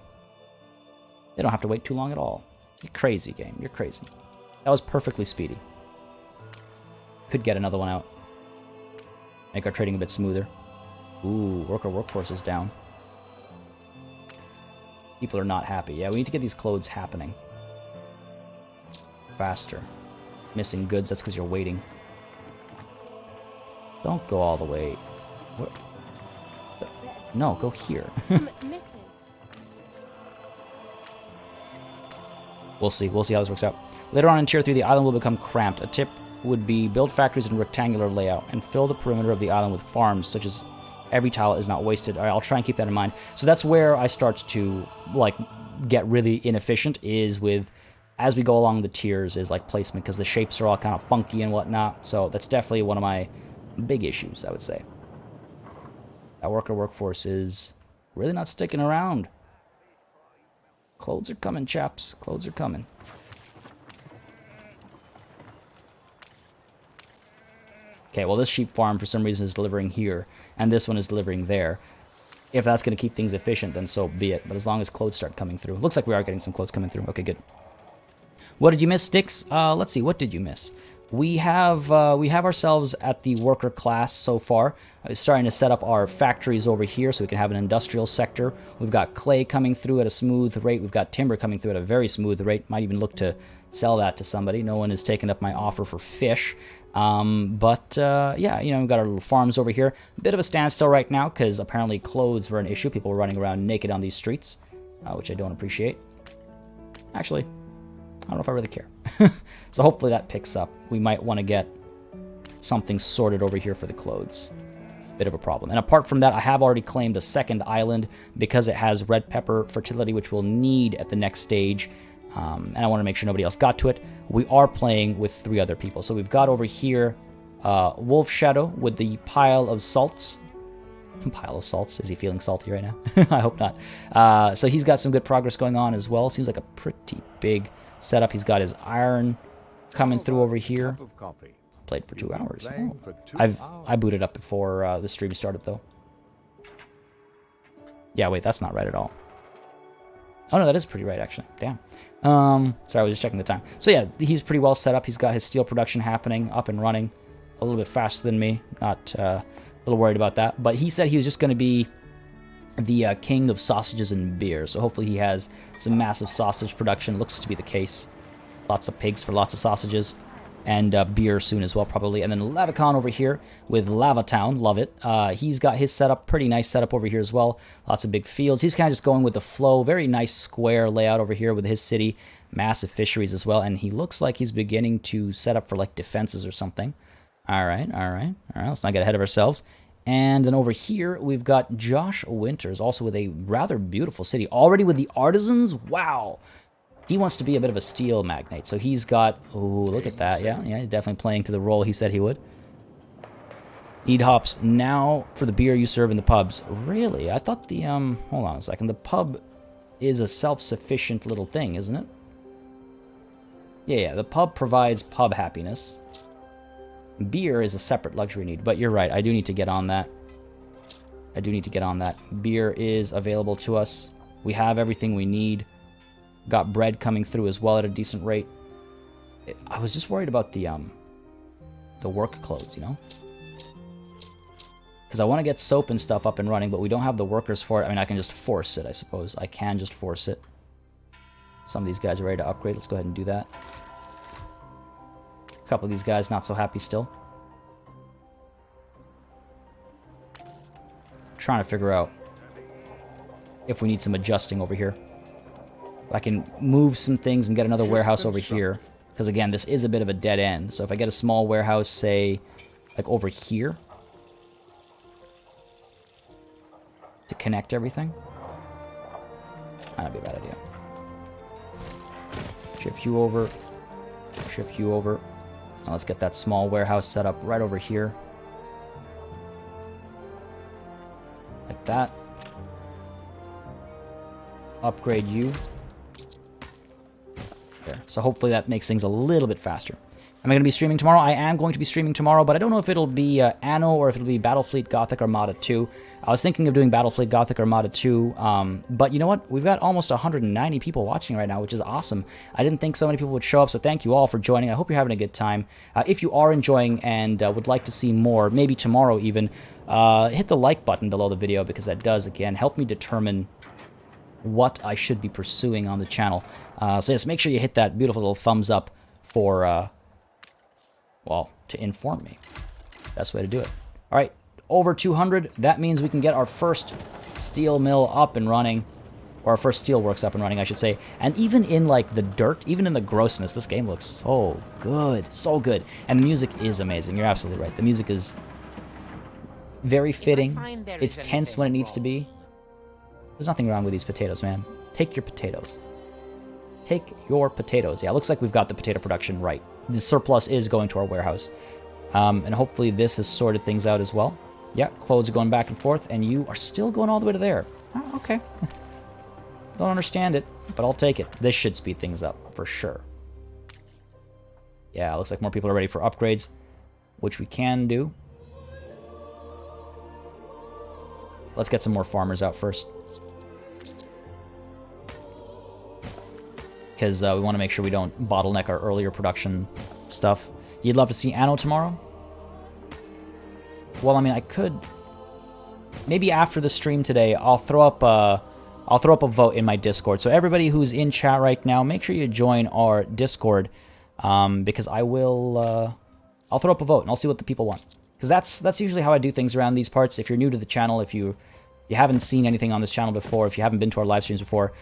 They don't have to wait too long at all. You're crazy, game. You're crazy. That was perfectly speedy. Could get another one out. Make our trading a bit smoother. Ooh, workforce is down. People are not happy. Yeah, we need to get these clothes happening. Faster. Missing goods, that's because you're waiting. Don't go all the way. What? No, go here. Missing. We'll see how this works out. Later on in Tier 3, the island will become cramped. A tip would be build factories in rectangular layout and fill the perimeter of the island with farms, such as every tile is not wasted. All right, I'll try and keep that in mind. So that's where I start to, like, get really inefficient, is with, as we go along the tiers, is, like, placement, because the shapes are all kind of funky and whatnot. So that's definitely one of my big issues, I would say. That workforce is really not sticking around. Clothes are coming, chaps. Clothes are coming. Okay, well, this sheep farm, for some reason, is delivering here, and this one is delivering there. If that's going to keep things efficient, then so be it. But as long as clothes start coming through. Looks like we are getting some clothes coming through. Okay, good. What did you miss, Sticks? Let's see. What did you miss? We have ourselves at the worker class so far. Starting to set up our factories over here so we can have an industrial sector. We've got clay coming through at a smooth rate. We've got timber coming through at a very smooth rate. Might even look to sell that to somebody. No one has taken up my offer for fish. Yeah, you know, we've got our little farms over here. Bit of a standstill right now because apparently clothes were an issue. People were running around naked on these streets, which I don't appreciate. Actually, I don't know if I really care. So hopefully that picks up. We might want to get something sorted over here for the clothes. Bit of a problem. And apart from that, I have already claimed a second island because it has red pepper fertility, which we'll need at the next stage. And I want to make sure nobody else got to it. We are playing with 3 other people. So we've got over here Wolf Shadow with the pile of salts. Pile of salts. Is he feeling salty right now? I hope not. So he's got some good progress going on as well. Seems like a pretty big setup. He's got his iron coming through over here. Played for 2 hours. Oh. I booted up before the stream started though. Yeah, wait, that's not right at all. Oh no, that is pretty right actually. Damn. Sorry, I was just checking the time. So yeah, he's pretty well set up. He's got his steel production happening, up and running, a little bit faster than me. Not a little worried about that. But he said he was just going to be the king of sausages and beer. So hopefully he has some massive sausage production. Looks to be the case. Lots of pigs for lots of sausages. And beer soon as well, probably. And then Lavicon over here with Lava Town. Love it. He's got his setup. Pretty nice setup over here as well. Lots of big fields. He's kind of just going with the flow. Very nice square layout over here with his city. Massive fisheries as well. And he looks like he's beginning to set up for like defenses or something. All right. Let's not get ahead of ourselves. And then over here, we've got Josh Winters, also with a rather beautiful city. Already with the artisans? Wow. He wants to be a bit of a steel magnate. So he's got... Oh, look at that. Yeah, he's definitely playing to the role he said he would. Need hops now for the beer you serve in the pubs. Really? I thought the... Hold on a second. The pub is a self-sufficient little thing, isn't it? Yeah. The pub provides pub happiness. Beer is a separate luxury need, but you're right. I do need to get on that. Beer is available to us. We have everything we need. Got bread coming through as well at a decent rate. I was just worried about the work clothes, you know? Because I want to get soap and stuff up and running, but we don't have the workers for it. I mean, I can just force it, I suppose. I can just force it. Some of these guys are ready to upgrade. Let's go ahead and do that. A couple of these guys not so happy still. Trying to figure out if we need some adjusting over here. I can move some things and get another warehouse over here. Because again, this is a bit of a dead end. So if I get a small warehouse, say, like over here. To connect everything. That'd be a bad idea. Shift you over. Shift you over. Now let's get that small warehouse set up right over here. Like that. Upgrade you. There. So hopefully that makes things a little bit faster. Am I going to be streaming tomorrow? I am going to be streaming tomorrow, but I don't know if it'll be Anno or if it'll be Battlefleet Gothic Armada 2. I was thinking of doing Battlefleet Gothic Armada 2, but you know what? We've got almost 190 people watching right now, which is awesome. I didn't think so many people would show up, so thank you all for joining. I hope you're having a good time. If you are enjoying and would like to see more, maybe tomorrow even, hit the like button below the video because that does, again, help me determine what I should be pursuing on the channel. So yes, make sure you hit that beautiful little thumbs up for, well, to inform me. Best way to do it. All right, over 200. That means we can get our first steel mill up and running, or our first steel works up and running, I should say. And even in like the dirt, even in the grossness, this game looks so good, so good. And the music is amazing. You're absolutely right. The music is very fitting. It's tense when it needs to be. There's nothing wrong with these potatoes, man. Take your potatoes. Take your potatoes. Yeah, it looks like we've got the potato production right. The surplus is going to our warehouse. And hopefully this has sorted things out as well. Yeah, clothes are going back and forth, and you are still going all the way to there. Oh, okay. Don't understand it, but I'll take it. This should speed things up, for sure. Yeah, it looks like more people are ready for upgrades, which we can do. Let's get some more farmers out first. Because we want to make sure we don't bottleneck our earlier production stuff. You'd love to see Anno tomorrow? Well, I mean, I could... Maybe after the stream today, I'll throw up a vote in my Discord. So everybody who's in chat right now, make sure you join our Discord. Because I will... I'll throw up a vote, and I'll see what the people want. Because that's usually how I do things around these parts. If you're new to the channel, if you haven't seen anything on this channel before, if you haven't been to our live streams before...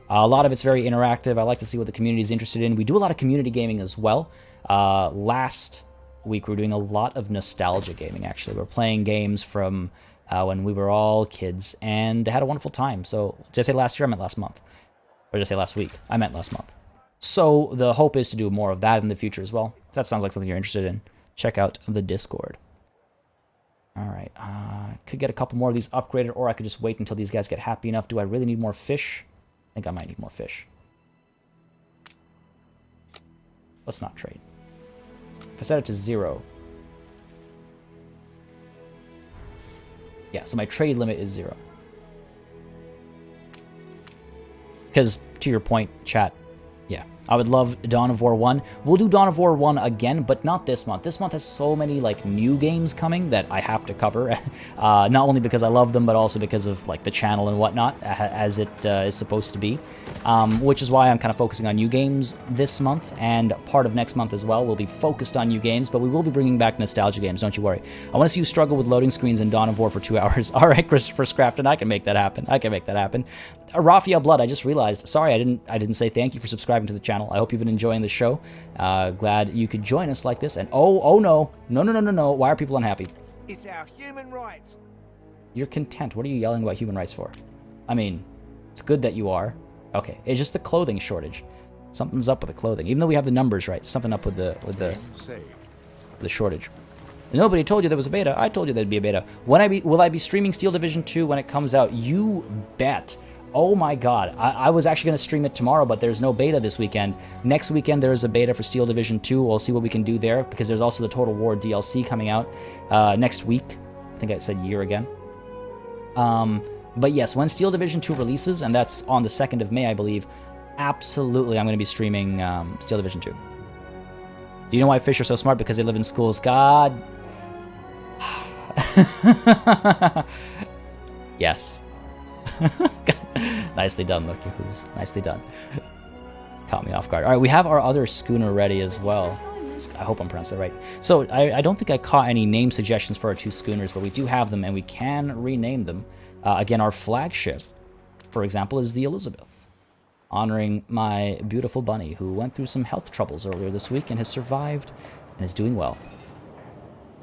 a lot of it's very interactive. I like to see what the community is interested in. We do a lot of community gaming as well. Last week we were doing a lot of nostalgia gaming, actually. We were playing games from when we were all kids and had a wonderful time. So, did I say last year? I meant last month. Or did I say last week? I meant last month. So, the hope is to do more of that in the future as well. If that sounds like something you're interested in, check out the Discord. Alright, could get a couple more of these upgraded, or I could just wait until these guys get happy enough. Do I really need more fish? I think I might need more fish. Let's not trade. If I set it to 0... Yeah, so my trade limit is 0. Because, to your point, chat, yeah, I would love Dawn of War 1. We'll do Dawn of War 1 again, but not this month. This month has so many, like, new games coming that I have to cover. Not only because I love them, but also because of, like, the channel and whatnot, as it is supposed to be. Which is why I'm kind of focusing on new games this month, and part of next month as well. We'll be focused on new games, but we will be bringing back nostalgia games, don't you worry. I want to see you struggle with loading screens in Dawn of War for 2 hours. All right, Christopher Scrafton, I can make that happen. I can make that happen. Raphael Blood, I just realized. Sorry, I didn't say thank you for subscribing to the channel. I hope you've been enjoying the show. Glad you could join us like this. And oh no. No. Why are people unhappy? It's our human rights. You're content. What are you yelling about human rights for? I mean, it's good that you are. Okay, it's just the clothing shortage. Something's up with the clothing. Even though we have the numbers right, something up with the shortage. Nobody told you there was a beta. I told you there'd be a beta. Will I be streaming Steel Division 2 when it comes out? You bet. Oh my god. I was actually going to stream it tomorrow, but there's no beta this weekend. Next weekend there is a beta for Steel Division 2. We'll see what we can do there, because there's also the Total War DLC coming out next week. I think I said year again. But yes, when Steel Division 2 releases, and that's on the 2nd of May, I believe, absolutely I'm going to be streaming Steel Division 2. Do you know why fish are so smart? Because they live in schools. God. Yes. Nicely done, Loki Who's. Nicely done. Caught me off guard. All right, we have our other schooner ready as well. I hope I'm pronouncing that right. So I don't think I caught any name suggestions for our 2 schooners, but we do have them, and we can rename them. Again, our flagship, for example, is the Elizabeth, honoring my beautiful bunny who went through some health troubles earlier this week and has survived and is doing well.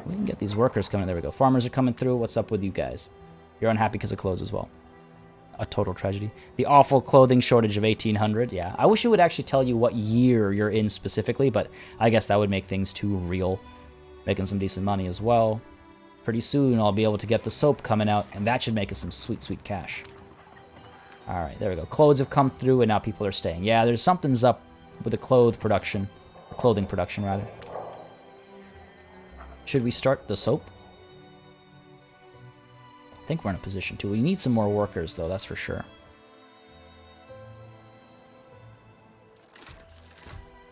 We can get these workers coming. There we go. Farmers are coming through. What's up with you guys? You're unhappy because of clothes as well. A total tragedy. The awful clothing shortage of 1800. Yeah, I wish it would actually tell you what year you're in specifically, but I guess that would make things too real. Making some decent money as well. Pretty soon I'll be able to get the soap coming out, and that should make us some sweet, sweet cash. Alright, there we go. Clothes have come through, and now people are staying. Yeah, there's something's up with the clothing production, rather. Should we start the soap? I think we're in a position to. We need some more workers, though, that's for sure.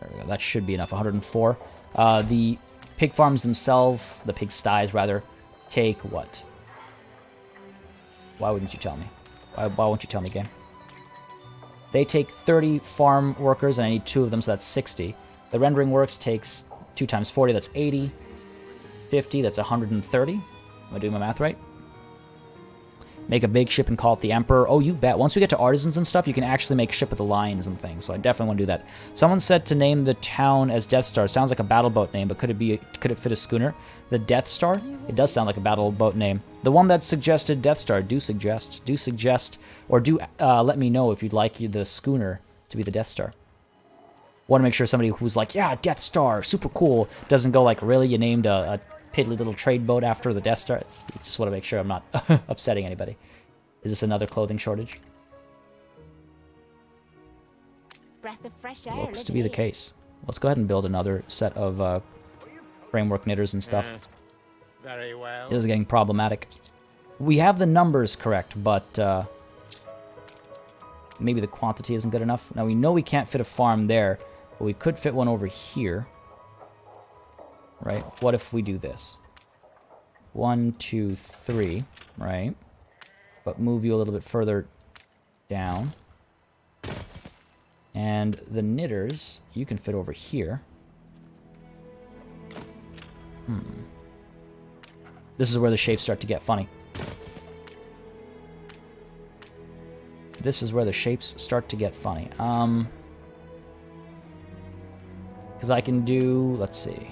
There we go. That should be enough. 104. The pig farms themselves, the pig sties, rather, take what? Why wouldn't you tell me? Why won't you tell me, game? They take 30 farm workers, and I need 2 of them, so that's 60. The rendering works takes 2 times 40, that's 80. 50, that's 130. Am I doing my math right? Make a big ship and call it the Emperor. Oh, you bet. Once we get to artisans and stuff, you can actually make ship with the lines and things, so I definitely want to do that. Someone said to name the town as Death Star. Sounds like a battle boat name, but could it fit a schooner? The Death Star? It does sound like a battle boat name. The one that suggested Death Star, do suggest, or do let me know if you'd like the schooner to be the Death Star. Want to make sure somebody who's like, yeah, Death Star, super cool, doesn't go like, really, you named a piddly little trade boat after the Death Star? I just want to make sure I'm not upsetting anybody. Is this another clothing shortage? Breath of fresh air. Looks to be the case. Let's go ahead and build another set of framework knitters and stuff. Very well. This is getting problematic. We have the numbers correct, but maybe the quantity isn't good enough. Now, we know we can't fit a farm there, but we could fit one over here. Right? What if we do this? 1, 2, 3, right? But move you a little bit further down. And the knitters, you can fit over here. This is where the shapes start to get funny. This is where the shapes start to get funny. Because I can do, let's see.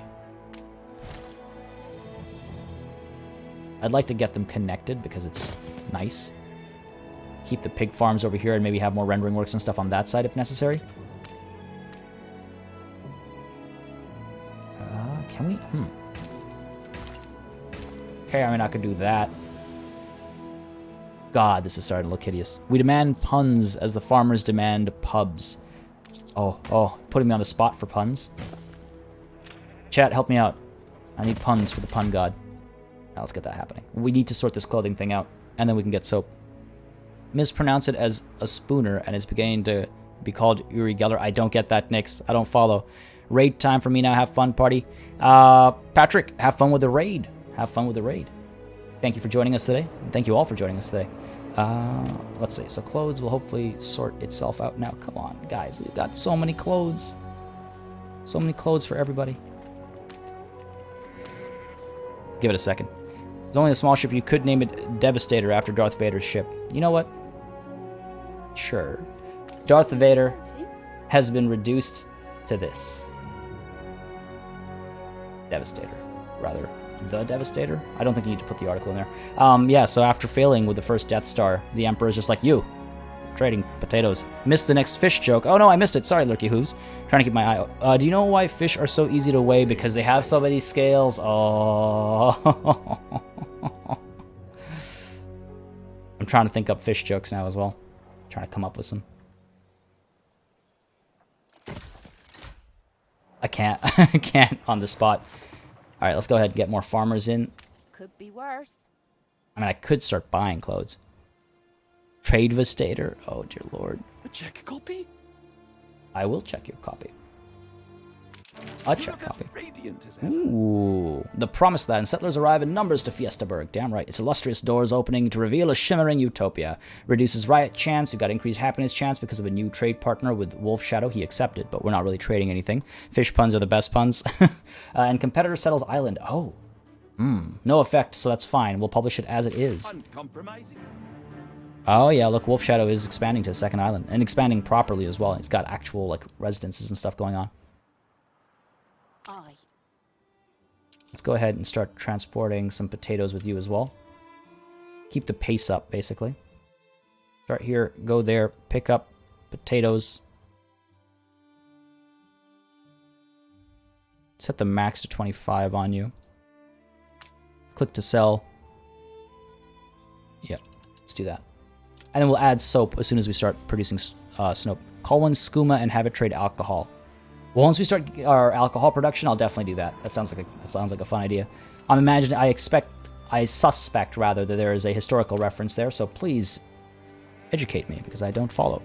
I'd like to get them connected because it's nice. Keep the pig farms over here and maybe have more rendering works and stuff on that side if necessary. Can we? Okay, I mean, I could do that. God, this is starting to look hideous. We demand puns as the farmers demand pubs. Oh, putting me on the spot for puns. Chat, help me out. I need puns for the pun god. Now let's get that happening. We need to sort this clothing thing out, and then we can get soap. Mispronounce it as a spooner, and it's beginning to be called Uri Geller. I don't get that, Nix. I don't follow. Raid time for me now. Have fun, party. Patrick, have fun with the raid. Have fun with the raid. Thank you for joining us today. And thank you all for joining us today. Let's see. So clothes will hopefully sort itself out now. Come on, guys. We've got so many clothes. So many clothes for everybody. Give it a second. There's only a small ship. You could name it Devastator after Darth Vader's ship. You know what? Sure. Darth Vader has been reduced to this. Devastator. Rather, the Devastator? I don't think you need to put the article in there. Yeah, so after failing with the first Death Star, the Emperor's just like, you. Trading potatoes. Missed the next fish joke. Oh no, I missed it. Sorry, Lurky Who's. Trying to keep my eye out. Do you know why fish are so easy to weigh? Because they have so many scales. Oh. I'm trying to think up fish jokes now as well. Trying to come up with some. I can't. I can't on the spot. Alright, let's go ahead and get more farmers in. Could be worse. I mean, I could start buying clothes. Trade Devastator. Oh, dear lord. A check copy? I will check your copy. A You check look as copy. radiant as ever. Ooh. The Promised Land. Settlers arrive in numbers to Fiestaburg. Damn right. Its illustrious doors opening to reveal a shimmering utopia. Reduces riot chance. We've got increased happiness chance because of a new trade partner with Wolf Shadow. He accepted, but we're not really trading anything. Fish puns are the best puns. And competitor settles island. Oh. No effect, so that's fine. We'll publish it as it is. Uncompromising. Oh yeah, look, Wolf Shadow is expanding to the second island. And expanding properly as well. It's got actual, like, residences and stuff going on. Aye. Let's go ahead and start transporting some potatoes with you as well. Keep the pace up, basically. Start here, go there, pick up potatoes. Set the max to 25 on you. Click to sell. Yep, let's do that. And then we'll add soap as soon as we start producing soap. Call one skooma and have it trade alcohol. Well, once we start our alcohol production, I'll definitely do that. That sounds like a fun idea. I suspect rather that there is a historical reference there, so please educate me because I don't follow.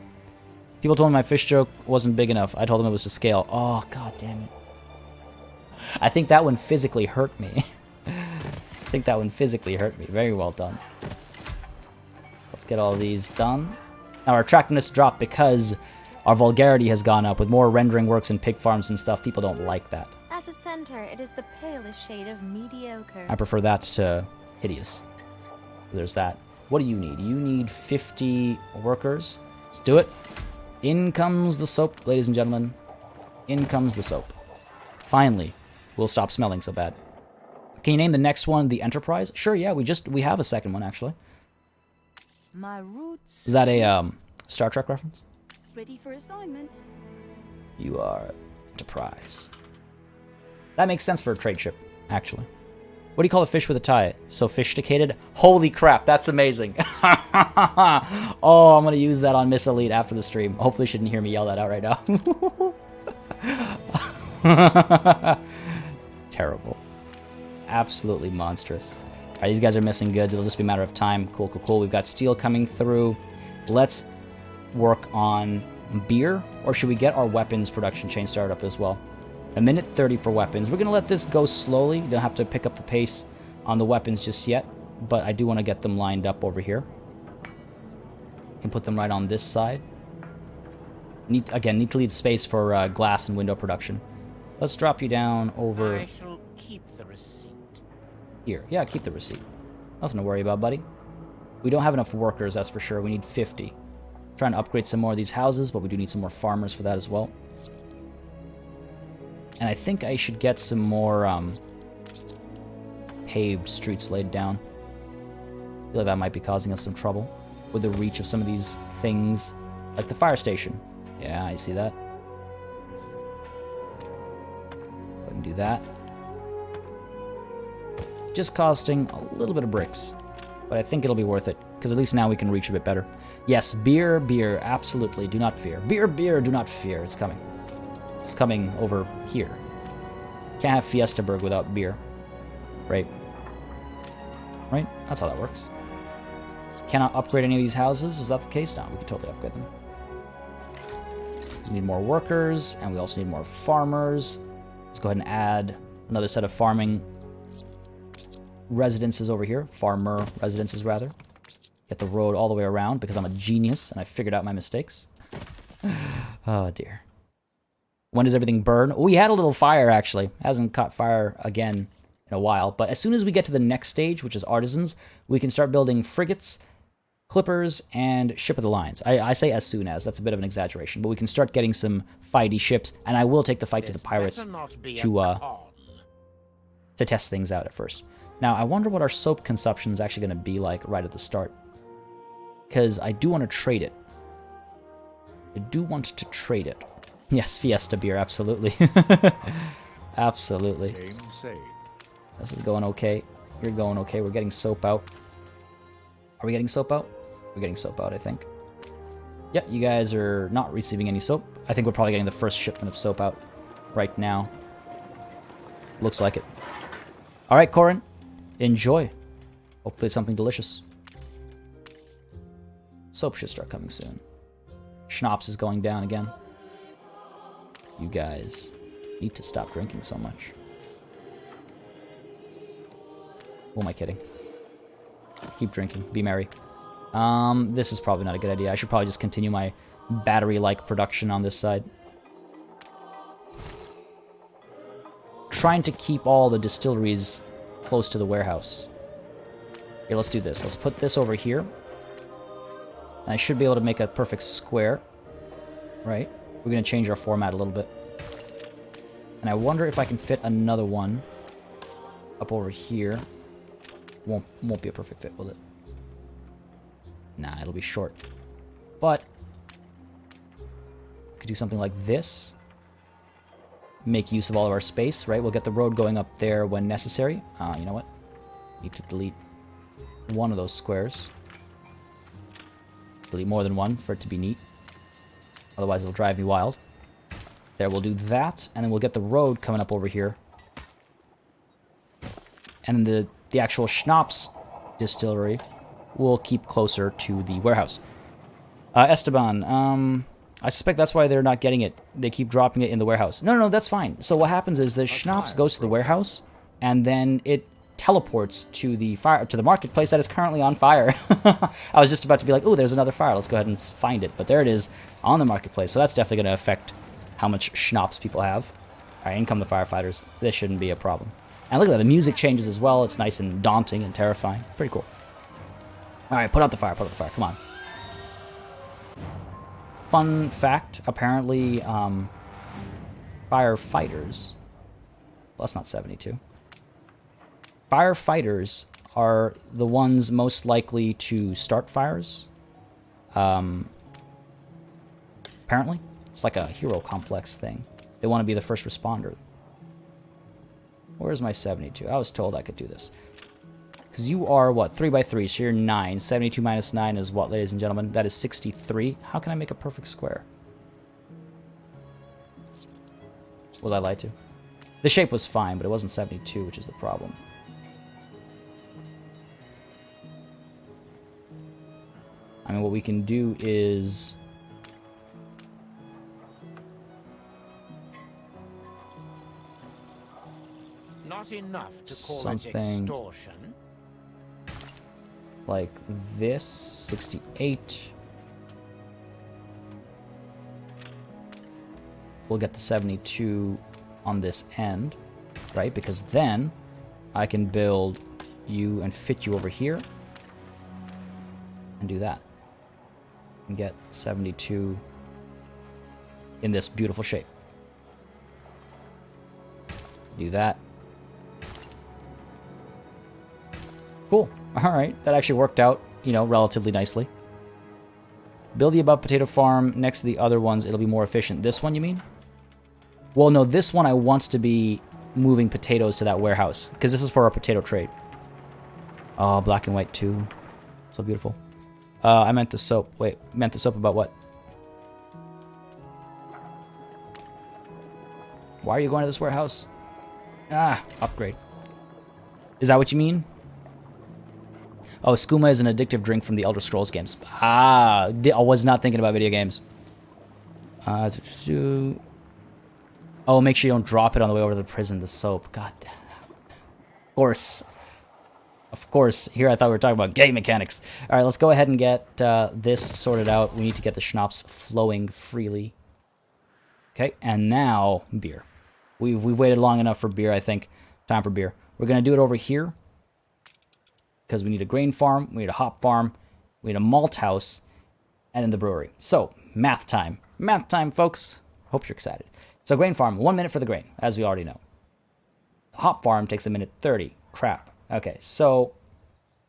People told me my fish joke wasn't big enough. I told them it was to scale. Oh, god damn it. I think that one physically hurt me. Very well done. Let's get all these done. Now our attractiveness dropped because our vulgarity has gone up with more rendering works and pig farms and stuff. People don't like that. As a center, it is the palest shade of mediocre. I prefer that to hideous. There's that. What do you need? You need 50 workers. Let's do it. In comes the soap, ladies and gentlemen. In comes the soap. Finally, we'll stop smelling so bad. Can you name the next one the Enterprise? Sure, yeah, we have a second one actually. My roots. Is that a Star Trek reference? Ready for assignment. You are Enterprise. That makes sense for a trade ship, actually. What do you call a fish with a tie? Sophisticated? Holy crap, that's amazing. Oh, I'm going to use that on Miss Elite after the stream. Hopefully she didn't hear me yell that out right now. Terrible. Absolutely monstrous. All right, these guys are missing goods. It'll just be a matter of time. Cool, cool, cool. We've got steel coming through. Let's work on beer, or should we get our weapons production chain started up as well? A minute 30 for weapons. We're going to let this go slowly. You don't have to pick up the pace on the weapons just yet, but I do want to get them lined up over here. Can put them right on this side. Need to leave space for glass and window production. Let's drop you down over I shall keep the receipt. here. Yeah, keep the receipt. Nothing to worry about, buddy. We don't have enough workers, that's for sure. We need 50. Trying to upgrade some more of these houses, but we do need some more farmers for that as well. And I think I should get some more paved streets laid down. I feel like that might be causing us some trouble with the reach of some of these things, like the fire station. Yeah, I see that. Go ahead and do that. just costing a little bit of bricks. But I think it'll be worth it, because at least now we can reach a bit better. Yes, beer, beer, absolutely, do not fear. Beer, beer, do not fear. It's coming. It's coming over here. Can't have Fiestaburg without beer. Right? Right? That's how that works. Cannot upgrade any of these houses? Is that the case? No, we can totally upgrade them. We need more workers, and we also need more farmers. Let's go ahead and add another set of farming residences over here. Farmer residences, rather. Get the road all the way around, because I'm a genius, and I figured out my mistakes. Oh, dear. When does everything burn? Oh, we had a little fire, actually. Hasn't caught fire again in a while. But as soon as we get to the next stage, which is artisans, we can start building frigates, clippers, and ship of the lines. I say as soon as. That's a bit of an exaggeration. But we can start getting some fighty ships, and I will take the fight to the pirates to test things out at first. Now, I wonder what our soap consumption is actually going to be like right at the start. Because I do want to trade it. I do want to trade it. Yes, Fiesta beer, absolutely. Absolutely. This is going okay. You're going okay. We're getting soap out. Are we getting soap out? We're getting soap out, I think. Yep, you guys are not receiving any soap. I think we're probably getting the first shipment of soap out right now. Looks like it. Alright, Corin. Enjoy. Hopefully it's something delicious. Soap should start coming soon. Schnapps is going down again. You guys need to stop drinking so much. Who am I kidding? Keep drinking. Be merry. This is probably not a good idea. I should probably just continue my battery-like production on this side. Trying to keep all the distilleries close to the warehouse. Here, let's do this. Let's put this over here. And I should be able to make a perfect square. Right? We're going to change our format a little bit. And I wonder if I can fit another one up over here. Won't be a perfect fit, will it? Nah, it'll be short. But could do something like this. Make use of all of our space, right? We'll get the road going up there when necessary. You know what? Need to delete one of those squares. Delete more than one for it to be neat. Otherwise it'll drive me wild. There, we'll do that, and then we'll get the road coming up over here. And the actual Schnapps distillery will keep closer to the warehouse. Esteban, I suspect that's why they're not getting it. They keep dropping it in the warehouse. No, that's fine. So what happens is the Schnapps goes to the warehouse, and then it teleports to the marketplace that is currently on fire. I was just about to be like, oh, there's another fire. Let's go ahead and find it. But there it is on the marketplace. So that's definitely going to affect how much Schnapps people have. All right, in come the firefighters. This shouldn't be a problem. And look at that. The music changes as well. It's nice and daunting and terrifying. Pretty cool. All right, put out the fire. Put out the fire. Come on. Fun fact, apparently, firefighters... Well, that's not 72. Firefighters are the ones most likely to start fires. Apparently. It's like a hero complex thing. They want to be the first responder. Where's my 72? I was told I could do this. Because you are, what, 3 by 3, so you're 9. 72 minus 9 is what, ladies and gentlemen? That is 63. How can I make a perfect square? Was I lied to? The shape was fine, but it wasn't 72, which is the problem. I mean, what we can do is... Not enough to call something it extortion. Like this, 68. We'll get the 72 on this end, right? Because then I can build you and fit you over here and do that. And get 72 in this beautiful shape. Do that. Cool. Alright, that actually worked out, you know, relatively nicely. Build the above potato farm next to the other ones. It'll be more efficient. This one, you mean? Well, no, this one I want to be moving potatoes to that warehouse, because this is for our potato trade. Oh, black and white too. So beautiful. I meant the soap. Wait, meant the soap about what? Why are you going to this warehouse? Ah, upgrade. Is that what you mean? Oh, skooma is an addictive drink from the Elder Scrolls games. Ah, I was not thinking about video games. Oh, make sure you don't drop it on the way over to the prison, the soap. God damn. Of course. Of course. Here I thought we were talking about game mechanics. All right, let's go ahead and get this sorted out. We need to get the schnapps flowing freely. Okay, and now beer. We've waited long enough for beer, I think. Time for beer. We're going to do it over here because we need a grain farm, we need a hop farm, we need a malt house, and then the brewery. So, math time. Math time, folks. Hope you're excited. So, grain farm, 1 minute for the grain, as we already know. Hop farm takes 1 minute 30. Crap. Okay, so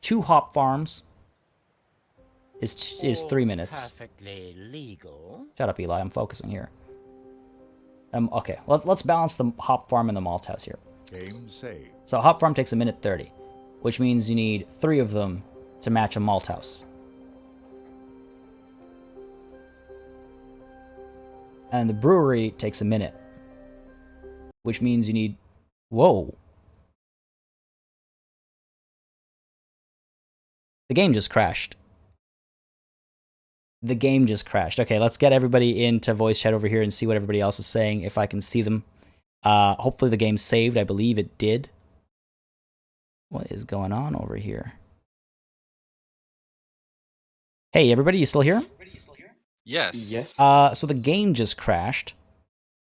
2 hop farms is 3 minutes. Perfectly legal. Shut up, Eli. I'm focusing here. Okay, let's balance the hop farm and the malt house here. Game saved. So hop farm takes 1 minute 30, which means you need 3 of them to match a malt house. And the brewery takes 1 minute, which means you need... Whoa. The game just crashed. The game just crashed. Okay, let's get everybody into voice chat over here and see what everybody else is saying, if I can see them. Hopefully the game saved. I believe it did. What is going on over here? Hey, everybody, you still here? Yes. Yes. So the game just crashed,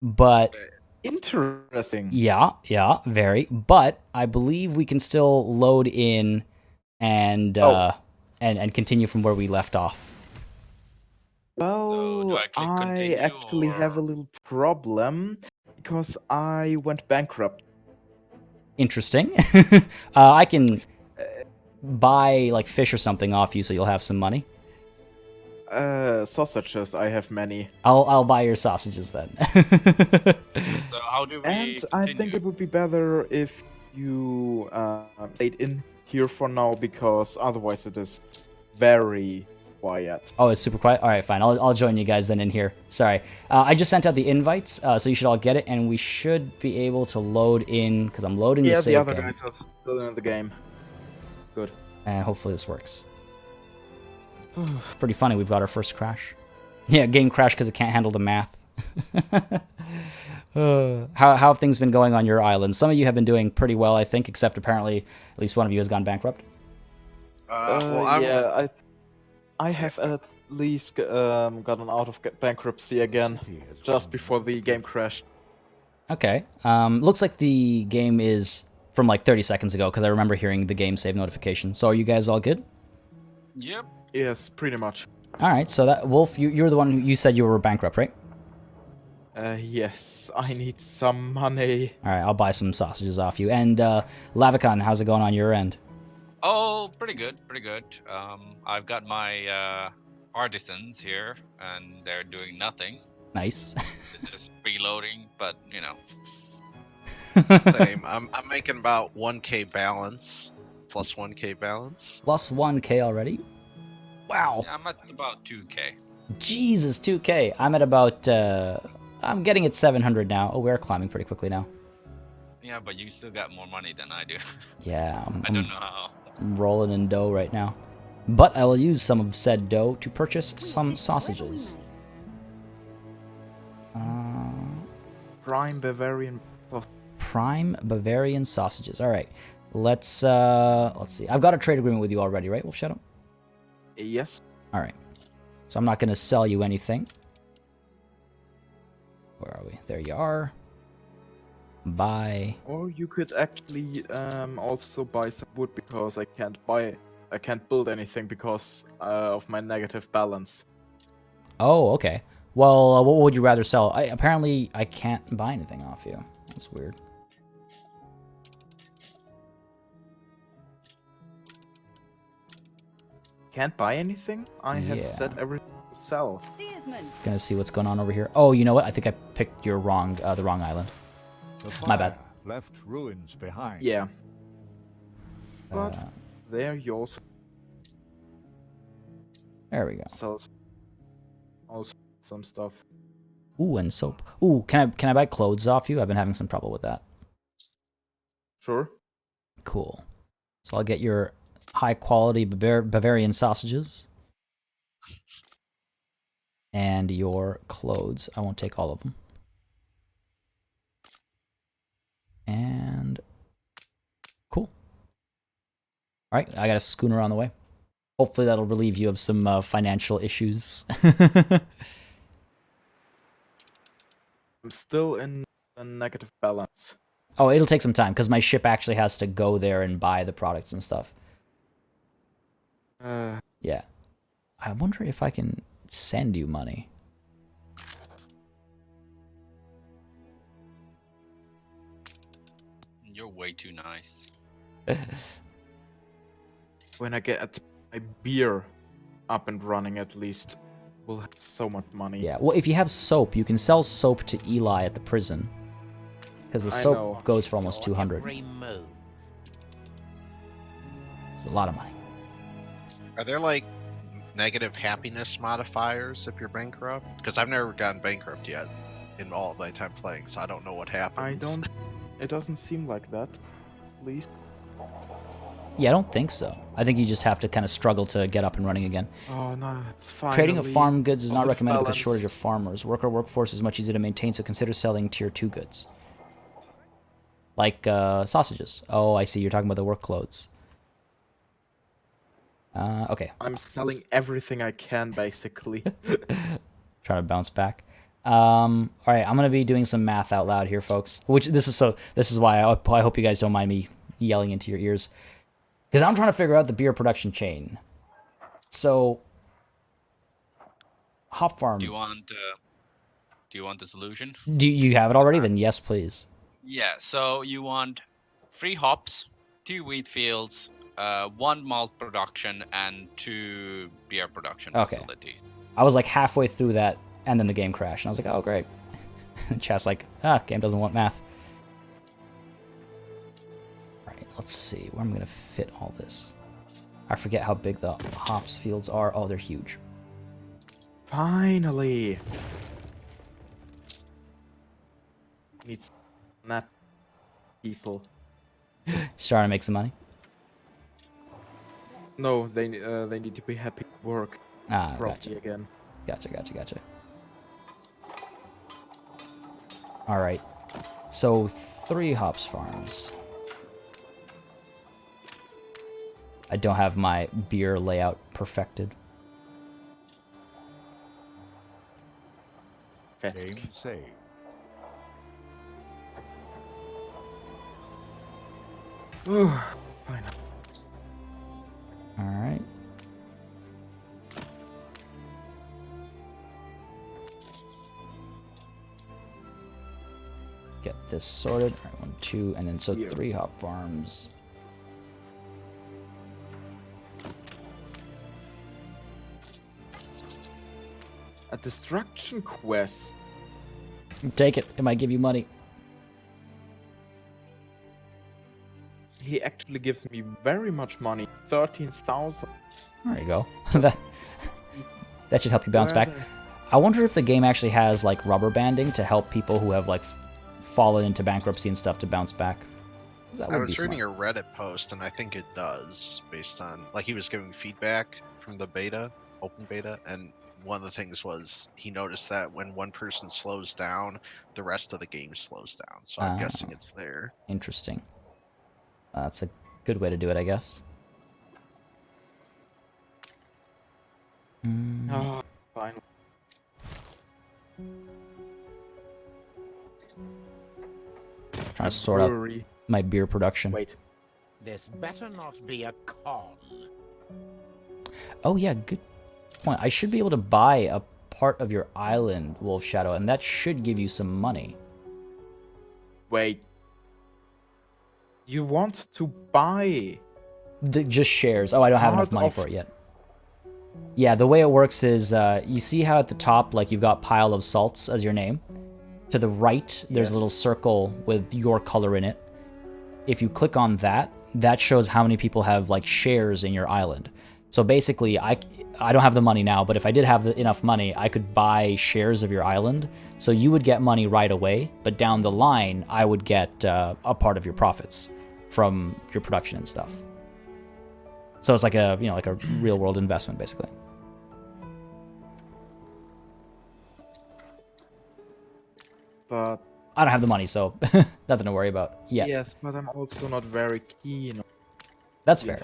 but... Interesting. Yeah, very. But I believe we can still load in and and continue from where we left off. Well, do I click I continue, actually have a or- little problem because I went bankrupt. Interesting. I can buy like fish or something off you, so you'll have some money. Sausages, I have many. I'll buy your sausages then. So how do we And I think continue? it would be better if you stayed in here for now, because otherwise it is very quiet. Oh, it's super quiet. All right, fine. I'll join you guys then in here. Sorry, I just sent out the invites, so you should all get it, and we should be able to load in because I'm loading the Yeah, save the other game, guys are still in the game. Good. and hopefully this works. Pretty funny. We've got our first crash. Yeah, game crashed because it can't handle the math. How have things been going on your island? Some of you have been doing pretty well, I think, except apparently at least one of you has gone bankrupt. Well, I'm, Yeah, I have at least gotten out of bankruptcy again just before the game crashed. Okay. Looks like the game is from like 30 seconds ago because I remember hearing the game save notification. So are you guys all good? Yep. Yes, pretty much. All right. So that Wolf, you're the one who you said you were bankrupt, right? Yes, I need some money. All right. I'll buy some sausages off you. And Lavicon, how's it going on your end? Oh, pretty good, pretty good. I've got my artisans here, and they're doing nothing. Nice. They're just reloading, but you know. same. I'm making about 1k balance, plus 1k balance. Plus 1K already. Wow. I'm at about 2k. Jesus, 2K. I'm at about, I'm getting at 700 now. Oh, we're climbing pretty quickly now. Yeah, but you still got more money than I do. Yeah, I don't know how. I'm rolling in dough right now. But I will use some of said dough to purchase some sausages. Prime Bavarian. Prime Bavarian sausages. All right. Let's see. I've got a trade agreement with you already, right, Wolf Shadow? Yes. All right. So I'm not going to sell you anything. Where are we? There you are. Buy. Or you could actually also buy some wood, because I can't build anything because of my negative balance. Oh, okay. Well, what would you rather sell? Apparently, I can't buy anything off you. That's weird. Can't buy anything? I have Yeah. said everything to sell. Gonna see what's going on over here. Oh, you know what? I think I picked the wrong island. My bad. left ruins behind. Yeah. But there you also There we go. sell also some stuff. Ooh, and soap. Ooh, can I buy clothes off you? I've been having some trouble with that. Sure. Cool. So I'll get your high quality Bavarian sausages. And your clothes. I won't take all of them. And cool. All right, I got a schooner on the way. Hopefully that'll relieve you of some financial issues. I'm still in a negative balance. Oh, it'll take some time because my ship actually has to go there and buy the products and stuff. Yeah. I wonder if I can send you money. You're way too nice. When I get my beer up and running, at least, we'll have so much money. Yeah, well, if you have soap, you can sell soap to Eli at the prison. Because the I soap know. goes for almost 200. Every move. It's a lot of money. Are there like negative happiness modifiers if you're bankrupt? Because I've never gotten bankrupt yet in all of my time playing, so I don't know what happens. It doesn't seem like that, at least. Yeah, I don't think so. I think you just have to kind of struggle to get up and running again. Oh no, it's fine. Trading of farm goods is not positive recommended because balance. shortage of farmers. Workforce is much easier to maintain, so consider selling tier 2 goods. Like sausages. Oh, I see. You're talking about the work clothes. Okay. I'm selling everything I can, basically. Trying to bounce back. All right, I'm gonna be doing some math out loud here, folks. This is why I hope you guys don't mind me yelling into your ears, because I'm trying to figure out the beer production chain. So, hop farm. Do you want the solution? Do you have it already? Then yes, please. Yeah. So you want 3 hops, 2 wheat fields, 1 malt production, and 2 beer production facilities. I was like halfway through that, and then the game crashed, and I was like, oh great. Chat's like, game doesn't want math. Alright, let's see where I'm gonna fit all this. I forget how big the hops fields are. Oh, they're huge. Finally. Need snap people. Starting to make some money. No, they need to be happy to work properly again. Gotcha. Alright. So 3 hops farms. I don't have my beer layout perfected. Game saved. Fine. Alright. Get this sorted. Alright, 1, 2, and then so 3 hop farms. A destruction quest. Take it. It might give you money. He actually gives me very much money. 13,000. There you go. that should help you bounce back. I wonder if the game actually has like rubber banding to help people who have like fallen into bankruptcy and stuff to bounce back. I was reading a Reddit post, and I think it does, based on like he was giving feedback from the beta, open beta, and one of the things was he noticed that when one person slows down, the rest of the game slows down. So I'm guessing it's there. Interesting. That's a good way to do it, I guess. Oh, fine. Trying to sort out my beer production. Wait. This better not be a con. Oh yeah, good point. I should be able to buy a part of your island, Wolf Shadow, and that should give you some money. Wait. You want to buy just shares. Oh, I don't have enough money for it yet. Yeah, the way it works is, you see how at the top, like, you've got Pile of Salts as your name? To the right, there's a little circle with your color in it. If you click on that, that shows how many people have like shares in your island. So basically, I don't have the money now, but if I did have enough money, I could buy shares of your island. So you would get money right away, but down the line, I would get a part of your profits from your production and stuff. So it's like a like a real world investment, basically. But I don't have the money, so nothing to worry about yet. yes, but I'm also not very keen. That's fair.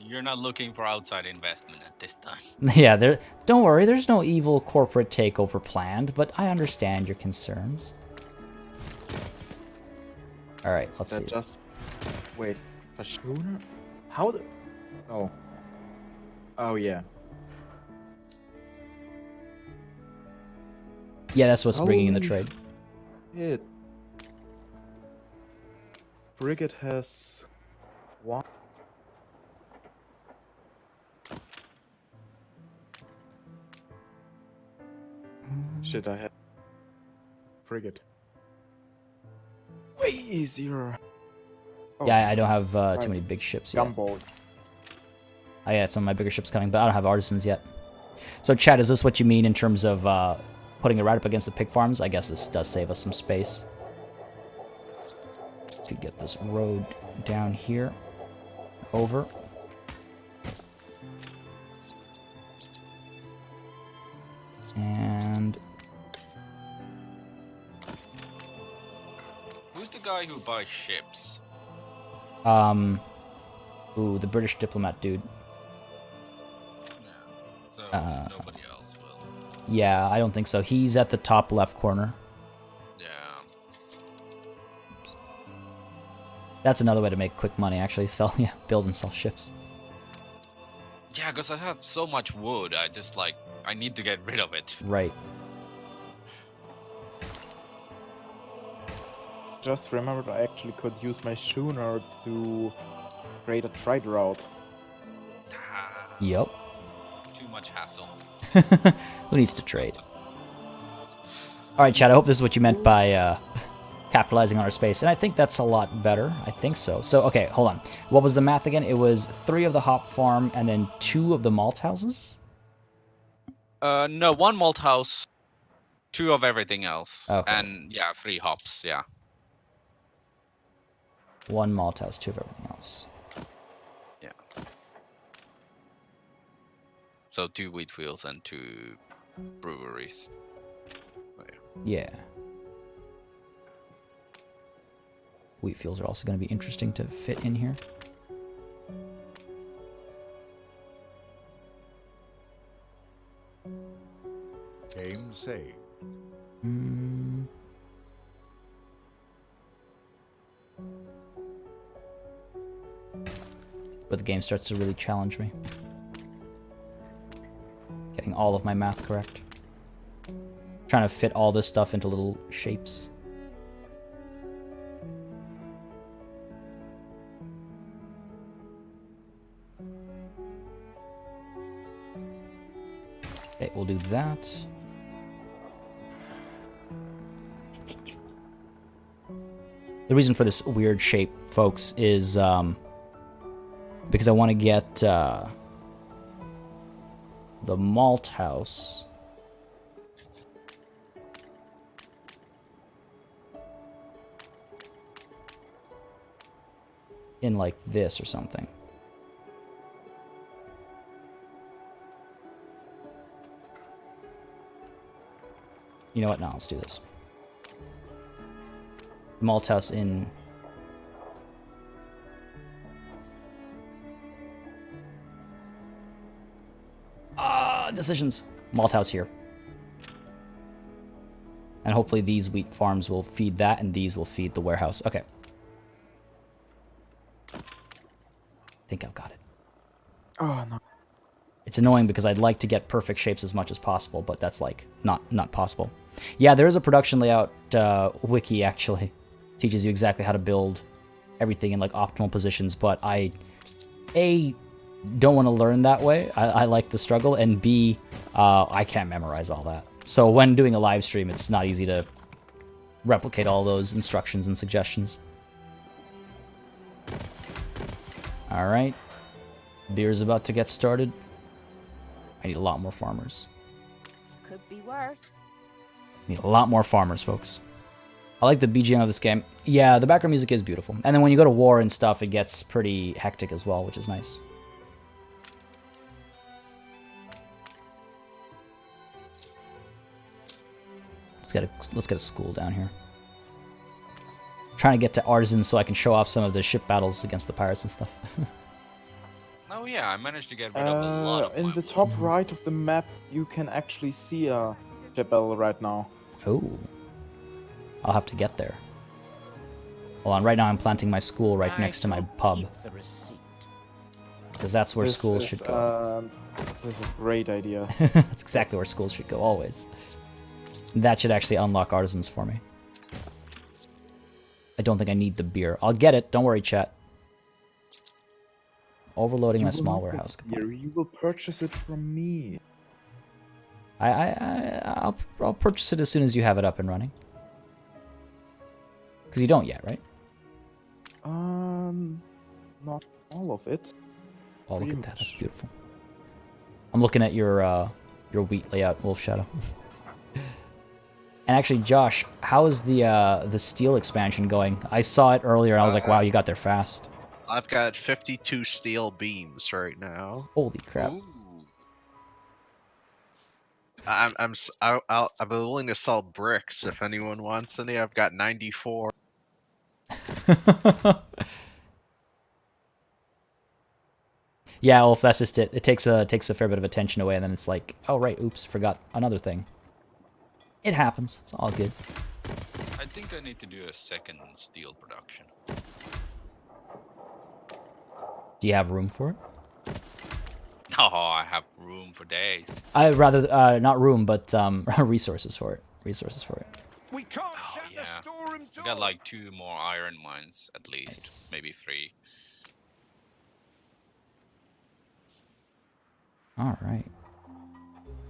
You're not looking for outside investment at this time. Yeah, don't worry, there's no evil corporate takeover planned, but I understand your concerns. Alright, let's see. Just wait, Verschoner? How the Oh. Oh yeah. Yeah, that's what's bringing in the trade. It. Frigate has one. Shit, I have frigate. Way easier. Oh, Yeah, I don't have too many big ships yet. gunboat. I got some of my bigger ships coming, but I don't have artisans yet. So, Chad, is this what you mean in terms of putting it right up against the pig farms? I guess this does save us some space. To get this road down here, over. And Who's the guy who buys ships? ooh, the British diplomat dude. Yeah. So nobody else will. Yeah, I don't think so. He's at the top left corner. Yeah. That's another way to make quick money, actually. Build and sell ships. Yeah, because I have so much wood, I need to get rid of it. Right. Just remembered I actually could use my schooner to create a trade route. Yep. Too much hassle. Who needs to trade? Alright, Chad, I hope this is what you meant by capitalizing on our space. And I think that's a lot better. I think so. So, okay, hold on. What was the math again? It was 3 of the hop farm and then 2 of the malt houses? No, 1 malt house, 2 of everything else. Okay. And, yeah, 3 hops, yeah. 1 malt house, 2 of everything else. Yeah. So 2 wheat fields and 2 breweries. So, yeah. Yeah. Wheat fields are also going to be interesting to fit in here. Game saved. But the game starts to really challenge me. Getting all of my math correct. Trying to fit all this stuff into little shapes. Okay, we'll do that. The reason for this weird shape, folks, is because I want to get the malt house in like this or something. You know what? No, let's do this. Malt house in... decisions. Malt house here. And hopefully these wheat farms will feed that, and these will feed the warehouse. Okay. I think I've got it. Oh no. It's annoying because I'd like to get perfect shapes as much as possible, but that's like not possible. Yeah, there is a production layout wiki actually. Teaches you exactly how to build everything in like optimal positions, but I don't want to learn that way. I like the struggle, and B, I can't memorize all that. So when doing a live stream, it's not easy to replicate all those instructions and suggestions. Alright. Beer's about to get started. I need a lot more farmers. Could be worse. Need a lot more farmers, folks. I like the BGM of this game. Yeah, the background music is beautiful. And then when you go to war and stuff, it gets pretty hectic as well, which is nice. Let's get a school down here. Trying to get to artisans so I can show off some of the ship battles against the pirates and stuff. Oh yeah, I managed to get rid of a lot of in the top right of the map, you can actually see a ship battle right now. Oh. I'll have to get there. Hold on, right now I'm planting my school right next to my pub. Because that's where schools should go. This is a great idea. That's exactly where schools should go, always. That should actually unlock artisans for me. I don't think I need the beer. I'll get it, don't worry, chat. Overloading my small warehouse. You will purchase it from me. I'll purchase it as soon as you have it up and running. Because you don't yet, right? Not all of it. Oh, look at that. That's beautiful. I'm looking at your wheat layout, Wolf Shadow. And actually, Josh, how is the steel expansion going? I saw it earlier, and I was like, wow, you got there fast. I've got 52 steel beams right now. Holy crap. Ooh. I'm willing to sell bricks if anyone wants any. I've got 94. Yeah, Wolf, that's just it. It takes a fair bit of attention away, and then it's like, oh right, oops, forgot another thing. It happens. It's all good. I think I need to do a second steel production. Do you have room for it? Oh, I have room for days. I rather not room, but resources for it. Resources for it. We can't shut Yeah. the storeroom I door. got like 2 more iron mines at least, Nice. maybe 3. All right.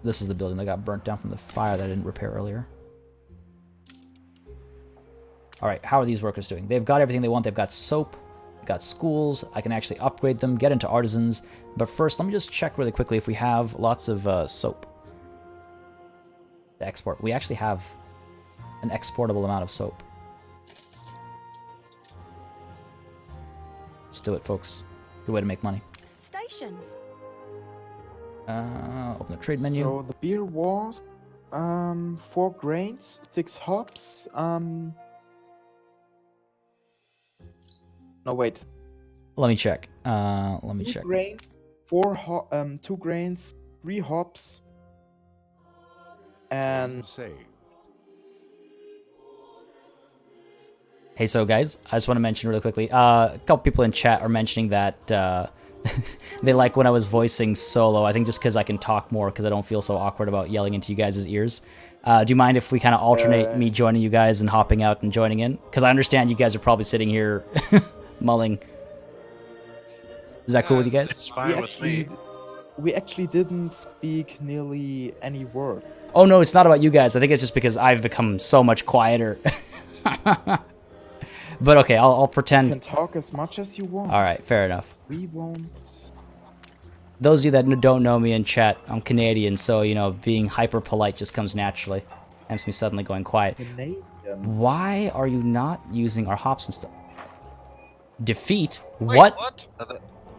This is the building that got burnt down from the fire that I didn't repair earlier. All right, how are these workers doing? They've got everything they want. They've got soap, they've got schools. I can actually upgrade them, get into artisans. But first, let me just check really quickly if we have lots of soap to export. We actually have an exportable amount of soap. Let's do it, folks. Good way to make money. Stations. Open the trade menu. So the beer was 4 grains, 6 hops. No, wait. Let me check. Let me check. 2 grains, 3 hops, and Hey, so guys, I just want to mention really quickly. A couple people in chat are mentioning that they like when I was voicing solo. I think just because I can talk more, because I don't feel so awkward about yelling into you guys' ears. Do you mind if we kind of alternate me joining you guys and hopping out and joining in? Because I understand you guys are probably sitting here mulling. Is that cool with you guys? It's fine with me. we actually didn't speak nearly any word. Oh no, it's not about you guys. I think it's just because I've become so much quieter. But okay, I'll pretend. You can talk as much as you want. All right, fair enough. We won't. Those of you that don't know me in chat, I'm Canadian, so, you know, being hyper polite just comes naturally. Hence me suddenly going quiet. Canadian. Why are you not using our hops and stuff? Defeat? Wait, What?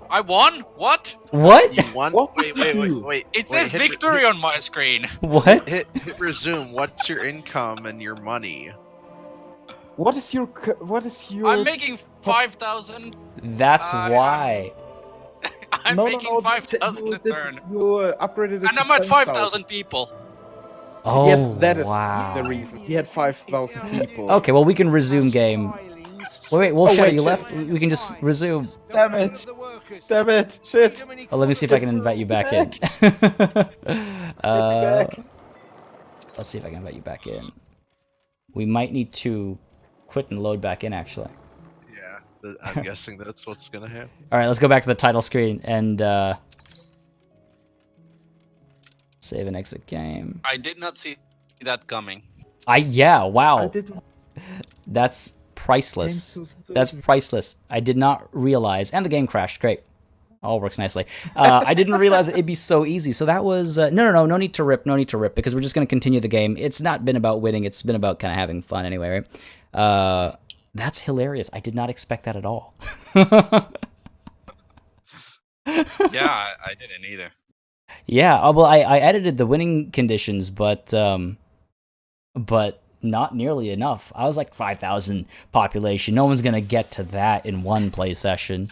I won? What? What? You won? What Wait, did you do? wait. It wait, says victory on my screen. What? Hit resume. What's your income and your money? What is your? I'm making 5,000. That's why. I'm making 5,000 a turn. You upgraded it And to I'm at 10,000. 5,000 people. Oh, Yes, that is wow. the reason. He had 5,000 people. Okay, well, we can resume game. Wait, Wolf Oh, Shadow, wait, you shit. left? We can just resume. Damn it! Damn it! Shit! Oh, let me see if I can invite you back in. back. Let's see if I can invite you back in. We might need to quit and load back in, actually. Yeah, I'm guessing that's what's gonna happen. Alright, let's go back to the title screen and save and exit game. I did not see that coming. Yeah, wow. I didn't. That's priceless. Came so soon. That's priceless. I did not realize, and the game crashed. Great, all works nicely. I didn't realize it'd be so easy. So that was no need to rip, because we're just gonna continue the game. It's not been about winning. It's been about kind of having fun anyway, right? That's hilarious. I did not expect that at all. Yeah, I didn't either. Yeah, well, I edited the winning conditions, but not nearly enough. I was like 5,000 population. No one's gonna get to that in one play session.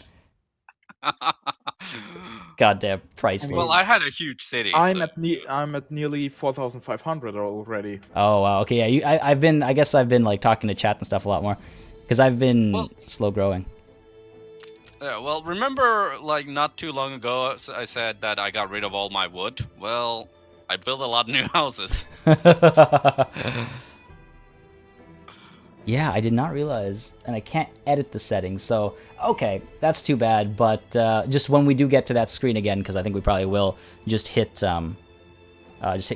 Goddamn priceless. Well, I had a huge city. I'm so- at nearly 4,500 already. Oh wow. Okay, yeah. I guess I've been like talking to chat and stuff a lot more because I've been slow growing. Yeah, well, remember, like, not too long ago, I said that I got rid of all my wood? Well, I built a lot of new houses. Yeah, I did not realize, and I can't edit the settings, so okay, that's too bad. But just when we do get to that screen again, because I think we probably will, just hit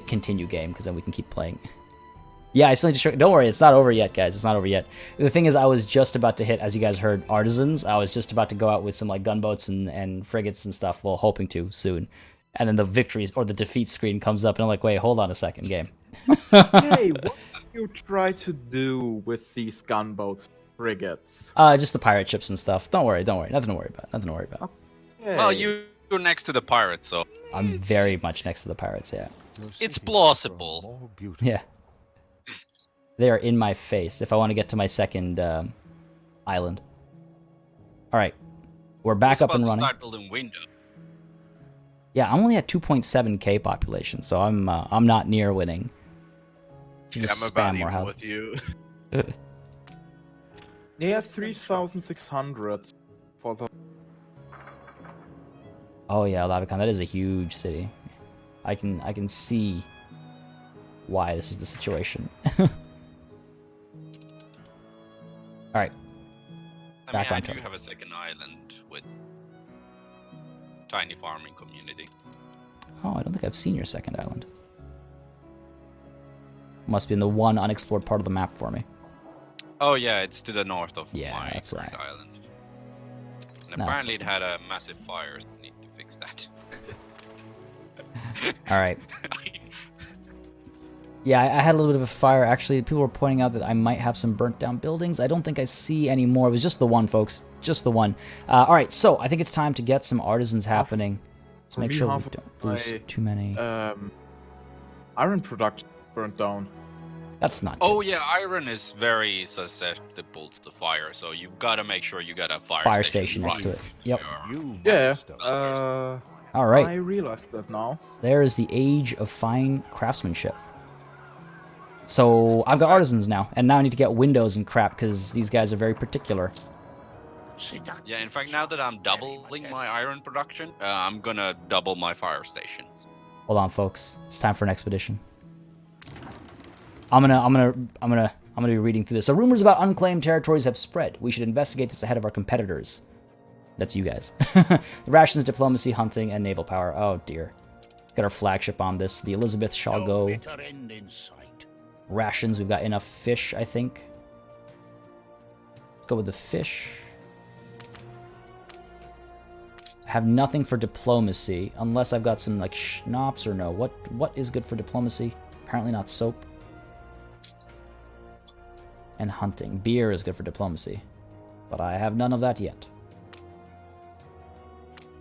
continue game, because then we can keep playing. Yeah, I still need to show. Don't worry, it's not over yet, guys. It's not over yet. The thing is, I was just about to hit, as you guys heard, artisans. I was just about to go out with some like gunboats and frigates and stuff. Well, hoping to soon. And then the victories or the defeat screen comes up, and I'm like, wait, hold on a second, game. Hey, what do you try to do with these gunboats, frigates? Just the pirate ships and stuff. Don't worry. Nothing to worry about. Hey. Well, you're next to the pirates, so I'm very much next to the pirates. Yeah. it's plausible. Yeah. They are in my face if I want to get to my second island. All right, we're back up and running. Start building windows. Yeah, I'm only at 2.7k population, so I'm not near winning. Should just I'm about spam more even houses. with you. Yeah, 3,600 for the. Oh yeah, Lavicon, that is a huge city. I can see why this is the situation. All right. I Back on do track. have a second island with tiny farming community. Oh, I don't think I've seen your second island. Must be in the one unexplored part of the map for me. Oh yeah, it's to the north of Yeah, my that's current right. island. And No, apparently it had a massive fire, so I need to fix that. All right. Yeah, I had a little bit of a fire. Actually, people were pointing out that I might have some burnt down buildings. I don't think I see any more. It was just the one, folks. Just the one. All right, so I think it's time to get some artisans happening. Let's make sure we don't lose too many. Iron production burnt down. That's not good. Oh yeah, iron is very susceptible to the fire, so you've got to make sure you got a fire station next to it. Yep. Yeah. All right. I realized that now. There is the age of fine craftsmanship. So I've got artisans now, and now I need to get windows and crap because these guys are very particular. Yeah, in fact, now that I'm doubling my iron production, I'm gonna double my fire stations. Hold on, folks. It's time for an expedition. I'm gonna be reading through this. So rumors about unclaimed territories have spread. We should investigate this ahead of our competitors. That's you guys. The rations, diplomacy, hunting, and naval power. Oh dear. Got our flagship on this. The Elizabeth shall go. Rations, we've got enough fish, I think. Let's go with the fish. I have nothing for diplomacy, unless I've got some like schnapps or no. What is good for diplomacy? Apparently not soap. And hunting. Beer is good for diplomacy. But I have none of that yet.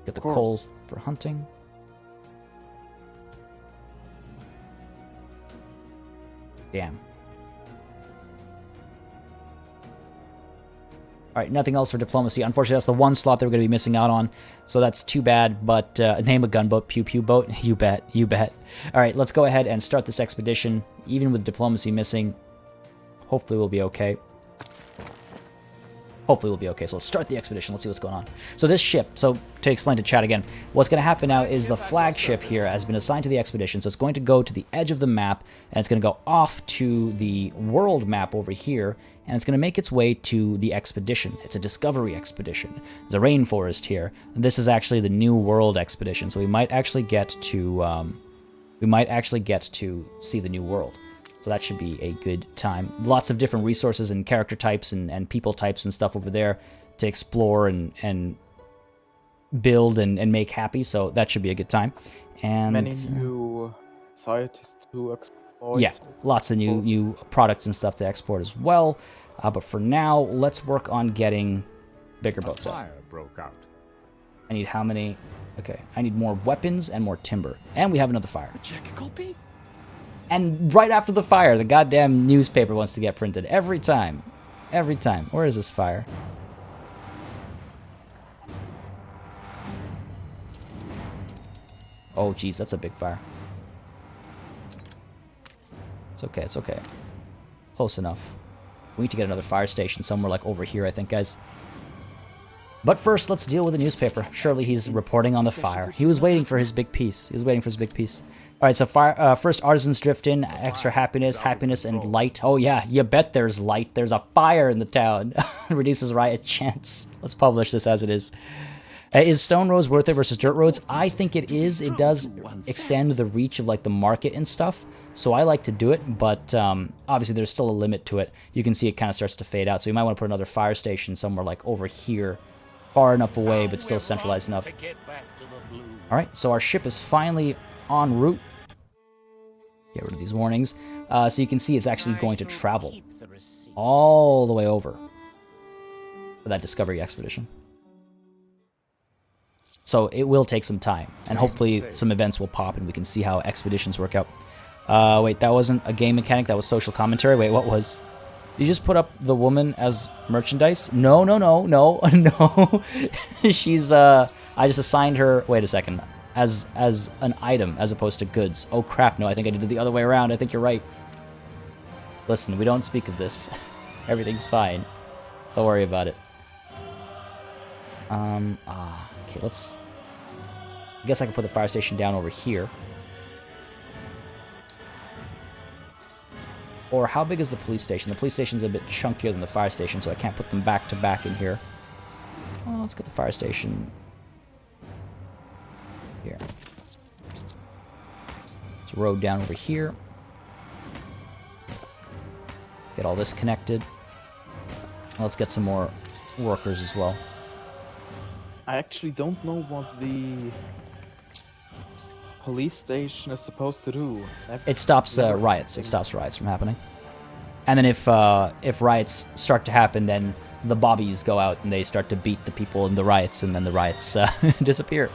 Get the coals for hunting. Damn. Alright, nothing else for diplomacy. Unfortunately, that's the one slot that we're going to be missing out on. So that's too bad, but name a gunboat. Pew Pew boat. You bet. You bet. Alright, let's go ahead and start this expedition. Even with diplomacy missing, hopefully we'll be okay. Hopefully we'll be okay. So let's start the expedition. Let's see what's going on. So this ship, so to explain to chat again, what's going to happen now is the flagship here has been assigned to the expedition. So it's going to go to the edge of the map, and it's going to go off to the world map over here, and it's going to make its way to the expedition. It's a discovery expedition. There's a rainforest here. This is actually the New World expedition, so we might actually get to see the New World. So that should be a good time. Lots of different resources and character types and people types and stuff over there to explore and build and make happy. So that should be a good time. And many new societies to exploit. Yeah, lots of new products and stuff to export as well. But for now, let's work on getting bigger boats up. Fire broke out. I need how many? Okay, I need more weapons and more timber. And we have another fire. Check a copy? And right after the fire, the goddamn newspaper wants to get printed. Every time. Every time. Where is this fire? Oh, geez, that's a big fire. It's okay, it's okay. Close enough. We need to get another fire station somewhere like over here, I think, guys. But first, let's deal with the newspaper. Surely he's reporting on the fire. He was waiting for his big piece. He was waiting for his big piece. All right, so first artisans drift in, extra happiness, and light. Oh yeah, you bet there's light. There's a fire in the town. Reduces riot chance. Let's publish this as it is. Is stone roads worth it versus dirt roads? I think it is. It does extend the reach of like the market and stuff. So I like to do it, but obviously there's still a limit to it. You can see it kind of starts to fade out. So you might want to put another fire station somewhere like over here. Far enough away, but still centralized enough. Alright, so our ship is finally en route. Get rid of these warnings. So you can see it's actually going to travel all the way over for that discovery expedition. So it will take some time, and hopefully some events will pop and we can see how expeditions work out. Wait, that wasn't a game mechanic, that was social commentary? Wait, what was? Did you just put up the woman as merchandise? No. She's, I just assigned her, wait a second, as an item as opposed to goods. Oh crap, no, I think I did it the other way around. I think you're right. Listen, we don't speak of this. Everything's fine. Don't worry about it. Okay, let's... I guess I can put the fire station down over here. Or how big is the police station? The police station's a bit chunkier than the fire station, so I can't put them back to back in here. Well, let's get the fire station here. Let's road down over here. Get all this connected. Let's get some more workers as well. I actually don't know what the police station is supposed to do. It stops riots. It stops riots from happening. And then if riots start to happen, then the bobbies go out and they start to beat the people in the riots, and then the riots disappear.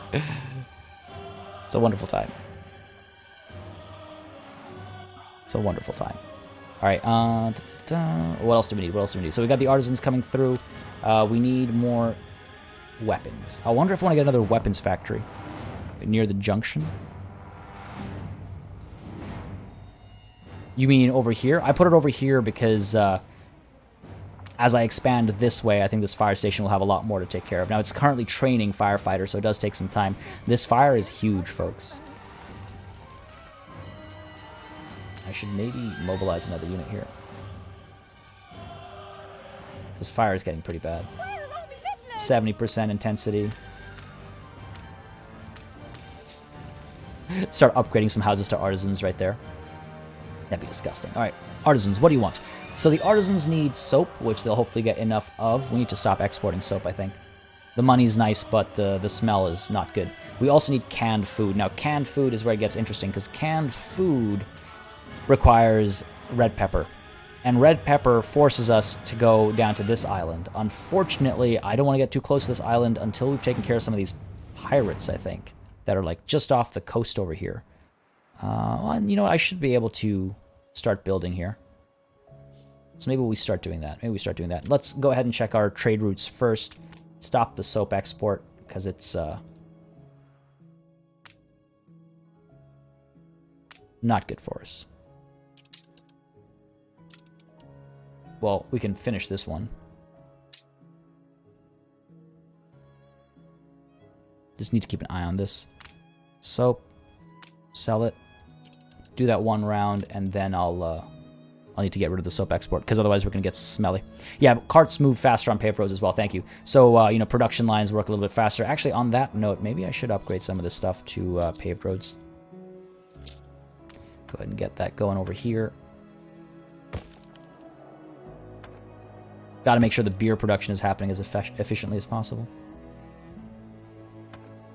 It's a wonderful time. It's a wonderful time. All right. What else do we need? What else do we need? So we got the artisans coming through. We need more weapons. I wonder if I want to get another weapons factory near the junction. You mean over here? I put it over here because as I expand this way, I think this fire station will have a lot more to take care of. Now, it's currently training firefighters, so it does take some time. This fire is huge, folks. I should maybe mobilize another unit here. This fire is getting pretty bad. 70% intensity. Start upgrading some houses to artisans right there. That'd be disgusting. Alright, artisans, what do you want? So the artisans need soap, which they'll hopefully get enough of. We need to stop exporting soap, I think. The money's nice, but the smell is not good. We also need canned food. Now, canned food is where it gets interesting, because canned food requires red pepper. And red pepper forces us to go down to this island. Unfortunately, I don't want to get too close to this island until we've taken care of some of these pirates, I think, that are like just off the coast over here. Well, you know what? I should be able to start building here. So maybe we start doing that. Maybe we start doing that. Let's go ahead and check our trade routes first. Stop the soap export, because it's not good for us. Well, we can finish this one. Just need to keep an eye on this. Soap. Sell it. Do that one round, and then I'll need to get rid of the soap export, because otherwise we're going to get smelly. Yeah, carts move faster on paved roads as well, thank you. So, you know, production lines work a little bit faster. Actually, on that note, maybe I should upgrade some of this stuff to paved roads. Go ahead and get that going over here. Got to make sure the beer production is happening as efficiently as possible.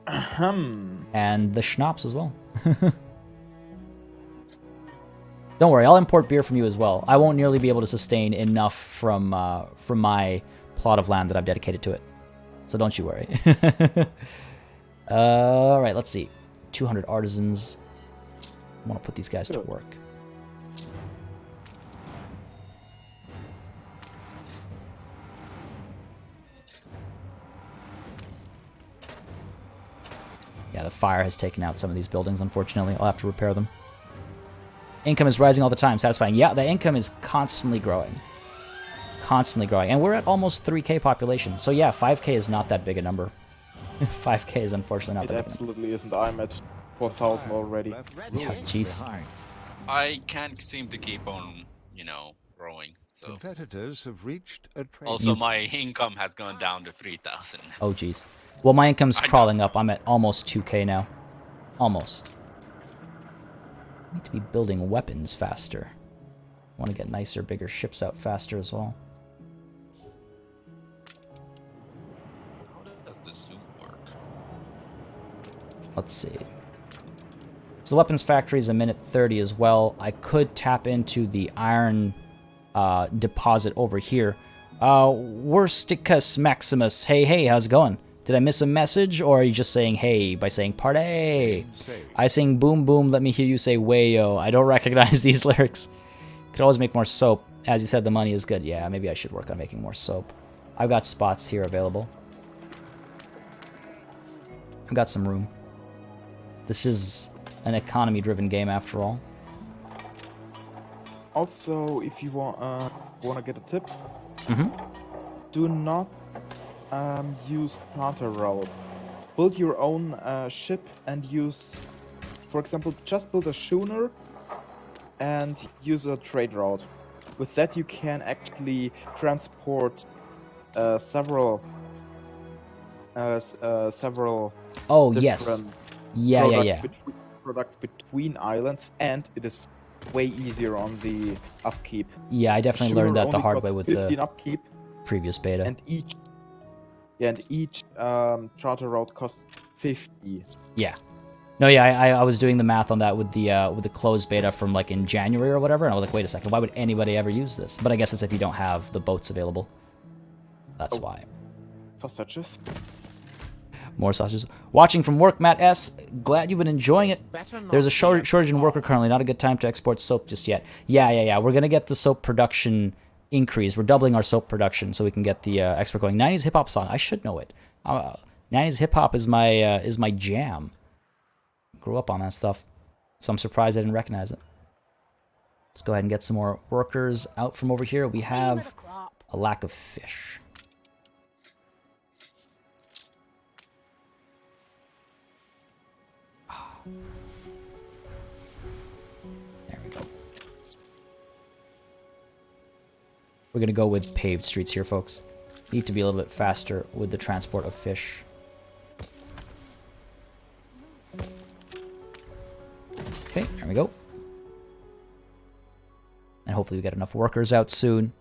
And the schnapps as well. Don't worry, I'll import beer from you as well. I won't nearly be able to sustain enough from my plot of land that I've dedicated to it. So don't you worry. Alright, let's see. 200 artisans. I want to put these guys to work. Yeah, the fire has taken out some of these buildings, unfortunately. I'll have to repair them. Income is rising all the time. Satisfying. Yeah, the income is constantly growing. Constantly growing. And we're at almost 3k population. So yeah, 5k is not that big a number. 5k is unfortunately not that big. It absolutely isn't. I'm at 4,000 already. Yeah, jeez. I can't seem to keep on, growing. So. Competitors have reached a trade. Also, my income has gone down to 3,000. Oh, jeez. Well, my income's crawling up. I'm at almost 2k now. Almost. I need to be building weapons faster. I want to get nicer, bigger ships out faster as well. How does the zoom work? Let's see. So the weapons factory is a minute 30 as well. I could tap into the iron deposit over here. Worsticus Maximus. Hey, how's it going? Did I miss a message, or are you just saying hey by saying party? I sing boom boom, let me hear you say wayo. I don't recognize these lyrics. Could always make more soap. As you said, the money is good. Yeah, maybe I should work on making more soap. I've got spots here available. I've got some room. This is an economy-driven game after all. Also, if you want to get a tip, Mm-hmm. do not use charter route. Build your own ship and use, for example, just build a schooner and use a trade route. With that, you can actually transport several. Oh yes. Yeah. Products between islands, and it is way easier on the upkeep. Yeah, I definitely learned that the hard way with 15 the upkeep, previous beta. and each charter route costs 50. Yeah. No, yeah, I was doing the math on that with the closed beta from like in January or whatever, and I was like, wait a second, why would anybody ever use this? But I guess it's if you don't have the boats available. That's why. Sausages. More sausages. Watching from work, Matt S. Glad you've been enjoying it. There's a shortage in worker currently. Not a good time to export soap just yet. Yeah. We're gonna get the soap production increase. We're doubling our soap production so we can get the export going. 90s hip hop song. I should know it. 90s hip hop is my jam. Grew up on that stuff, so I'm surprised I didn't recognize it. Let's go ahead and get some more workers out from over here. We have a lack of fish. There we go. We're going to go with paved streets here, folks. Need to be a little bit faster with the transport of fish. Okay, there we go. And hopefully we get enough workers out soon.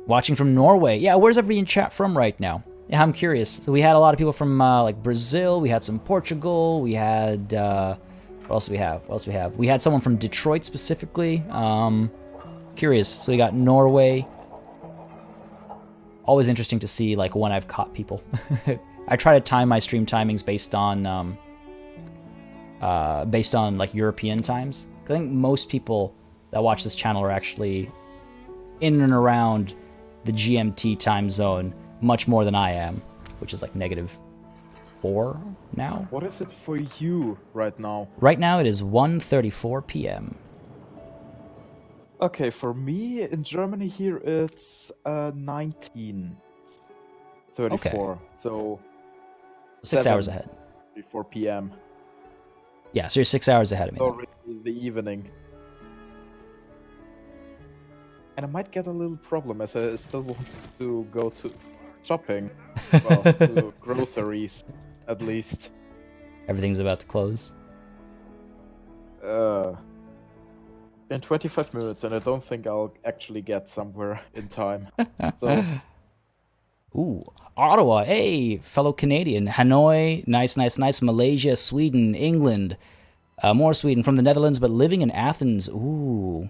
Watching from Norway. Yeah, where's everybody in chat from right now? Yeah, I'm curious. So we had a lot of people from like Brazil. We had some Portugal. We had what else do we have? What else do we have? We had someone from Detroit specifically. Curious. So we got Norway. Always interesting to see like when I've caught people. I try to time my stream timings based on like European times. I think most people that watch this channel are actually in and around the GMT time zone much more than I am, which is like -4 now. What is it for you right now? Right now it is 1:34 p.m. Okay, for me in Germany here it's 19:34. Okay. So 6 hours ahead. 4 p.m. Yeah, so you're 6 hours ahead of me. Already the evening. And I might get a little problem as I still want to go to shopping. Well, to groceries, at least. Everything's about to close. in 25 minutes, and I don't think I'll actually get somewhere in time. So. Ooh, Ottawa, hey, fellow Canadian. Hanoi, nice, nice, nice. Malaysia, Sweden, England, more Sweden, from the Netherlands, but living in Athens. Ooh.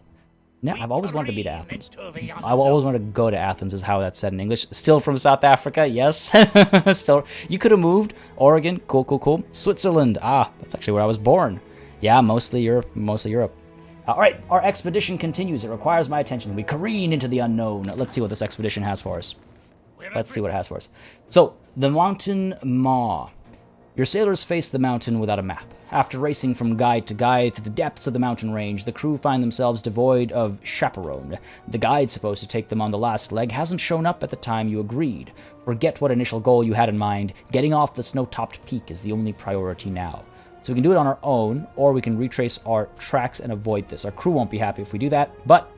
Now, I've always wanted to be to Athens. I've always wanted to go to Athens, is how that's said in English. Still from South Africa, yes. Still, you could have moved. Oregon, cool, cool, cool. Switzerland, that's actually where I was born. Yeah, mostly Europe, mostly Europe. All right, our expedition continues. It requires my attention. We careen into the unknown. Let's see what this expedition has for us. Let's see what it has for us. So, the Mountain Maw. Your sailors face the mountain without a map. After racing from guide to guide through the depths of the mountain range, the crew find themselves devoid of chaperone. The guide supposed to take them on the last leg hasn't shown up at the time you agreed. Forget what initial goal you had in mind. Getting off the snow-topped peak is the only priority now. So we can do it on our own, or we can retrace our tracks and avoid this. Our crew won't be happy if we do that, but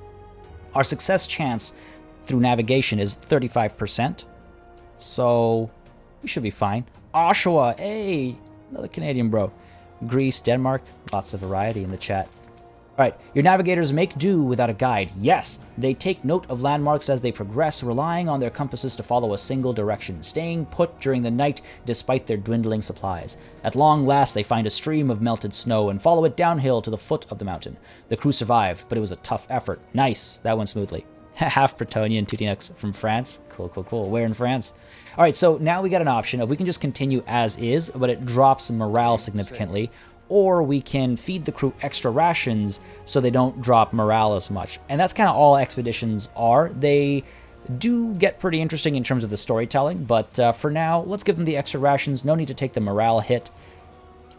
our success chance through navigation is 35%. So we should be fine. Oshawa, hey, another Canadian bro. Greece, Denmark, lots of variety in the chat. All right, your navigators make do without a guide. Yes, they take note of landmarks as they progress, relying on their compasses to follow a single direction, staying put during the night despite their dwindling supplies. At long last, they find a stream of melted snow and follow it downhill to the foot of the mountain. The crew survived, but it was a tough effort. Nice, that went smoothly. Half Bretonian, 2DX from France. Cool, cool, cool. Where in France? All right, so now we got an option of we can just continue as is, but it drops morale significantly, or we can feed the crew extra rations so they don't drop morale as much. And that's kind of all expeditions are. They do get pretty interesting in terms of the storytelling, but for now, let's give them the extra rations. No need to take the morale hit.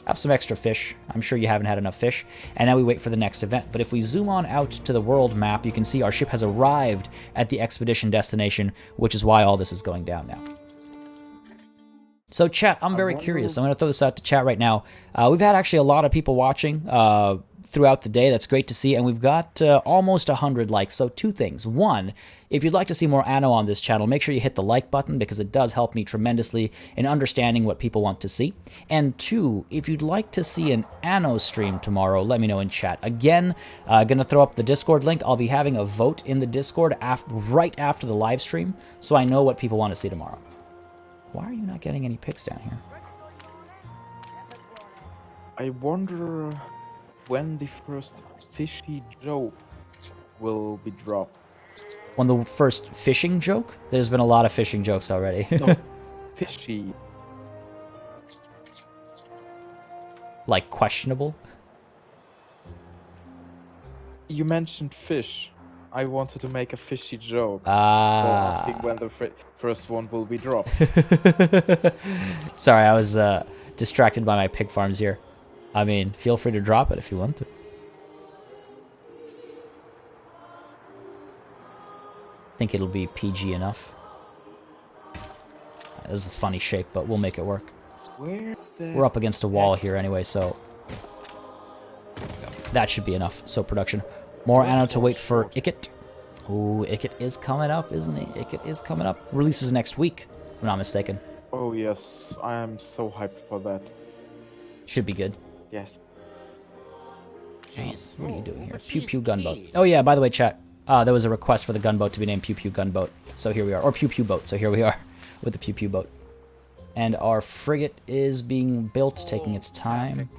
Have some extra fish. I'm sure you haven't had enough fish. And now we wait for the next event. But if we zoom on out to the world map, you can see our ship has arrived at the expedition destination, which is why all this is going down now. So chat, I'm very curious. I'm going to throw this out to chat right now. We've had actually a lot of people watching throughout the day. That's great to see. And we've got almost 100 likes. So two things. One, if you'd like to see more Anno on this channel, make sure you hit the like button because it does help me tremendously in understanding what people want to see. And two, if you'd like to see an Anno stream tomorrow, let me know in chat. Again, going to throw up the Discord link. I'll be having a vote in the Discord right after the live stream, so I know what people want to see tomorrow. Why are you not getting any picks down here? I wonder when the first fishy joke will be dropped. When the first fishing joke? There's been a lot of fishing jokes already. No, fishy. Like questionable? You mentioned fish. I wanted to make a fishy joke. Asking when the first one will be dropped. Sorry, I was distracted by my pig farms here. I mean, feel free to drop it if you want to. I think it'll be PG enough. This is a funny shape, but we'll make it work. We're up against a wall here anyway, so that should be enough. So production. More Anno to wait for Ikit. Ooh, Ikit is coming up, isn't he? Ikit is coming up. Releases next week, if I'm not mistaken. Oh yes, I am so hyped for that. Should be good. Yes. Jeez, what are you doing here? Pew Pew Gunboat. Oh yeah, by the way, chat. There was a request for the gunboat to be named Pew Pew Gunboat. So here we are. Or Pew Pew Boat. So here we are with the Pew Pew Boat. And our frigate is being built, taking its time.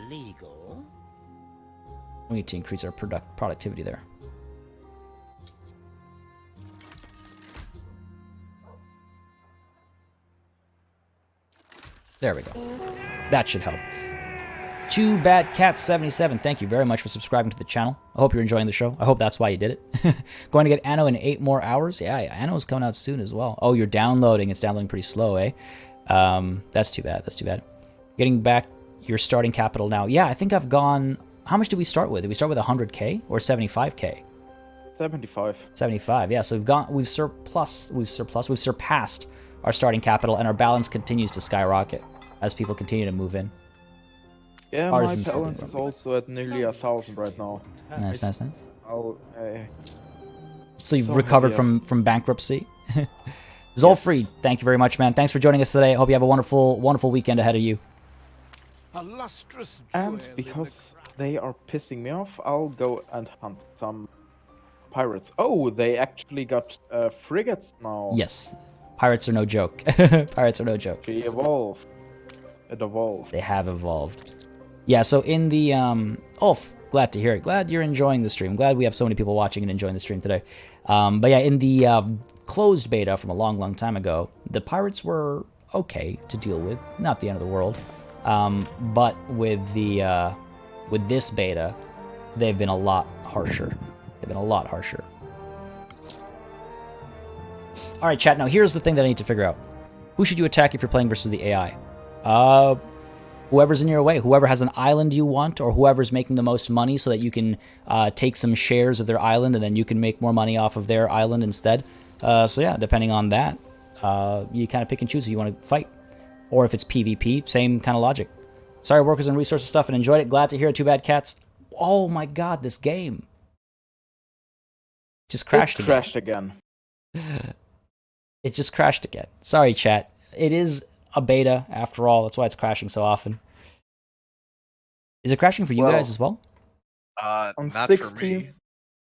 Legal. We need to increase our productivity there. There we go. That should help. Too Bad Cat 77, thank you very much for subscribing to the channel. I hope you're enjoying the show. I hope that's why you did it. Going to get Anno in 8 more hours? Yeah, Anno is coming out soon as well. Oh, you're downloading. It's downloading pretty slow, eh? That's too bad. That's too bad. Getting back your starting capital now. Yeah, I think I've gone... How much did we start with? Did we start with 100k or 75k? 75. 75, yeah. So we've surpassed our starting capital, and our balance continues to skyrocket as people continue to move in. Yeah, my balance is also at nearly 1,000 right now. Nice, nice, nice. So you've recovered from bankruptcy? Zolfried, yes. Thank you very much, man. Thanks for joining us today. I hope you have a wonderful, wonderful weekend ahead of you. And because they are pissing me off. I'll go and hunt some pirates. Oh, they actually got frigates now. Yes. Pirates are no joke. Pirates are no joke. She evolved. It evolved. They have evolved. Yeah, so in the... glad to hear it. Glad you're enjoying the stream. Glad we have so many people watching and enjoying the stream today. But yeah, in the closed beta from a long, long time ago, the pirates were okay to deal with. Not the end of the world. But with the with this beta, they've been a lot harsher. They've been a lot harsher. All right, chat. Now here's the thing that I need to figure out: who should you attack if you're playing versus the AI? Whoever's in your way, whoever has an island you want, or whoever's making the most money, so that you can take some shares of their island, and then you can make more money off of their island instead. So yeah, depending on that, you kind of pick and choose who you want to fight. Or if it's PvP, same kind of logic. Sorry, workers and resources stuff, and enjoyed it. Glad to hear it. Too bad, cats. Oh my god, this game just crashed. It crashed again. It just crashed again. Sorry, chat. It is a beta after all. That's why it's crashing so often. Is it crashing for you guys as well? On not 16th, for me.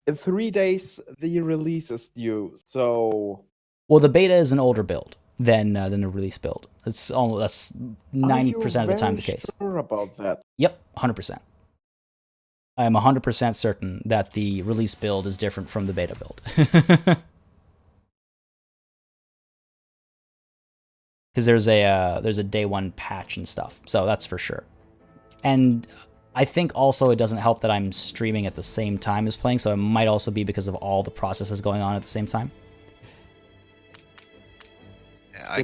in 3 days the release is due. So, well, the beta is an older build than the release build. That's 90% of the time the case. Sure about that? Yep, 100%. I am 100% certain that the release build is different from the beta build. Because there's a day one patch and stuff, so that's for sure. And I think also it doesn't help that I'm streaming at the same time as playing, so it might also be because of all the processes going on at the same time. Yeah, I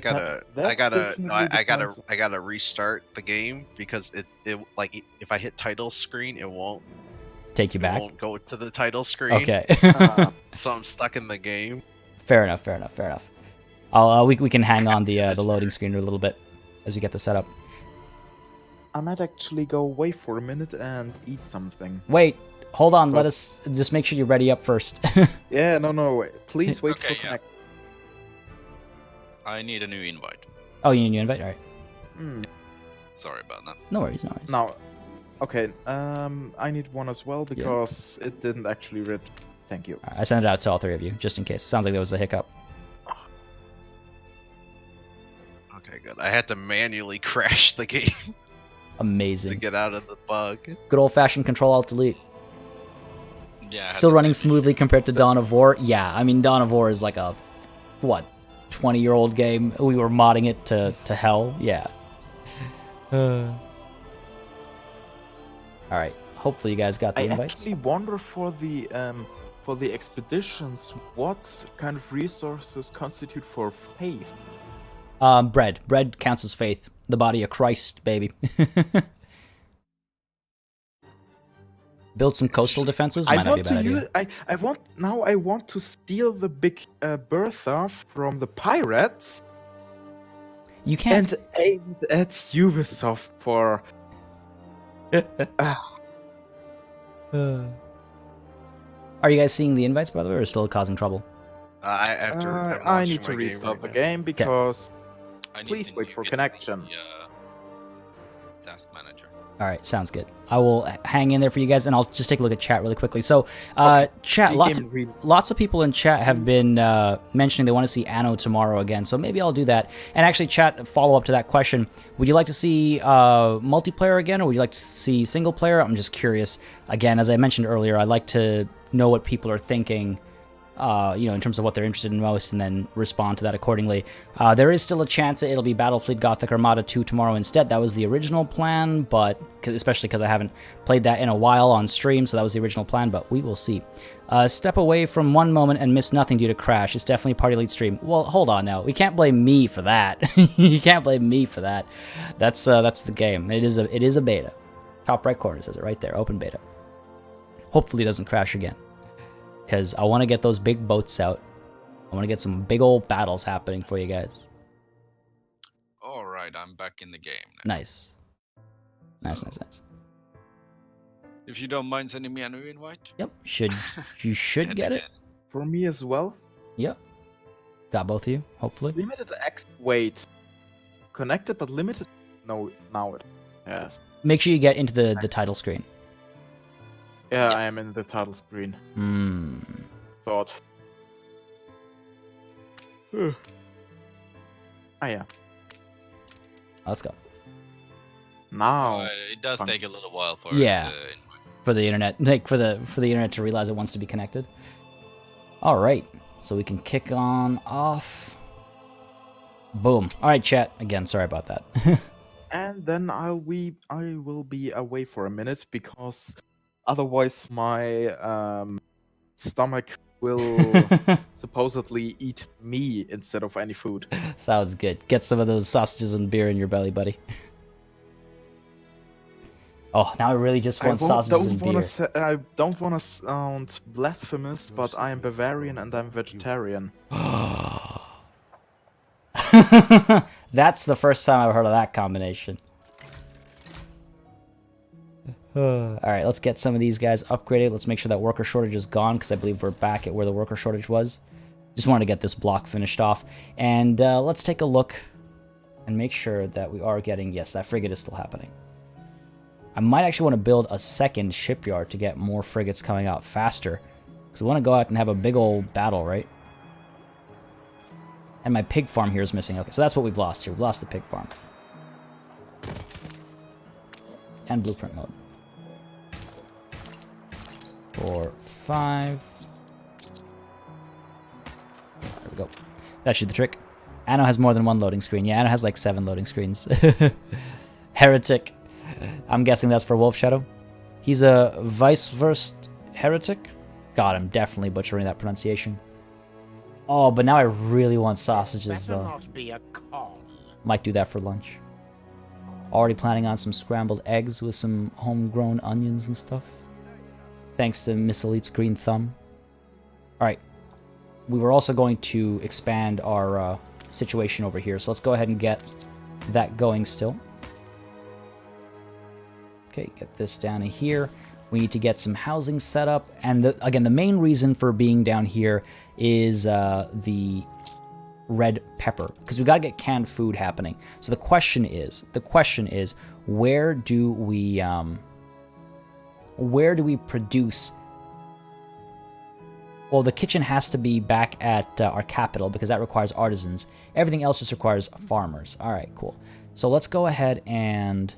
gotta restart the game because it like if I hit title screen, it won't take you back. It won't go to the title screen. Okay. So I'm stuck in the game. Fair enough. I'll we can hang on the loading screen a little bit as we get the setup. I might actually go away for a minute and eat something. Wait, hold on. Let us just make sure you're ready up first. Yeah, no, wait. Please wait for connect. I need a new invite. Oh, you need a new invite? All right. Sorry about that. No worries. Now, okay. I need one as well because it didn't actually read. Thank you. Right, I sent it out to all three of you just in case. Sounds like there was a hiccup. Okay, good. I had to manually crash the game. Amazing. To get out of the bug. Good old-fashioned Control-Alt-Delete. Yeah. Still running smoothly compared to Dawn of War? Yeah, I mean, Dawn of War is like a, 20-year-old game. We were modding it to hell. Yeah. Alright, hopefully you guys got the invites. I actually wonder for the expeditions, what kind of resources constitute for faith? Bread. Bread counts as faith. The body of Christ, baby. Build some coastal defenses. Might not be a bad idea. I want to steal the big Bertha from the pirates. You can't. And aim at Ubisoft for. Are you guys seeing the invites, by the way, or still causing trouble? I need to restart the game because. Please wait for connection. Task manager. All right, sounds good. I will hang in there for you guys, and I'll just take a look at chat really quickly. So, chat, lots of people in chat have been mentioning they want to see Anno tomorrow again, so maybe I'll do that. And actually, chat, follow up to that question. Would you like to see multiplayer again, or would you like to see single player? I'm just curious. Again, as I mentioned earlier, I like to know what people are thinking, in terms of what they're interested in most, and then respond to that accordingly. There is still a chance that it'll be Battlefleet Gothic Armada 2 tomorrow instead. That was the original plan, but especially because I haven't played that in a while on stream, so that was the original plan, but we will see. Step away from one moment and miss nothing due to crash. It's definitely a Party Elite stream. Well, hold on now. We can't blame me for that. You can't blame me for that. That's the game. It is a beta. Top right corner says it right there. Open beta. Hopefully it doesn't crash again, because I want to get those big boats out. I want to get some big old battles happening for you guys. All right, I'm back in the game now. Nice. Nice. If you don't mind sending me a new invite. Yep, you should get it. For me as well. Yep. Got both of you, hopefully. Limited X wait. Connected but limited. No, now it. Yes. Make sure you get into the title screen. Yeah, Yes. I am in the title screen. Thought. Ah, yeah. Let's go. Now. It does Fun. take a little while for Yeah. it to... For the internet, like for the internet to realize it wants to be connected. All right, so we can kick on off. Boom. All right, chat. Again, sorry about that. And then I will be away for a minute because otherwise my stomach will supposedly eat me instead of any food. Sounds good. Get some of those sausages and beer in your belly, buddy. Oh, now I really just want sausages and beer. I don't want to sound blasphemous, but I am Bavarian and I'm vegetarian. That's the first time I've heard of that combination. Alright, let's get some of these guys upgraded. Let's make sure that worker shortage is gone, because I believe we're back at where the worker shortage was. Just wanted to get this block finished off. And let's take a look and make sure that we are getting... Yes, that frigate is still happening. I might actually want to build a second shipyard to get more frigates coming out faster. Because we want to go out and have a big old battle, right? And my pig farm here is missing. Okay, so that's what we've lost here. We've lost the pig farm. And blueprint mode. 4, 5. There we go. That should do the trick. Anno has more than one loading screen. Yeah, Anno has like 7 loading screens. Heretic. I'm guessing that's for Wolf Shadow. He's a vice-versa heretic. God, I'm definitely butchering that pronunciation. Oh, but now I really want sausages, though. Not be a con. Might do that for lunch. Already planning on some scrambled eggs with some homegrown onions and stuff. Thanks to Miss Elite's green thumb. Alright. We were also going to expand our situation over here, so let's go ahead and get that going still. Okay, get this down in here. We need to get some housing set up. And again, the main reason for being down here is the red pepper, because we got to get canned food happening. So the question is, where do we produce? Well, the kitchen has to be back at our capital because that requires artisans. Everything else just requires farmers. All right, cool. So let's go ahead and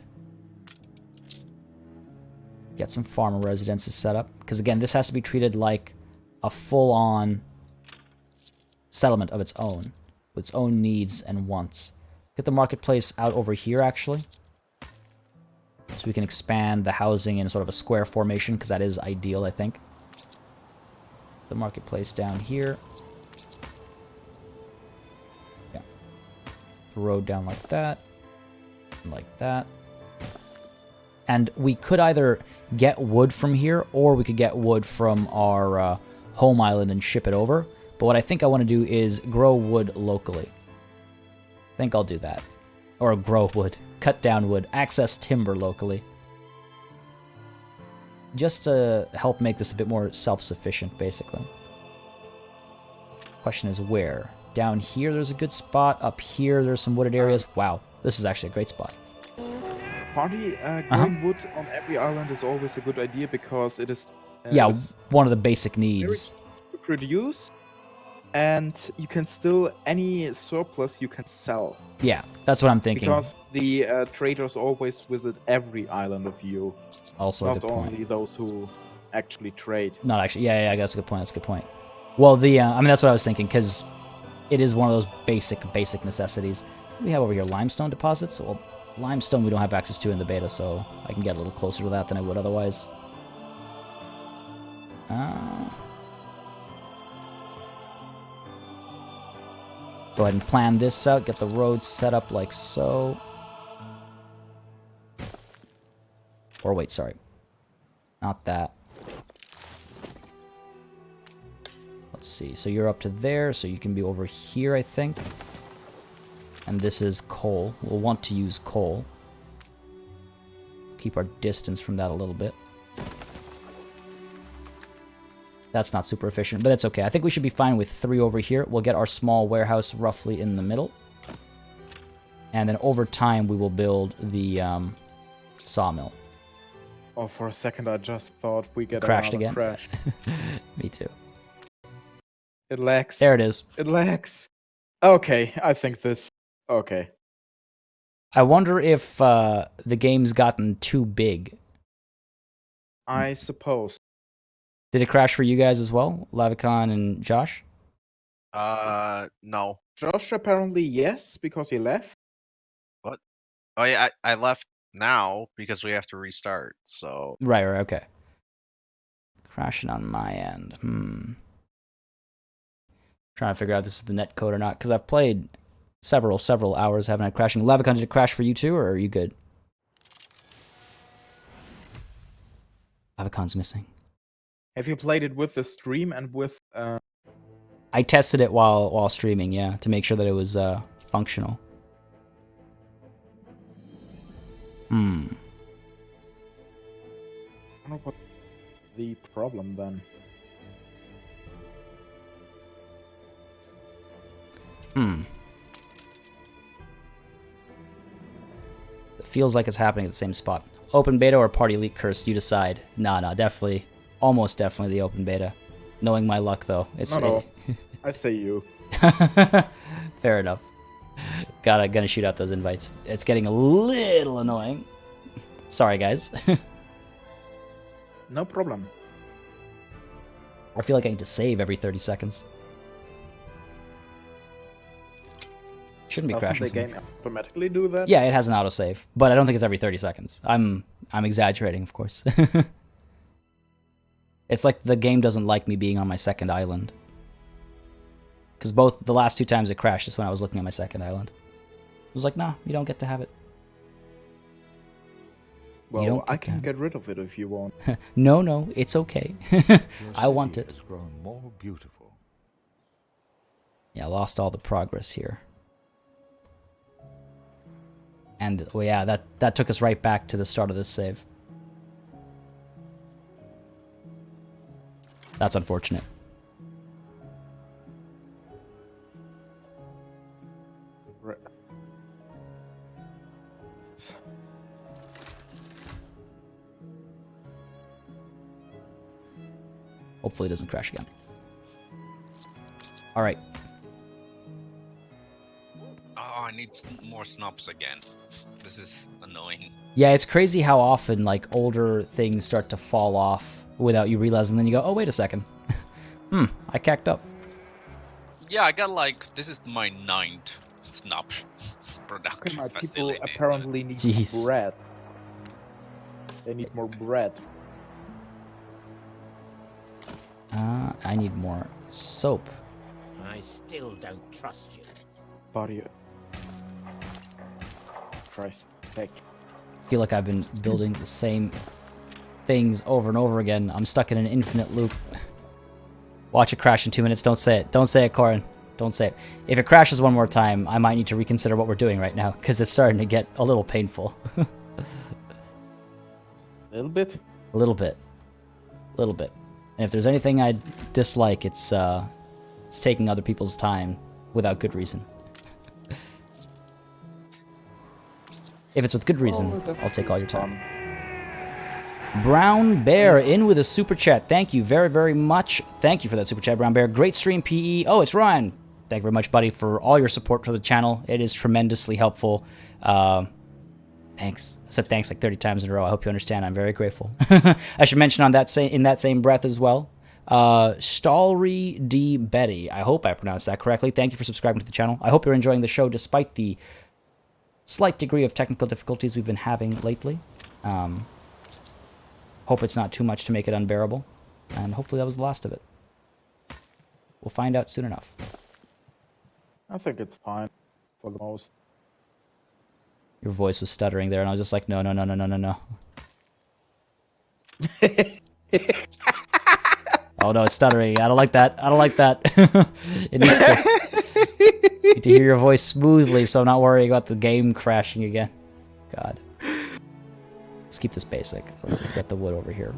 get some farmer residences set up, because again, this has to be treated like a full-on settlement of its own, with its own needs and wants. Get the marketplace out over here, actually, so we can expand the housing in sort of a square formation, because that is ideal, I think. The marketplace down here. Yeah. The road down like that, and like that. And we could either get wood from here, or we could get wood from our home island and ship it over. But what I think I want to do is grow wood locally. I think I'll do that. Or grow wood. Cut down wood. Access timber locally. Just to help make this a bit more self-sufficient, basically. Question is where? Down here there's a good spot. Up here there's some wooded areas. Wow, this is actually a great spot. Partly, growing wood on every island is always a good idea because it is... one of the basic needs. To produce, and you can still... Any surplus you can sell. Yeah, that's what I'm thinking. Because the traders always visit every island of you. Also a not good point. only those who actually trade. Not actually. Yeah, that's a good point. That's a good point. Well, I mean, that's what I was thinking, because it is one of those basic necessities. What do we have over here? Limestone deposits? Well, limestone we don't have access to in the beta, so I can get a little closer to that than I would otherwise. Go ahead and plan this out, get the roads set up like so. Or wait, sorry. Not that. Let's see, so you're up to there, so you can be over here, I think. And this is coal. We'll want to use coal. Keep our distance from that a little bit. That's not super efficient, but that's okay. I think we should be fine with 3 over here. We'll get our small warehouse roughly in the middle. And then over time, we will build the sawmill. Oh, for a second I just thought we get Crashed another again. crash. Me too. It lags. There it is. It lags. Okay, I think this... Okay. I wonder if the game's gotten too big. I suppose. Did it crash for you guys as well, Lavicon and Josh? No. Josh apparently yes, because he left. What? Oh yeah, I left now because we have to restart. So. Right. Okay. Crashing on my end. Trying to figure out if this is the net code or not, because I've played several hours, haven't had crashing. Lavicon, did it crash for you too, or are you good? Lavicon's missing. Have you played it with the stream and with... I tested it while streaming, yeah, to make sure that it was functional. I don't know what the problem then. It feels like it's happening at the same spot. Open beta or party leak curse, you decide. Nah, definitely. Almost definitely the open beta. Knowing my luck, though. No. I say you. Fair enough. Gonna shoot out those invites. It's getting a little annoying. Sorry, guys. No problem. I feel like I need to save every 30 seconds. Shouldn't be crashing. Doesn't the game automatically do that? Yeah, it has an autosave, but I don't think it's every 30 seconds. I'm exaggerating, of course. It's like the game doesn't like me being on my second island. Because both the last 2 times it crashed is when I was looking at my second island. It was like, nah, you don't get to have it. Well, I can get rid of it if you want. No, it's okay. I want it. Has grown more beautiful. Yeah, I lost all the progress here. And, well, yeah, that took us right back to the start of this save. That's unfortunate. Hopefully it doesn't crash again. Alright. Oh, I need more snobs again. This is annoying. Yeah, it's crazy how often, like, older things start to fall off without you realizing, and then you go, oh, wait a second. I cacked up. Yeah, I got like, this is my 9th snub production My facility. people apparently need bread. They need more bread. I need more soap. I still don't trust you. Body. Christ, heck. I feel like I've been building the same things over and over again. I'm stuck in an infinite loop. Watch it crash in 2 minutes. Don't say it. Don't say it, Corin. Don't say it. If it crashes one more time, I might need to reconsider what we're doing right now, because it's starting to get a little painful. A little bit? A little bit. A little bit. And if there's anything I dislike, it's taking other people's time without good reason. If it's with good reason, I'll take all your time. Brown Bear in with a super chat. Thank you very, very much. Thank you for that super chat, Brown Bear. Great stream, PE. Oh, it's Ryan. Thank you very much, buddy, for all your support for the channel. It is tremendously helpful. Thanks. I said thanks like 30 times in a row. I hope you understand. I'm very grateful. I should mention in that same breath as well, Stalry D. Betty. I hope I pronounced that correctly. Thank you for subscribing to the channel. I hope you're enjoying the show despite the slight degree of technical difficulties we've been having lately. Hope it's not too much to make it unbearable. And hopefully that was the last of it. We'll find out soon enough. I think it's fine for the most. Your voice was stuttering there, and I was just like, no. Oh no, it's stuttering. I don't like that. It needs to hear your voice smoothly, so I'm not worrying about the game crashing again. God. Let's keep this basic. Let's just get the wood over here.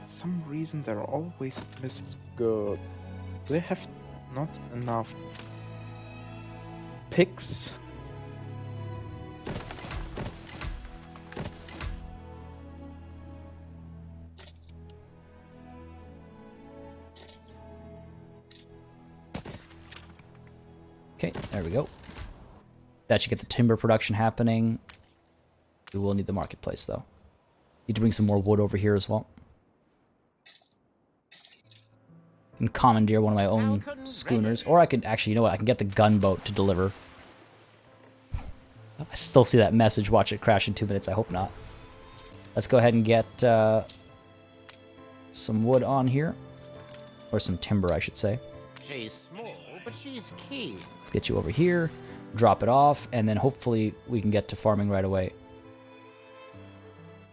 For some reason they're always missing good. they have not enough picks. Okay, there we go. That should get the timber production happening. We will need the marketplace, though. Need to bring some more wood over here as well. I can commandeer one of my own schooners. Or I could actually, you know what? I can get the gunboat to deliver. I still see that message. Watch it crash in 2 minutes. I hope not. Let's go ahead and get some wood on here. Or some timber, I should say. She's small, but she's keen. Get you over here, drop it off, and then hopefully we can get to farming right away.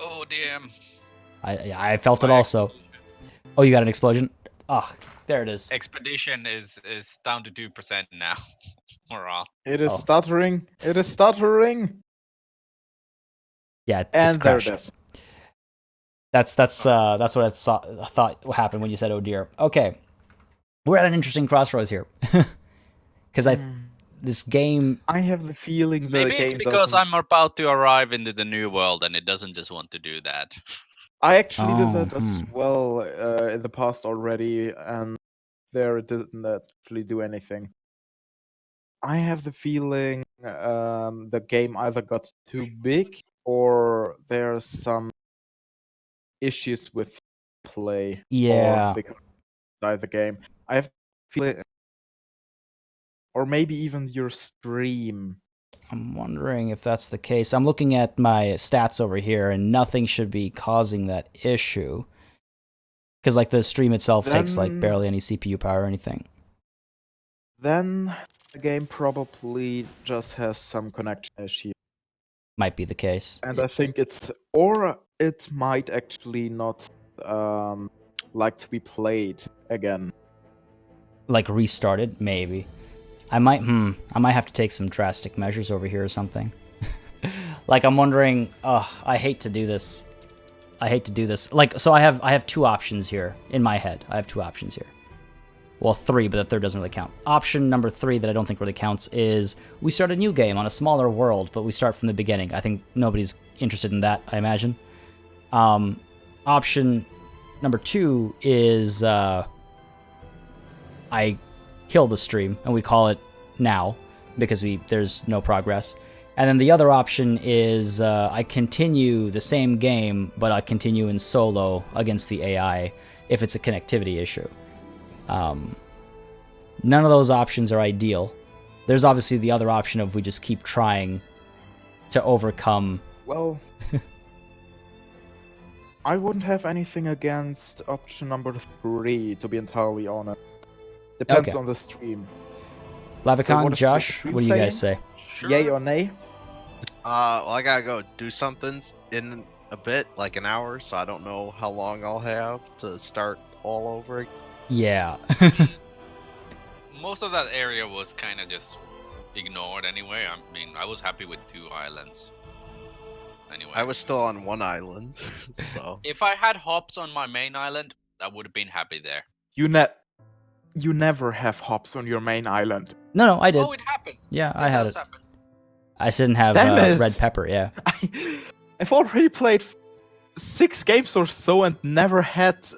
Oh, damn. I felt it also. Oh, you got an explosion? Ah, there it is. Expedition is down to 2% now. Morale. It is stuttering. It is stuttering. Yeah, and there it is. That's what I thought happened when you said, "Oh dear." Okay, we're at an interesting crossroads here, because this game. I have the feeling the maybe game it's because doesn't... I'm about to arrive into the new world and it doesn't just want to do that. I actually did that as well in the past already, and there it didn't actually do anything. I have the feeling the game either got too big or there's some issues with play. Yeah. Or because the game. I have the feeling, or maybe even your stream. I'm wondering if that's the case. I'm looking at my stats over here, and nothing should be causing that issue. Because like the stream itself takes like barely any CPU power or anything. Then the game probably just has some connection issue. Might be the case. And I think it's, or it might actually not like to be played again. Like restarted, maybe. I might have to take some drastic measures over here or something. Like I'm wondering, I hate to do this. Like, so I have two options here in my head. I have two options here. Well, three, but the third doesn't really count. Option number 3 that I don't think really counts is we start a new game on a smaller world, but we start from the beginning. I think nobody's interested in that, I imagine. Option number 2 is I kill the stream and we call it now because there's no progress. And then the other option is I continue the same game, but I continue in solo against the AI if it's a connectivity issue. None of those options are ideal. There's obviously the other option of we just keep trying to overcome. Well, I wouldn't have anything against option number 3, to be entirely honest. Depends on the stream. Lavicon, Josh, what do you guys say? Sure. Yay or nay? Well, I gotta go do something in a bit, like an hour, so I don't know how long I'll have to start all over again. Yeah. Most of that area was kind of just ignored anyway. I mean, I was happy with 2 islands. Anyway. I was still on one island, so... If I had hops on my main island, I would have been happy there. You never have hops on your main island. No, I did. Oh, it happens. Yeah, I had it. Happen. I didn't have red pepper, yeah. I've already played 6 games or so and never had...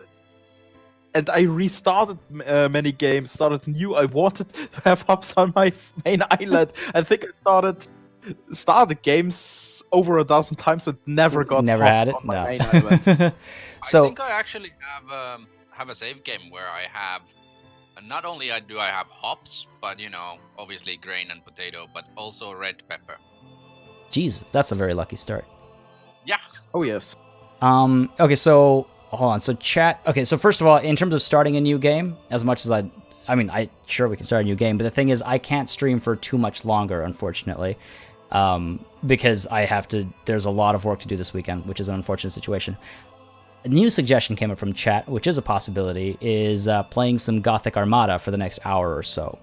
And I restarted many games, started new. I wanted to have hops on my main island. I think I started games over a dozen times and never got hops on my main island. So I think I actually have a save game where I have not only do I have hops, but obviously grain and potato, but also red pepper. Jesus, that's a very lucky start. Yeah. Oh yes. Okay, so hold on. So chat. Okay, so first of all, in terms of starting a new game, as much as I mean, sure we can start a new game, but the thing is, I can't stream for too much longer, unfortunately, because there's a lot of work to do this weekend, which is an unfortunate situation. A new suggestion came up from chat, which is a possibility, is playing some Gothic Armada for the next hour or so.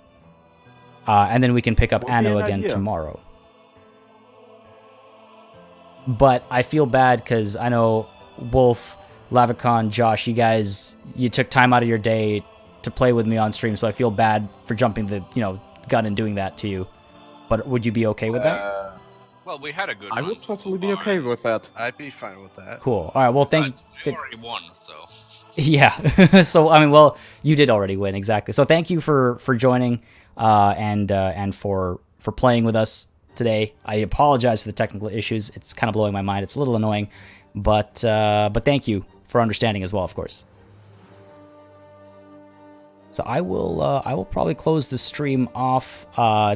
And then we can pick up Anno again tomorrow. But I feel bad because I know Wolf, Lavicon, Josh, you took time out of your day to play with me on stream, so I feel bad for jumping the gun and doing that to you. But would you be okay with that? Well, we had a good I run would so totally be far. okay with that. I'd be fine with that. Cool. All right. Well, thank Besides, you. you already won, so. Yeah. So I mean, well, you did already win, exactly. So thank you for joining and for playing with us today. I apologize for the technical issues. It's kind of blowing my mind. It's a little annoying, but thank you for understanding as well, of course. So I will probably close the stream off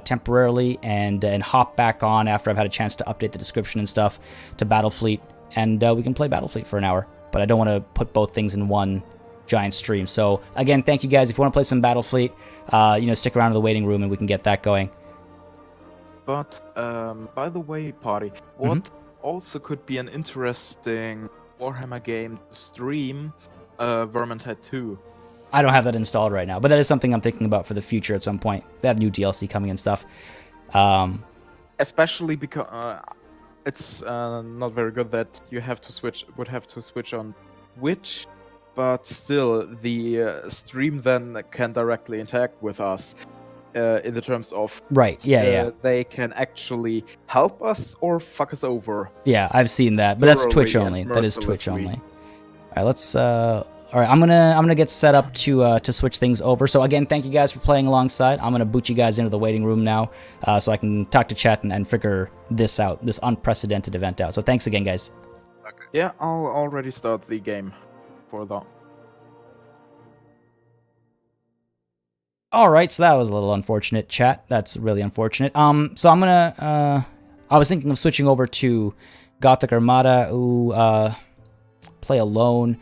temporarily and hop back on after I've had a chance to update the description and stuff to Battlefleet, and we can play Battlefleet for an hour. But I don't want to put both things in one giant stream. So again, thank you guys. If you want to play some Battlefleet, stick around in the waiting room and we can get that going. But by the way, Party, what also could be an interesting Warhammer game to stream, Vermintide 2. I don't have that installed right now, but that is something I'm thinking about for the future at some point. They have new DLC coming and stuff. Especially because it's not very good that you would have to switch on Twitch, but still the stream then can directly interact with us in the terms of right. Yeah. They can actually help us or fuck us over. Yeah, I've seen that, but that's Twitch only. That is Twitch only. All right, let's. All right, I'm gonna get set up to switch things over. So again, thank you guys for playing alongside. I'm gonna boot you guys into the waiting room now, so I can talk to chat and figure this out, this unprecedented event out. So thanks again, guys. Okay. Yeah, I'll already start the game for that. All right, so that was a little unfortunate, chat. That's really unfortunate. So I'm gonna. I was thinking of switching over to Gothic Armada, who play alone.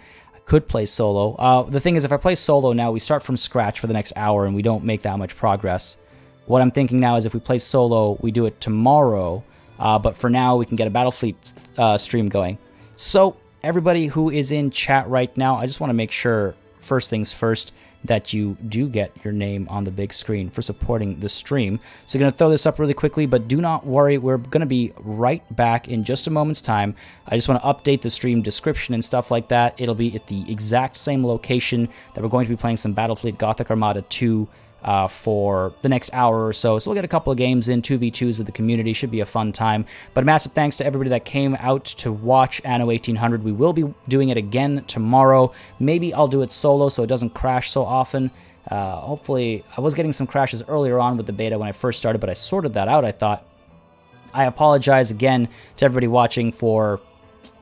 Could play solo. The thing is, if I play solo now, we start from scratch for the next hour and we don't make that much progress. What I'm thinking now is if we play solo, we do it tomorrow, but for now we can get a Battlefleet stream going. So everybody who is in chat right now, I just want to make sure, first things first, that you do get your name on the big screen for supporting the stream. So I'm going to throw this up really quickly, but do not worry, we're going to be right back in just a moment's time. I just want to update the stream description and stuff like that. It'll be at the exact same location that we're going to be playing some Battlefleet Gothic Armada 2 for the next hour or so. So we'll get a couple of games in, 2v2s with the community. Should be a fun time. But a massive thanks to everybody that came out to watch Anno 1800. We will be doing it again tomorrow. Maybe I'll do it solo so it doesn't crash so often. Hopefully, I was getting some crashes earlier on with the beta when I first started, but I sorted that out, I thought. I apologize again to everybody watching for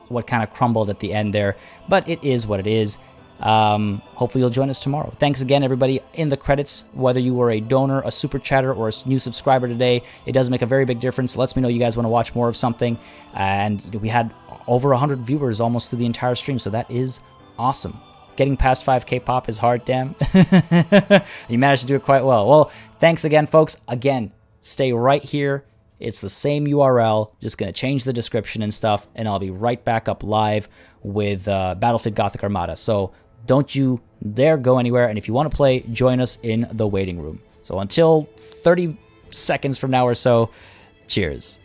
what kind of crumbled at the end there, but it is what it is. Hopefully you'll join us tomorrow. Thanks again, everybody in the credits, whether you were a donor, a super chatter, or a new subscriber today. It does make a very big difference. It lets me know you guys want to watch more of something, and we had over 100 viewers almost through the entire stream, so that is awesome. Getting past 5k pop is hard, damn. You managed to do it quite well. Well, thanks again, folks. Again, stay right here. It's the same URL, just going to change the description and stuff, and I'll be right back up live with Battlefield Gothic Armada. So don't you dare go anywhere, and if you want to play, join us in the waiting room. So until 30 seconds from now or so, cheers.